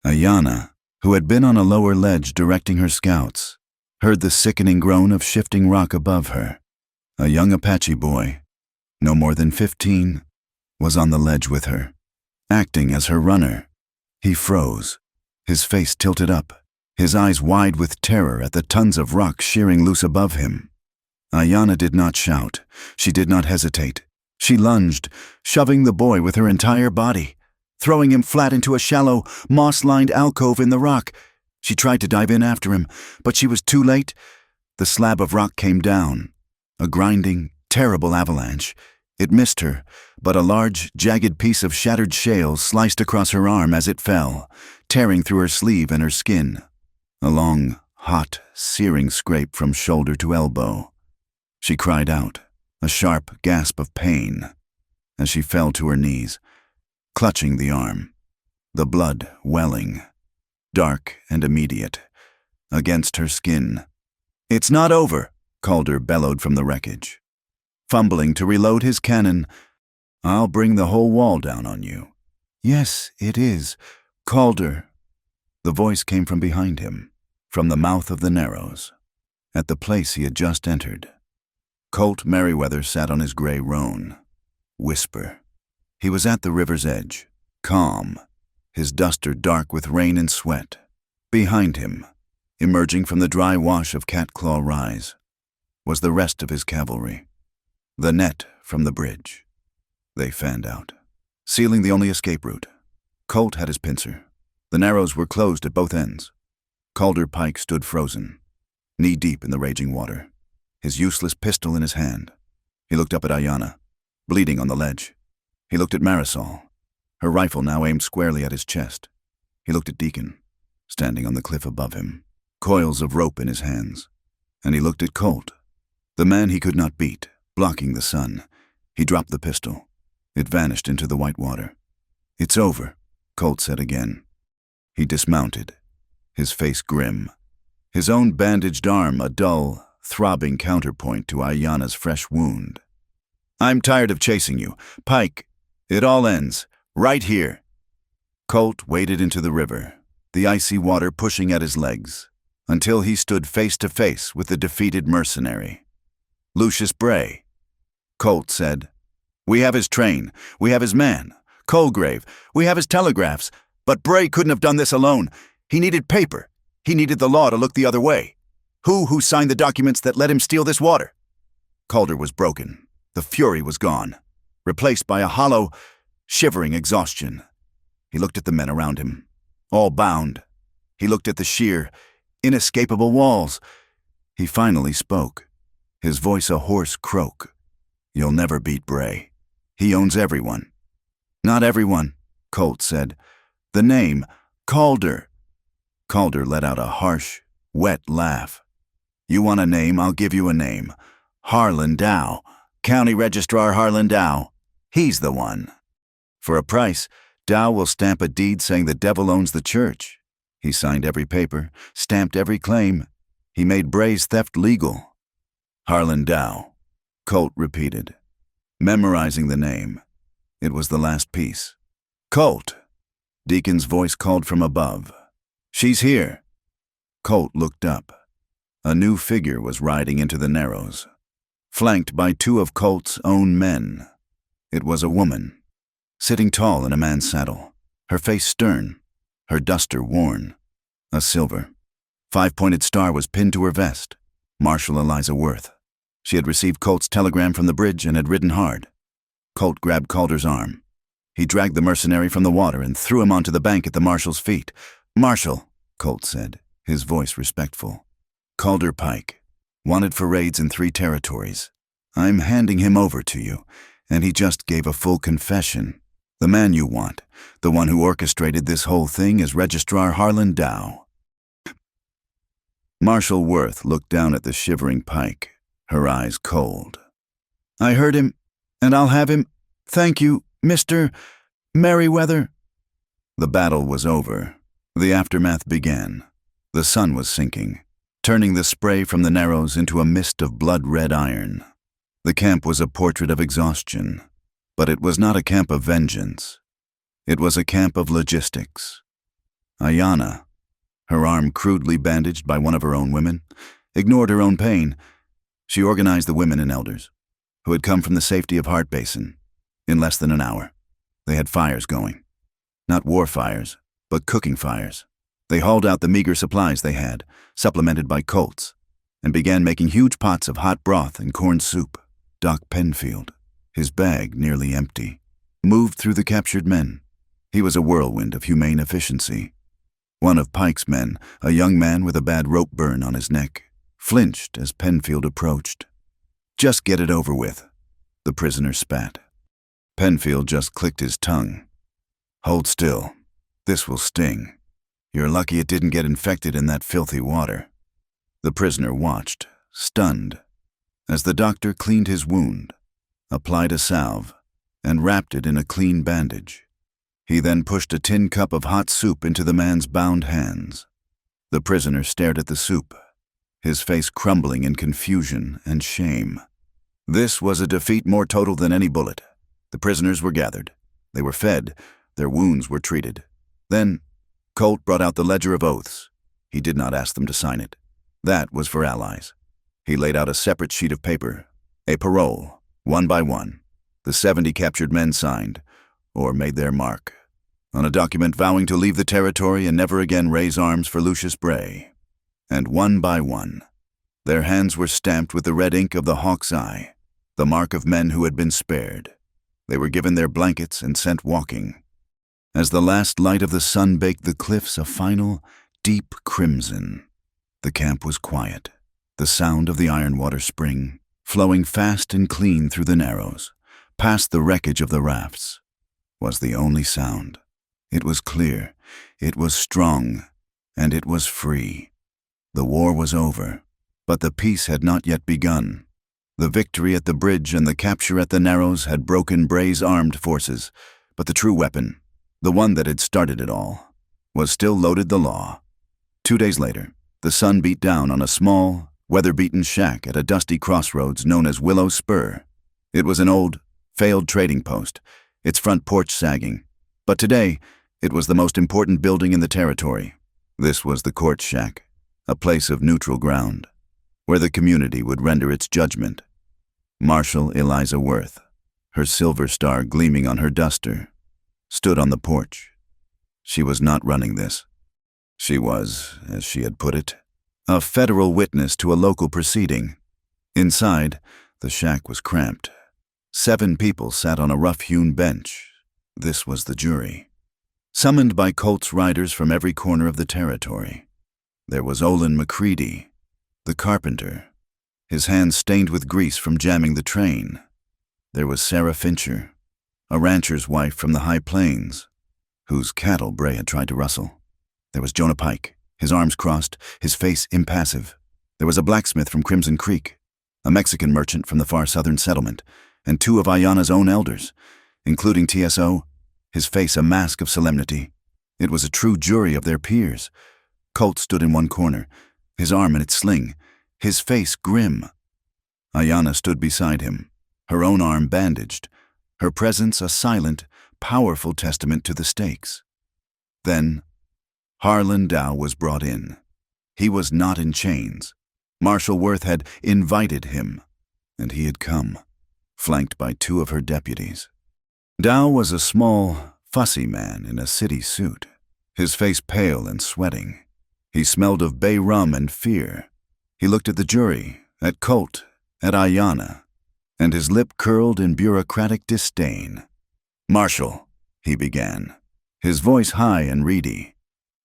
Ayanna, who had been on a lower ledge directing her scouts, heard the sickening groan of shifting rock above her. A young Apache boy, no more than 15, was on the ledge with her, acting as her runner. He froze, his face tilted up, his eyes wide with terror at the tons of rock shearing loose above him. Ayanna did not shout. She did not hesitate. She lunged, shoving the boy with her entire body, throwing him flat into a shallow, moss-lined alcove in the rock. She tried to dive in after him, but she was too late. The slab of rock came down, a grinding, terrible avalanche. It missed her, but a large, jagged piece of shattered shale sliced across her arm as it fell, tearing through her sleeve and her skin. A long, hot, searing scrape from shoulder to elbow. She cried out, a sharp gasp of pain, as she fell to her knees, clutching the arm, the blood welling, dark and immediate, against her skin. "It's not over," Calder bellowed from the wreckage. Fumbling to reload his cannon, "I'll bring the whole wall down on you." "Yes, it is. Calder." The voice came from behind him, from the mouth of the Narrows, at the place he had just entered. Colt Merriweather sat on his gray roan. Whisper. He was at the river's edge, calm, his duster dark with rain and sweat. Behind him, emerging from the dry wash of Catclaw Rise, was the rest of his cavalry. The net from the bridge. They fanned out, sealing the only escape route. Colt had his pincer. The Narrows were closed at both ends. Calder Pike stood frozen, knee-deep in the raging water, his useless pistol in his hand. He looked up at Ayanna, bleeding on the ledge. He looked at Marisol, her rifle now aimed squarely at his chest. He looked at Deacon, standing on the cliff above him, coils of rope in his hands. And he looked at Colt, the man he could not beat, blocking the sun. He dropped the pistol. It vanished into the white water. "It's over," Colt said again. He dismounted, his face grim, his own bandaged arm a dull, throbbing counterpoint to Ayanna's fresh wound. "I'm tired of chasing you. Pike, it all ends, right here." Colt waded into the river, the icy water pushing at his legs, until he stood face to face with the defeated mercenary. "Lucius Bray," Colt said. "We have his train, we have his man, Colgrave, we have his telegraphs, but Bray couldn't have done this alone. He needed paper. He needed the law to look the other way. Who signed the documents that let him steal this water?" Calder was broken. The fury was gone, replaced by a hollow, shivering exhaustion. He looked at the men around him, all bound. He looked at the sheer, inescapable walls. He finally spoke, his voice a hoarse croak. "You'll never beat Bray. He owns everyone." "Not everyone," Colt said. "The name, Calder." Calder let out a harsh, wet laugh. "You want a name, I'll give you a name. Harlan Dow, County Registrar Harlan Dow. He's the one. For a price, Dow will stamp a deed saying the devil owns the church. He signed every paper, stamped every claim. He made Bray's theft legal." "Harlan Dow," Colt repeated, memorizing the name. It was the last piece. "Colt," Deacon's voice called from above. "She's here." Colt looked up. A new figure was riding into the Narrows, flanked by two of Colt's own men. It was a woman, sitting tall in a man's saddle, her face stern, her duster worn. A silver, 5-pointed star was pinned to her vest. Marshal Eliza Worth. She had received Colt's telegram from the bridge and had ridden hard. Colt grabbed Calder's arm. He dragged the mercenary from the water and threw him onto the bank at the marshal's feet. "Marshal," Colt said, his voice respectful. "Calder Pike, wanted for raids in 3 territories. I'm handing him over to you, and he just gave a full confession. The man you want, the one who orchestrated this whole thing, is Registrar Harlan Dow." Marshal Worth looked down at the shivering Pike, her eyes cold. "I heard him, and I'll have him. Thank you, Mr. Merriweather." The battle was over. The aftermath began. The sun was sinking, turning the spray from the Narrows into a mist of blood-red iron. The camp was a portrait of exhaustion, but it was not a camp of vengeance. It was a camp of logistics. Ayanna, her arm crudely bandaged by one of her own women, ignored her own pain. She organized the women and elders, who had come from the safety of Heart Basin. In less than an hour, they had fires going. Not war fires, but cooking fires. They hauled out the meager supplies they had, supplemented by colts, and began making huge pots of hot broth and corn soup. Doc Penfield, his bag nearly empty, moved through the captured men. He was a whirlwind of humane efficiency. One of Pike's men, a young man with a bad rope burn on his neck, flinched as Penfield approached. "Just get it over with," the prisoner spat. Penfield just clicked his tongue. "Hold still. This will sting. You're lucky it didn't get infected in that filthy water." The prisoner watched, stunned, as the doctor cleaned his wound, applied a salve, and wrapped it in a clean bandage. He then pushed a tin cup of hot soup into the man's bound hands. The prisoner stared at the soup, his face crumbling in confusion and shame. This was a defeat more total than any bullet. The prisoners were gathered. They were fed. Their wounds were treated. Then, Colt brought out the ledger of oaths. He did not ask them to sign it. That was for allies. He laid out a separate sheet of paper, a parole, one by one. The 70 captured men signed, or made their mark, on a document vowing to leave the territory and never again raise arms for Lucius Bray. And one by one, their hands were stamped with the red ink of the hawk's eye, the mark of men who had been spared. They were given their blankets and sent walking. As the last light of the sun baked the cliffs a final, deep crimson, the camp was quiet. The sound of the Ironwater Spring, flowing fast and clean through the narrows, past the wreckage of the rafts, was the only sound. It was clear, it was strong, and it was free. The war was over, but the peace had not yet begun. The victory at the bridge and the capture at the Narrows had broken Bray's armed forces, but the true weapon, the one that had started it all, was still loaded the law. 2 days later, the sun beat down on a small, weather-beaten shack at a dusty crossroads known as Willow Spur. It was an old, failed trading post, its front porch sagging. But today, it was the most important building in the territory. This was the court shack, a place of neutral ground, where the community would render its judgment. Marshal Eliza Worth, her silver star gleaming on her duster, stood on the porch. She was not running this. She was, as she had put it, a federal witness to a local proceeding. Inside, the shack was cramped. 7 people sat on a rough-hewn bench. This was the jury, summoned by Colt's riders from every corner of the territory. There was Olin McCready, the carpenter, his hands stained with grease from jamming the train. There was Sarah Fincher, a rancher's wife from the High Plains, whose cattle Bray had tried to rustle. There was Jonah Pike, his arms crossed, his face impassive. There was a blacksmith from Crimson Creek, a Mexican merchant from the far southern settlement, and 2 of Ayanna's own elders, including TSO, his face a mask of solemnity. It was a true jury of their peers. Colt stood in one corner, his arm in its sling, his face grim. Ayanna stood beside him, her own arm bandaged, her presence a silent, powerful testament to the stakes. Then, Harlan Dow was brought in. He was not in chains. Marshal Worth had invited him, and he had come, flanked by 2 of her deputies. Dow was a small, fussy man in a city suit, his face pale and sweating. He smelled of bay rum and fear. He looked at the jury, at Colt, at Ayanna, and his lip curled in bureaucratic disdain. "Marshal," he began, his voice high and reedy,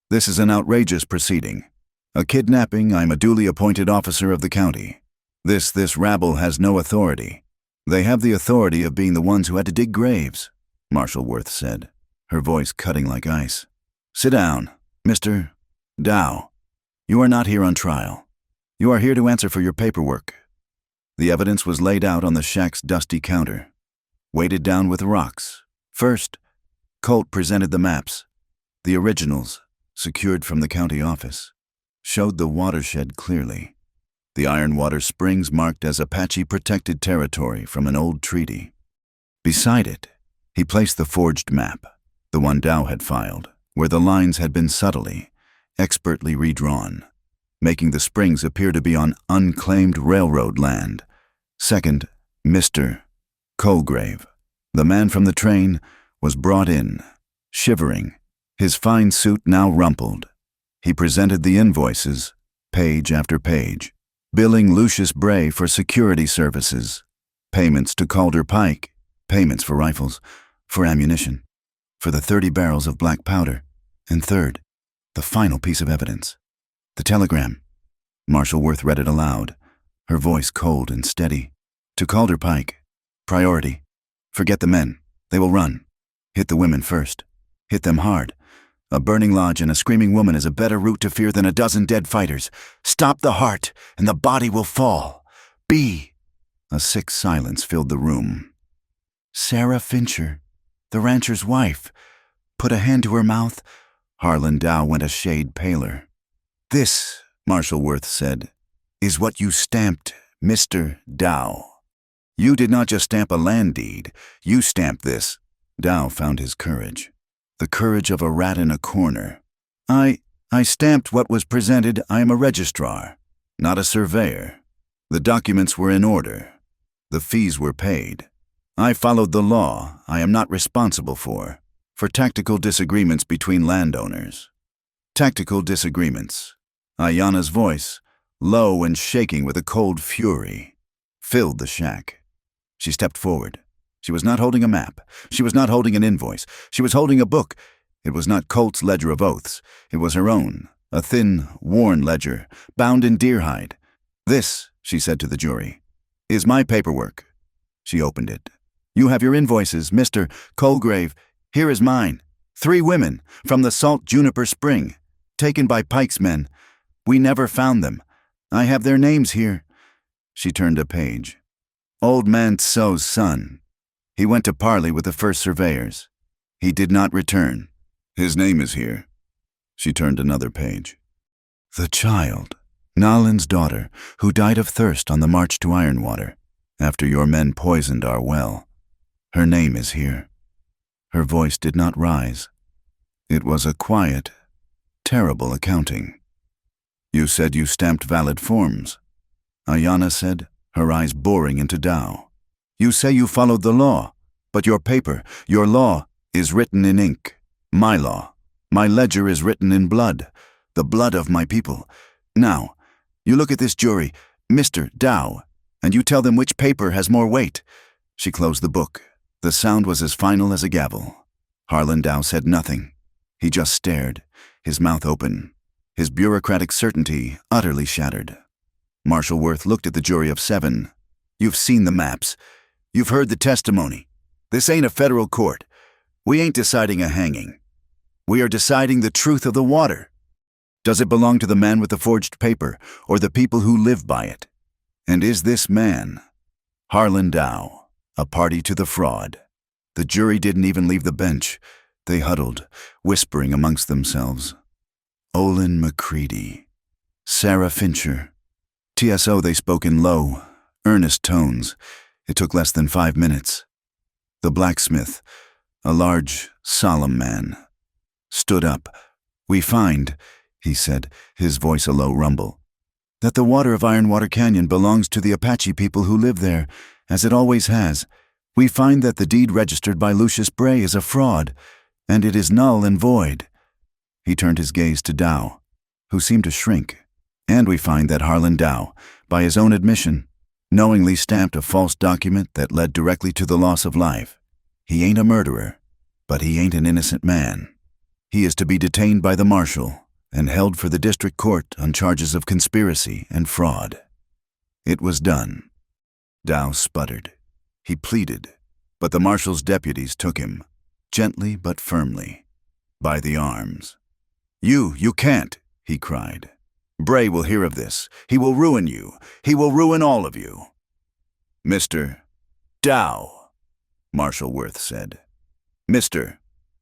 "this is an outrageous proceeding. A kidnapping. I'm a duly appointed officer of the county. This rabble has no authority. They have the authority of being the ones who had to dig graves," Marshal Worth said, her voice cutting like ice. "Sit down, Mr. Dow. You are not here on trial. You are here to answer for your paperwork." The evidence was laid out on the shack's dusty counter, weighted down with rocks. First, Colt presented the maps. The originals, secured from the county office, showed the watershed clearly. The Ironwater Springs marked as Apache protected territory from an old treaty. Beside it, he placed the forged map, the one Dow had filed, where the lines had been subtly, expertly redrawn, making the springs appear to be on unclaimed railroad land. Second, Mr. Colgrave, the man from the train, was brought in, shivering, his fine suit now rumpled. He presented the invoices, page after page, billing Lucius Bray for security services, payments to Calder Pike, payments for rifles, for ammunition, for the 30 barrels of black powder, and third, the final piece of evidence, the telegram. Marshal Worth read it aloud, her voice cold and steady. To Calder Pike, priority. Forget the men, they will run. Hit the women first. Hit them hard. A burning lodge and a screaming woman is a better route to fear than a dozen dead fighters. Stop the heart, and the body will fall. B. A sick silence filled the room. Sarah Fincher, the rancher's wife, put a hand to her mouth. Harlan Dow went a shade paler. This, Marshal Worth said, is what you stamped, Mr. Dow. You did not just stamp a land deed, you stamped this. Dow found his courage. The courage of a rat in a corner. I stamped what was presented. I am a registrar, not a surveyor. The documents were in order. The fees were paid. I followed the law I am not responsible for tactical disagreements between landowners. Tactical disagreements. Ayanna's voice, low and shaking with a cold fury, filled the shack. She stepped forward. She was not holding a map. She was not holding an invoice. She was holding a book. It was not Colt's ledger of oaths. It was her own, a thin, worn ledger, bound in deerhide. This, she said to the jury, is my paperwork. She opened it. You have your invoices, Mr. Colgrave. Here is mine. 3 women from the Salt Juniper Spring, taken by Pike's men. We never found them. I have their names here. She turned a page. Old Man Tso's son. He went to parley with the first surveyors. He did not return. His name is here. She turned another page. The child, Nalin's daughter, who died of thirst on the march to Ironwater, after your men poisoned our well. Her name is here. Her voice did not rise. It was a quiet, terrible accounting. You said you stamped valid forms, Ayanna said, her eyes boring into Dow. You say you followed the law, but your paper, your law, is written in ink. My law, my ledger is written in blood, the blood of my people. Now, you look at this jury, Mr. Dow, and you tell them which paper has more weight. She closed the book. The sound was as final as a gavel. Harlan Dow said nothing. He just stared, his mouth open, his bureaucratic certainty utterly shattered. Marshal Worth looked at the jury of 7. You've seen the maps. You've heard the testimony. This ain't a federal court. We ain't deciding a hanging. We are deciding the truth of the water. Does it belong to the man with the forged paper, or the people who live by it? And is this man, Harlan Dow, a party to the fraud? The jury didn't even leave the bench. They huddled, whispering amongst themselves. Olin McCready, Sarah Fincher. TSO they spoke in low, earnest tones. It took less than 5 minutes. The blacksmith, a large, solemn man, stood up. We find, he said, his voice a low rumble, that the water of Ironwater Canyon belongs to the Apache people who live there, as it always has. We find that the deed registered by Lucius Bray is a fraud, and it is null and void. He turned his gaze to Dow, who seemed to shrink. And we find that Harlan Dow, by his own admission, knowingly stamped a false document that led directly to the loss of life. He ain't a murderer, but he ain't an innocent man. He is to be detained by the marshal and held for the district court on charges of conspiracy and fraud. It was done. Dow sputtered. He pleaded, but the marshal's deputies took him, gently but firmly, by the arms. You can't, he cried. Bray will hear of this. He will ruin you. He will ruin all of you. Mr. Dow, Marshal Worth said. Mr.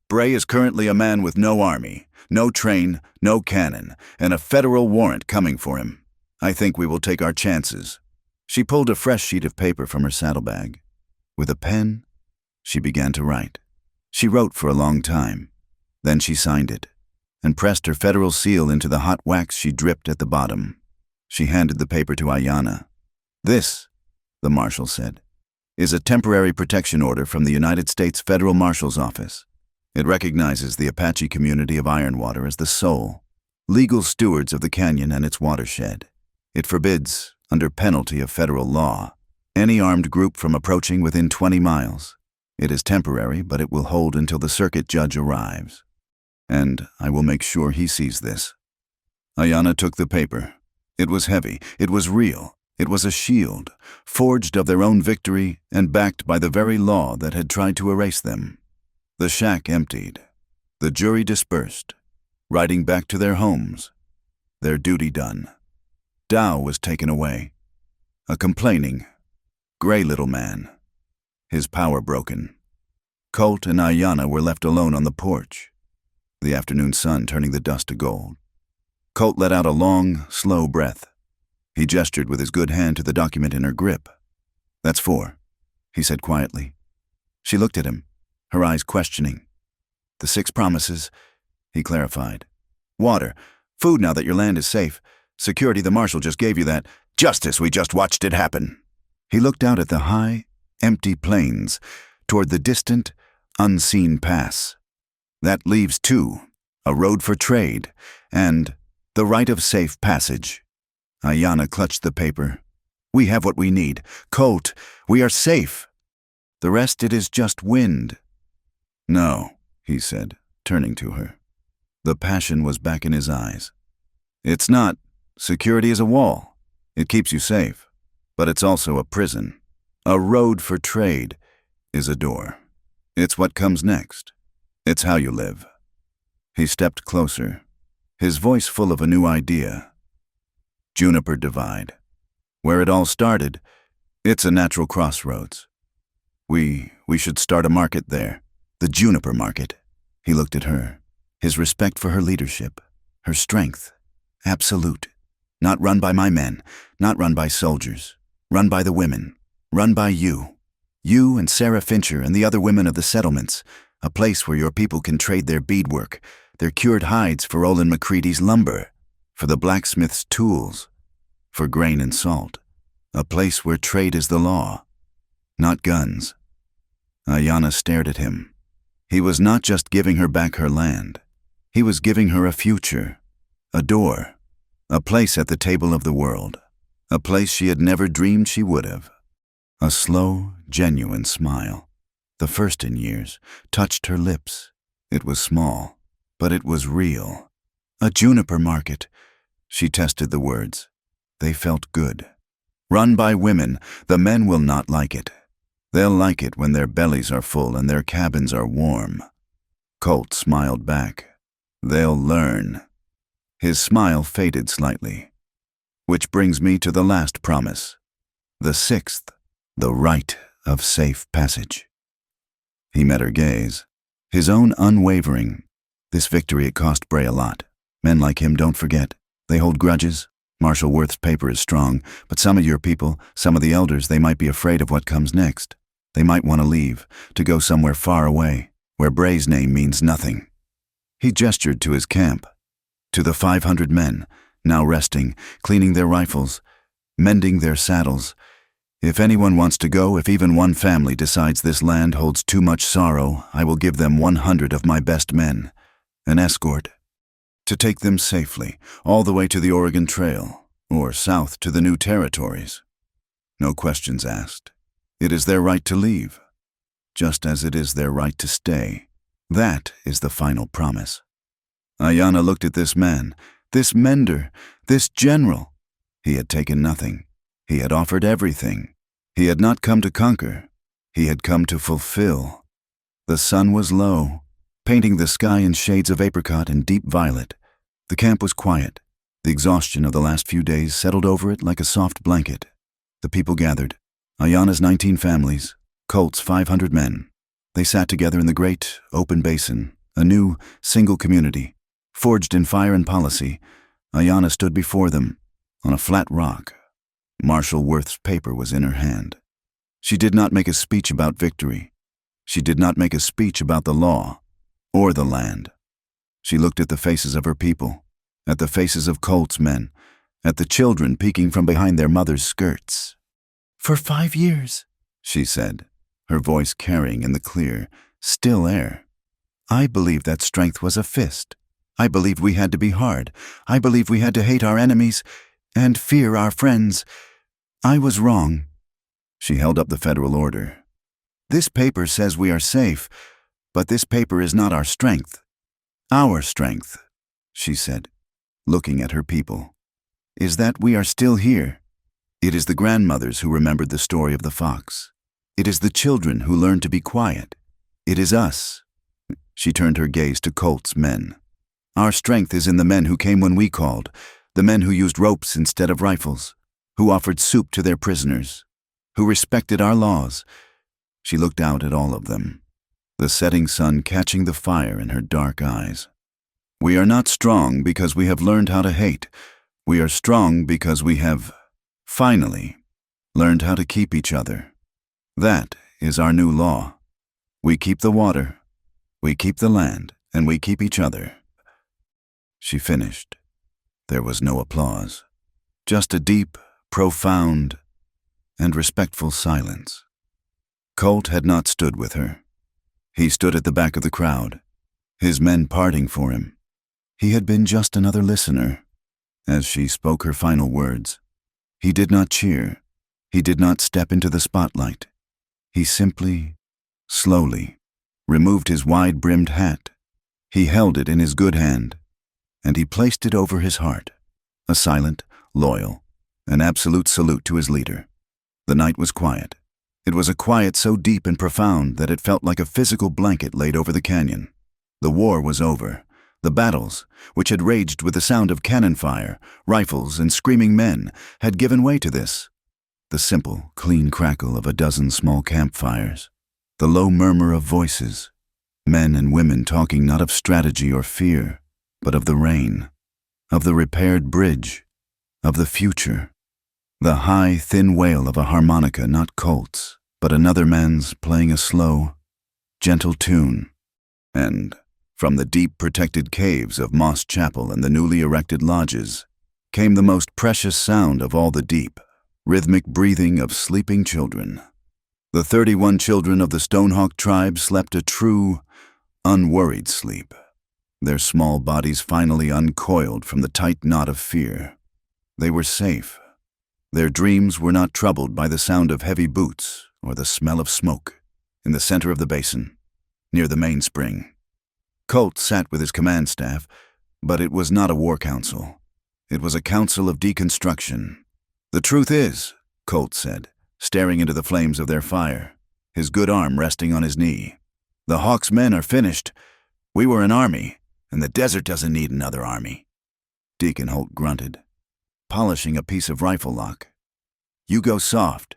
Bray is currently a man with no army, no train, no cannon, and a federal warrant coming for him. I think we will take our chances. She pulled a fresh sheet of paper from her saddlebag. With a pen, she began to write. She wrote for a long time. Then she signed it and pressed her federal seal into the hot wax she dripped at the bottom. She handed the paper to Ayanna. "This," the marshal said, "is a temporary protection order from the United States Federal Marshal's Office. It recognizes the Apache community of Ironwater as the sole, legal stewards of the canyon and its watershed. It forbids, under penalty of federal law, any armed group from approaching within 20 miles. It is temporary, but it will hold until the circuit judge arrives. And I will make sure he sees this." Ayanna took the paper. It was heavy. It was real. It was a shield, forged of their own victory and backed by the very law that had tried to erase them. The shack emptied. The jury dispersed, riding back to their homes, their duty done. Dow was taken away, a complaining, gray little man, his power broken. Colt and Ayanna were left alone on the porch, the afternoon sun turning the dust to gold. Colt let out a long, slow breath. He gestured with his good hand to the document in her grip. "That's 4, he said quietly. She looked at him, her eyes questioning. "The 6 promises," he clarified. "Water, food now that your land is safe. Security, the marshal just gave you that. Justice, we just watched it happen." He looked out at the high, empty plains, toward the distant, unseen pass. "That leaves 2, a road for trade, and the right of safe passage." Ayanna clutched the paper. "We have what we need. Colt, we are safe. The rest, it is just wind." "No," he said, turning to her. The passion was back in his eyes. "It's not. Security is a wall. It keeps you safe. But it's also a prison. A road for trade is a door. It's what comes next. It's how you live." He stepped closer, his voice full of a new idea. "Juniper Divide. Where it all started, it's a natural crossroads. We should start a market there. The Juniper Market." He looked at her, his respect for her leadership, her strength, absolute. "Not run by my men, not run by soldiers. Run by the women. Run by you. You and Sarah Fincher and the other women of the settlements. A place where your people can trade their beadwork, their cured hides for Olin McCready's lumber, for the blacksmith's tools, for grain and salt. A place where trade is the law, not guns." Ayanna stared at him. He was not just giving her back her land. He was giving her a future, a door, a place at the table of the world, a place she had never dreamed she would have. A slow, genuine smile, the first in years, touched her lips. It was small, but it was real. "A Juniper Market." She tested the words. They felt good. "Run by women. The men will not like it. They'll like it when their bellies are full and their cabins are warm." Colt smiled back. "They'll learn." His smile faded slightly. "Which brings me to the last promise. The 6th, the right of safe passage." He met her gaze, his own unwavering. This victory, it cost Bray a lot. Men like him don't forget. They hold grudges. Marshal Worth's paper is strong, but some of your people, some of the elders, they might be afraid of what comes next. They might want to leave, to go somewhere far away, where Bray's name means nothing. He gestured to his camp, to the 500 men, now resting, cleaning their rifles, mending their saddles. "If anyone wants to go, if even one family decides this land holds too much sorrow, I will give them 100 of my best men, an escort, to take them safely, all the way to the Oregon Trail, or south to the new territories. No questions asked. It is their right to leave, just as it is their right to stay. That is the final promise." Ayanna looked at this man, this mender, this general. He had taken nothing. He had offered everything. He had not come to conquer. He had come to fulfill. The sun was low, painting the sky in shades of apricot and deep violet. The camp was quiet. The exhaustion of the last few days settled over it like a soft blanket. The people gathered. Ayanna's 19 families, Colt's 500 men. They sat together in the great, open basin, a new, single community. Forged in fire and policy, Ayanna stood before them, on a flat rock. Marshal Worth's paper was in her hand. She did not make a speech about victory. She did not make a speech about the law or the land. She looked at the faces of her people, at the faces of Colt's men, at the children peeking from behind their mothers' skirts. "For 5 years," she said, her voice carrying in the clear, still air. "I believed that strength was a fist. I believed we had to be hard. I believed we had to hate our enemies and fear our friends. I was wrong." She held up the federal order. "This paper says we are safe, but this paper is not our strength. Our strength," she said, looking at her people, "is that we are still here. It is the grandmothers who remembered the story of the fox. It is the children who learned to be quiet. It is us." She turned her gaze to Colt's men. "Our strength is in the men who came when we called, the men who used ropes instead of rifles, who offered soup to their prisoners, who respected our laws." She looked out at all of them, the setting sun catching the fire in her dark eyes. "We are not strong because we have learned how to hate. We are strong because we have, finally, learned how to keep each other. That is our new law. We keep the water, we keep the land, and we keep each other." She finished. There was no applause, just a deep, profound, and respectful silence. Colt had not stood with her. He stood at the back of the crowd, his men parting for him. He had been just another listener. As she spoke her final words, he did not cheer. He did not step into the spotlight. He simply, slowly, removed his wide-brimmed hat. He held it in his good hand, and he placed it over his heart, a silent, loyal, an absolute salute to his leader. The night was quiet. It was a quiet so deep and profound that it felt like a physical blanket laid over the canyon. The war was over. The battles, which had raged with the sound of cannon fire, rifles, and screaming men, had given way to this. The simple, clean crackle of a dozen small campfires, the low murmur of voices, men and women talking not of strategy or fear, but of the rain, of the repaired bridge, of the future. The high, thin wail of a harmonica, not Colt's, but another man's, playing a slow, gentle tune. And from the deep protected caves of Moss Chapel and the newly erected lodges came the most precious sound of all, the deep, rhythmic breathing of sleeping children. The 31 children of the Stonehawk tribe slept a true, unworried sleep, their small bodies finally uncoiled from the tight knot of fear. They were safe. Their dreams were not troubled by the sound of heavy boots or the smell of smoke. In the center of the basin, near the mainspring, Colt sat with his command staff, but it was not a war council. It was a council of deconstruction. "The truth is," Colt said, staring into the flames of their fire, his good arm resting on his knee, "the Hawks' men are finished. We were an army, and the desert doesn't need another army." Deacon Holt grunted, polishing a piece of rifle lock. "You go soft.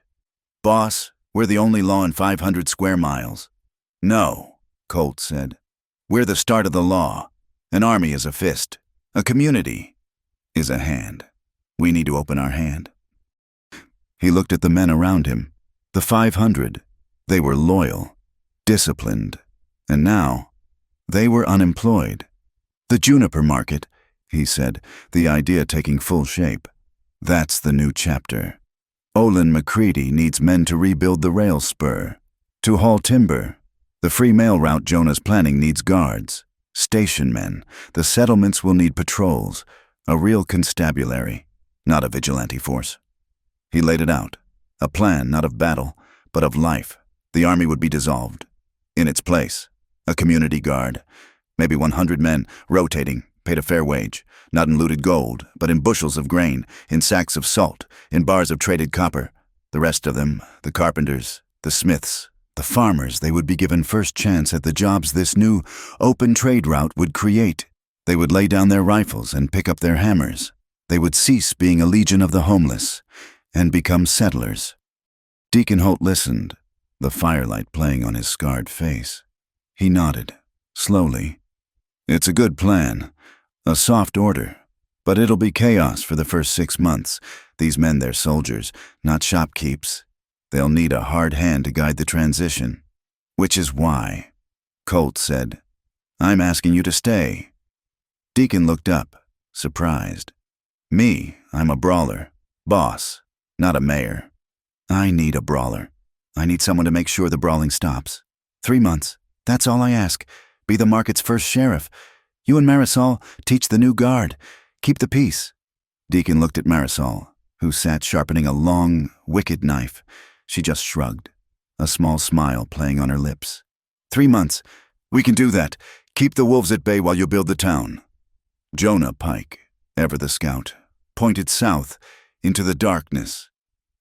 Boss, we're the only law in 500 square miles." "No," Colt said. "We're the start of the law. An army is a fist. A community is a hand. We need to open our hand." He looked at the men around him. The 500. They were loyal, disciplined, and now they were unemployed. "The juniper market," he said, the idea taking full shape. "That's the new chapter. Olin McCready needs men to rebuild the rail spur, to haul timber. The free mail route Jonah's planning needs guards, station men. The settlements will need patrols, a real constabulary, not a vigilante force." He laid it out, a plan not of battle, but of life. The army would be dissolved. In its place, a community guard, maybe 100 men, rotating, paid a fair wage, not in looted gold, but in bushels of grain, in sacks of salt, in bars of traded copper. The rest of them, the carpenters, the smiths, the farmers, they would be given first chance at the jobs this new, open trade route would create. They would lay down their rifles and pick up their hammers. They would cease being a legion of the homeless and become settlers. Deacon Holt listened, the firelight playing on his scarred face. He nodded, slowly. "It's a good plan, a soft order, but it'll be chaos for the first 6 months. These men, they're soldiers, not shopkeeps. They'll need a hard hand to guide the transition. Which is why, Colt said, I'm asking you to stay. Deacon looked up, surprised. Me, I'm a brawler. Boss, not a mayor. I need a brawler. I need someone to make sure the brawling stops. 3 months. That's all I ask. Be the market's first sheriff. You and Marisol teach the new guard. Keep the peace. Deacon looked at Marisol, who sat sharpening a long, wicked knife. She just shrugged, a small smile playing on her lips. 3 months. We can do that. Keep the wolves at bay while you build the town. Jonah Pike, ever the scout, pointed south into the darkness.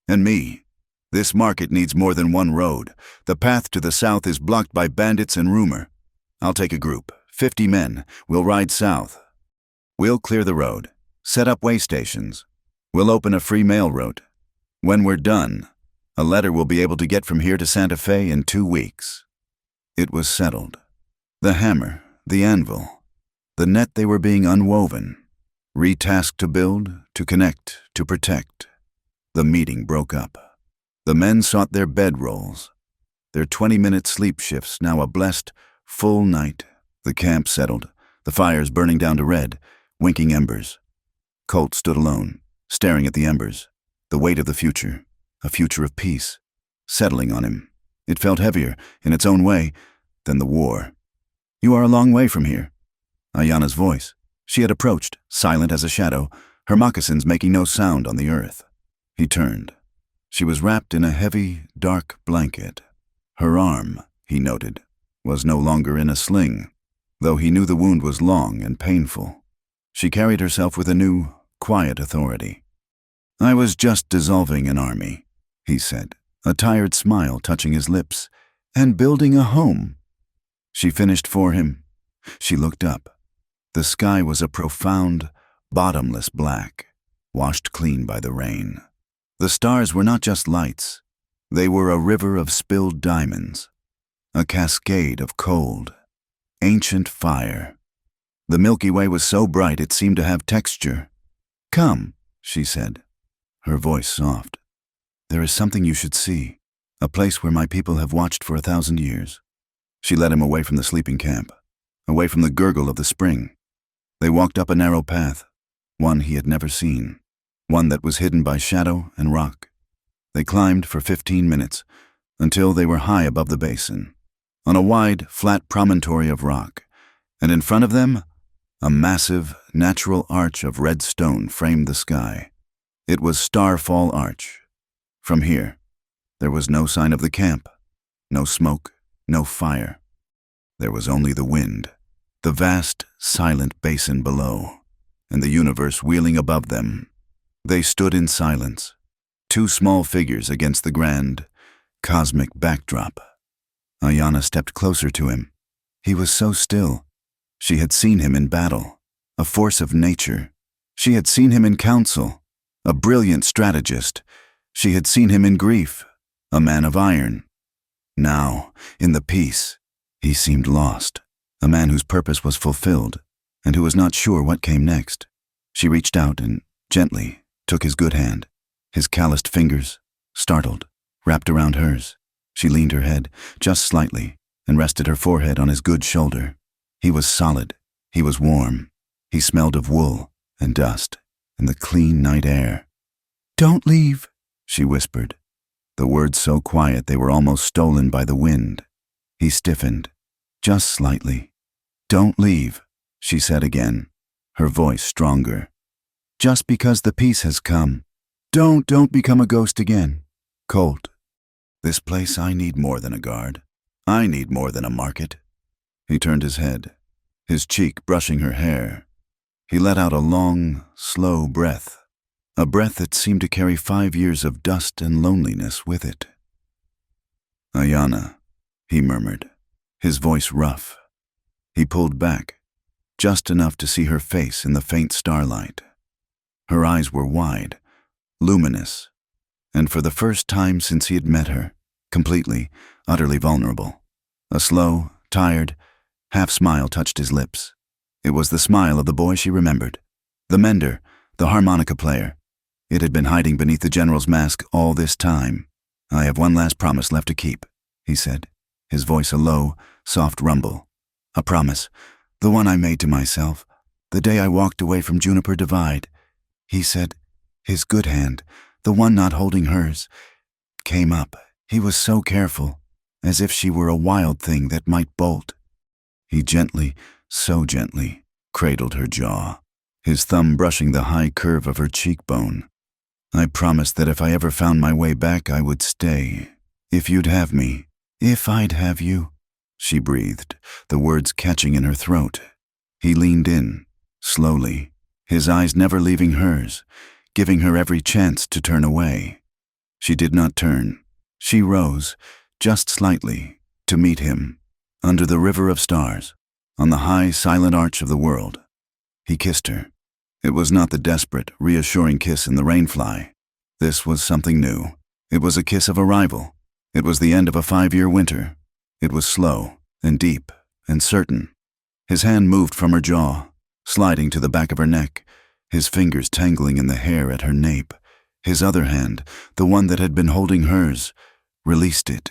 And me. This market needs more than one road. The path to the south is blocked by bandits and rumor. I'll take a group, 50 men. We'll ride south. We'll clear the road, set up way stations. We'll open a free mail route. When we're done, a letter will be able to get from here to Santa Fe in 2 weeks. It was settled. The hammer, the anvil, the net they were being unwoven, retasked to build, to connect, to protect. The meeting broke up. The men sought their bedrolls, their 20-minute sleep shifts now a blessed, full night. The camp settled, the fires burning down to red, winking embers. Colt stood alone, staring at the embers, the weight of the future, a future of peace, settling on him. It felt heavier, in its own way, than the war. You are a long way from here. Ayana's voice. She had approached, silent as a shadow, her moccasins making no sound on the earth. He turned. She was wrapped in a heavy, dark blanket. Her arm, he noted, was no longer in a sling, though he knew the wound was long and painful. She carried herself with a new, quiet authority. I was just dissolving an army, he said, a tired smile touching his lips, and building a home. She finished for him. She looked up. The sky was a profound, bottomless black, washed clean by the rain. The stars were not just lights. They were a river of spilled diamonds, a cascade of cold, ancient fire. The Milky Way was so bright it seemed to have texture. Come, she said, her voice soft. There is something you should see, a place where my people have watched for 1,000 years. She led him away from the sleeping camp, away from the gurgle of the spring. They walked up a narrow path, one he had never seen, one that was hidden by shadow and rock. They climbed for 15 minutes, until they were high above the basin, on a wide, flat promontory of rock, and in front of them, a massive, natural arch of red stone framed the sky. It was Starfall Arch. From here, there was no sign of the camp, no smoke, no fire. There was only the wind, the vast, silent basin below, and the universe wheeling above them. They stood in silence, 2 small figures against the grand, cosmic backdrop. Ayana stepped closer to him. He was so still. She had seen him in battle, a force of nature. She had seen him in council, a brilliant strategist. She had seen him in grief, a man of iron. Now, in the peace, he seemed lost, a man whose purpose was fulfilled, and who was not sure what came next. She reached out and, gently, took his good hand. His calloused fingers, startled, wrapped around hers. She leaned her head, just slightly, and rested her forehead on his good shoulder. He was solid. He was warm. He smelled of wool and dust and the clean night air. "Don't leave," she whispered, the words so quiet they were almost stolen by the wind. He stiffened, just slightly. "Don't leave," she said again, her voice stronger. "Just because the peace has come. Don't become a ghost again. Colt, this place I need more than a guard. I need more than a market." He turned his head, his cheek brushing her hair. He let out a long, slow breath, a breath that seemed to carry 5 years of dust and loneliness with it. "Ayana," he murmured, his voice rough. He pulled back, just enough to see her face in the faint starlight. Her eyes were wide, luminous, and for the first time since he had met her, completely, utterly vulnerable. A slow, tired, half-smile touched his lips. It was the smile of the boy she remembered, the mender, the harmonica player. It had been hiding beneath the general's mask all this time. "I have one last promise left to keep," he said. his voice a low, soft rumble. A promise, the one I made to myself, the day I walked away from Juniper Divide. He said, his good hand, the one not holding hers, came up. He was so careful, as if she were a wild thing that might bolt. He gently, so gently, cradled her jaw, his thumb brushing the high curve of her cheekbone. I promised that if I ever found my way back, I would stay. If you'd have me. If I'd have you, she breathed, the words catching in her throat. He leaned in, slowly, his eyes never leaving hers, giving her every chance to turn away. She did not turn. She rose, just slightly, to meet him, under the river of stars, on the high, silent arch of the world. He kissed her. It was not the desperate, reassuring kiss in the rainfly. This was something new. It was a kiss of arrival. It was the end of a 5-year winter. It was slow and deep and certain. His hand moved from her jaw, sliding to the back of her neck, his fingers tangling in the hair at her nape. His other hand, the one that had been holding hers, released it,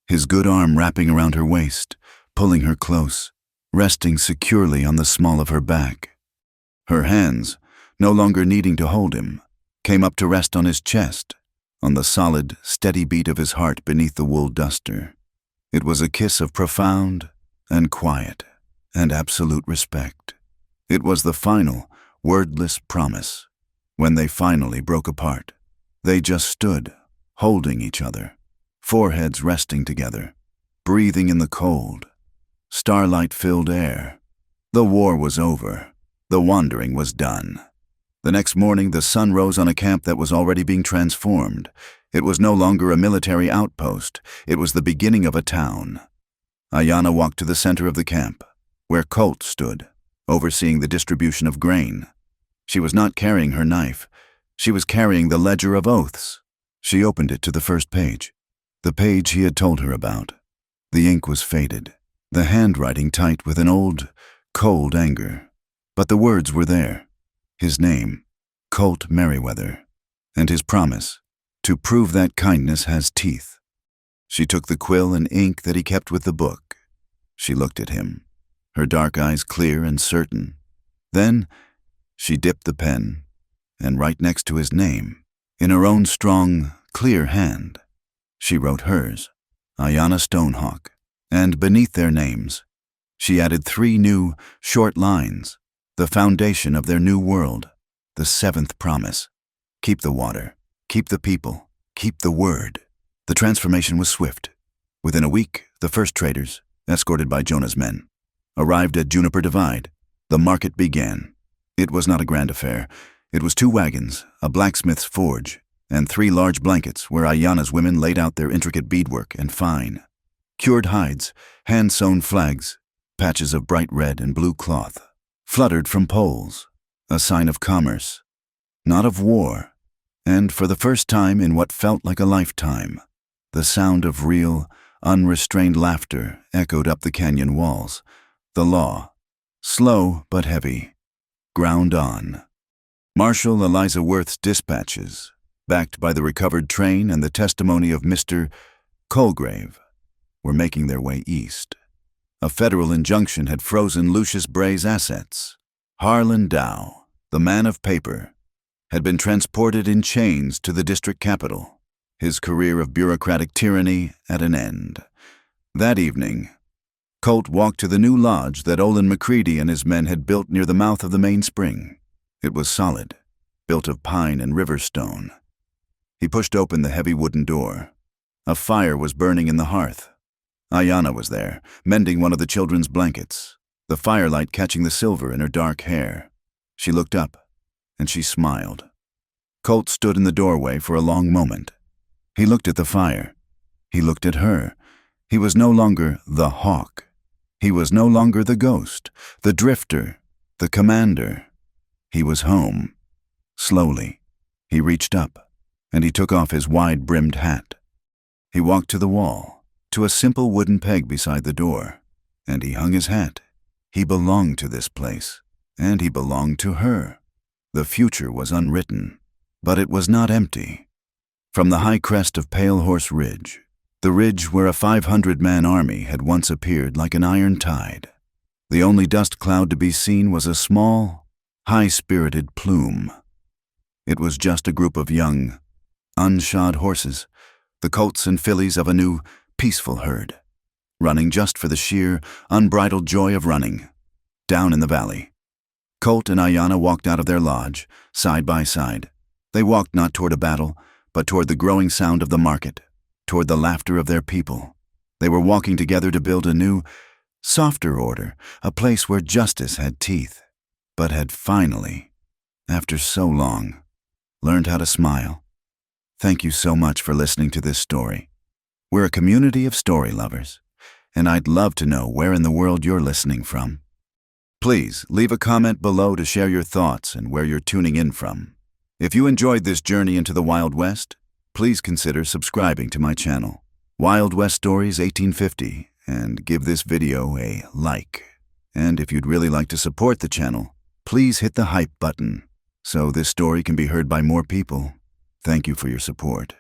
his good arm wrapping around her waist, pulling her close, resting securely on the small of her back. Her hands, no longer needing to hold him, came up to rest on his chest, on the solid, steady beat of his heart beneath the wool duster. It was a kiss of profound and quiet and absolute respect. It was the final, wordless promise. When they finally broke apart, they just stood, holding each other, foreheads resting together, breathing in the cold, starlight-filled air. The war was over. The wandering was done. The next morning, the sun rose on a camp that was already being transformed. It was no longer a military outpost. It was the beginning of a town. Ayanna walked to the center of the camp, where Colt stood, overseeing the distribution of grain. She was not carrying her knife. She was carrying the ledger of oaths. She opened it to the first page, the page he had told her about. The ink was faded, the handwriting tight with an old, cold anger. But the words were there. His name, Colt Merriweather, and his promise, to prove that kindness has teeth. She took the quill and ink that he kept with the book. She looked at him, her dark eyes clear and certain. Then she dipped the pen, and right next to his name, in her own strong, clear hand, she wrote hers, Ayanna Stonehawk, and beneath their names, she added 3 new, short lines, the foundation of their new world, the 7th promise. Keep the water, keep the people, keep the word. The transformation was swift. Within a week, the first traders, escorted by Jonah's men, arrived at Juniper Divide. The market began. It was not a grand affair. It was 2 wagons, a blacksmith's forge, and 3 large blankets where Ayanna's women laid out their intricate beadwork and fine, cured hides, hand-sewn flags, patches of bright red and blue cloth, fluttered from poles, a sign of commerce, not of war. And for the first time in what felt like a lifetime, the sound of real, unrestrained laughter echoed up the canyon walls. The law, slow but heavy, ground on. Marshal Eliza Worth's dispatches, backed by the recovered train and the testimony of Mr. Colgrave, were making their way east. A federal injunction had frozen Lucius Bray's assets. Harlan Dow, the man of paper, had been transported in chains to the district capital, his career of bureaucratic tyranny at an end. That evening, Colt walked to the new lodge that Olin McCready and his men had built near the mouth of the main spring. It was solid, built of pine and river stone. He pushed open the heavy wooden door. A fire was burning in the hearth. Ayanna was there, mending one of the children's blankets, the firelight catching the silver in her dark hair. She looked up, and she smiled. Colt stood in the doorway for a long moment. He looked at the fire. He looked at her. He was no longer the hawk. He was no longer the ghost, the drifter, the commander. He was home. Slowly, he reached up, and he took off his wide-brimmed hat. He walked to the wall, to a simple wooden peg beside the door, and he hung his hat. He belonged to this place, and he belonged to her. The future was unwritten, but it was not empty. From the high crest of Pale Horse Ridge, The ridge where a 500-man army had once appeared like an iron tide. The only dust cloud to be seen was a small, high-spirited plume. It was just a group of young, unshod horses, the colts and fillies of a new, peaceful herd, running just for the sheer, unbridled joy of running, down in the valley. Colt and Ayanna walked out of their lodge, side by side. They walked not toward a battle, but toward the growing sound of the market, toward the laughter of their people. They were walking together to build a new, softer order, a place where justice had teeth, but had finally, after so long, learned how to smile. Thank you so much for listening to this story. We're a community of story lovers, and I'd love to know where in the world you're listening from. Please leave a comment below to share your thoughts and where you're tuning in from. If you enjoyed this journey into the Wild West, please consider subscribing to my channel, Wild West Stories 1850, and give this video a like. And if you'd really like to support the channel, please hit the hype button so this story can be heard by more people. Thank you for your support.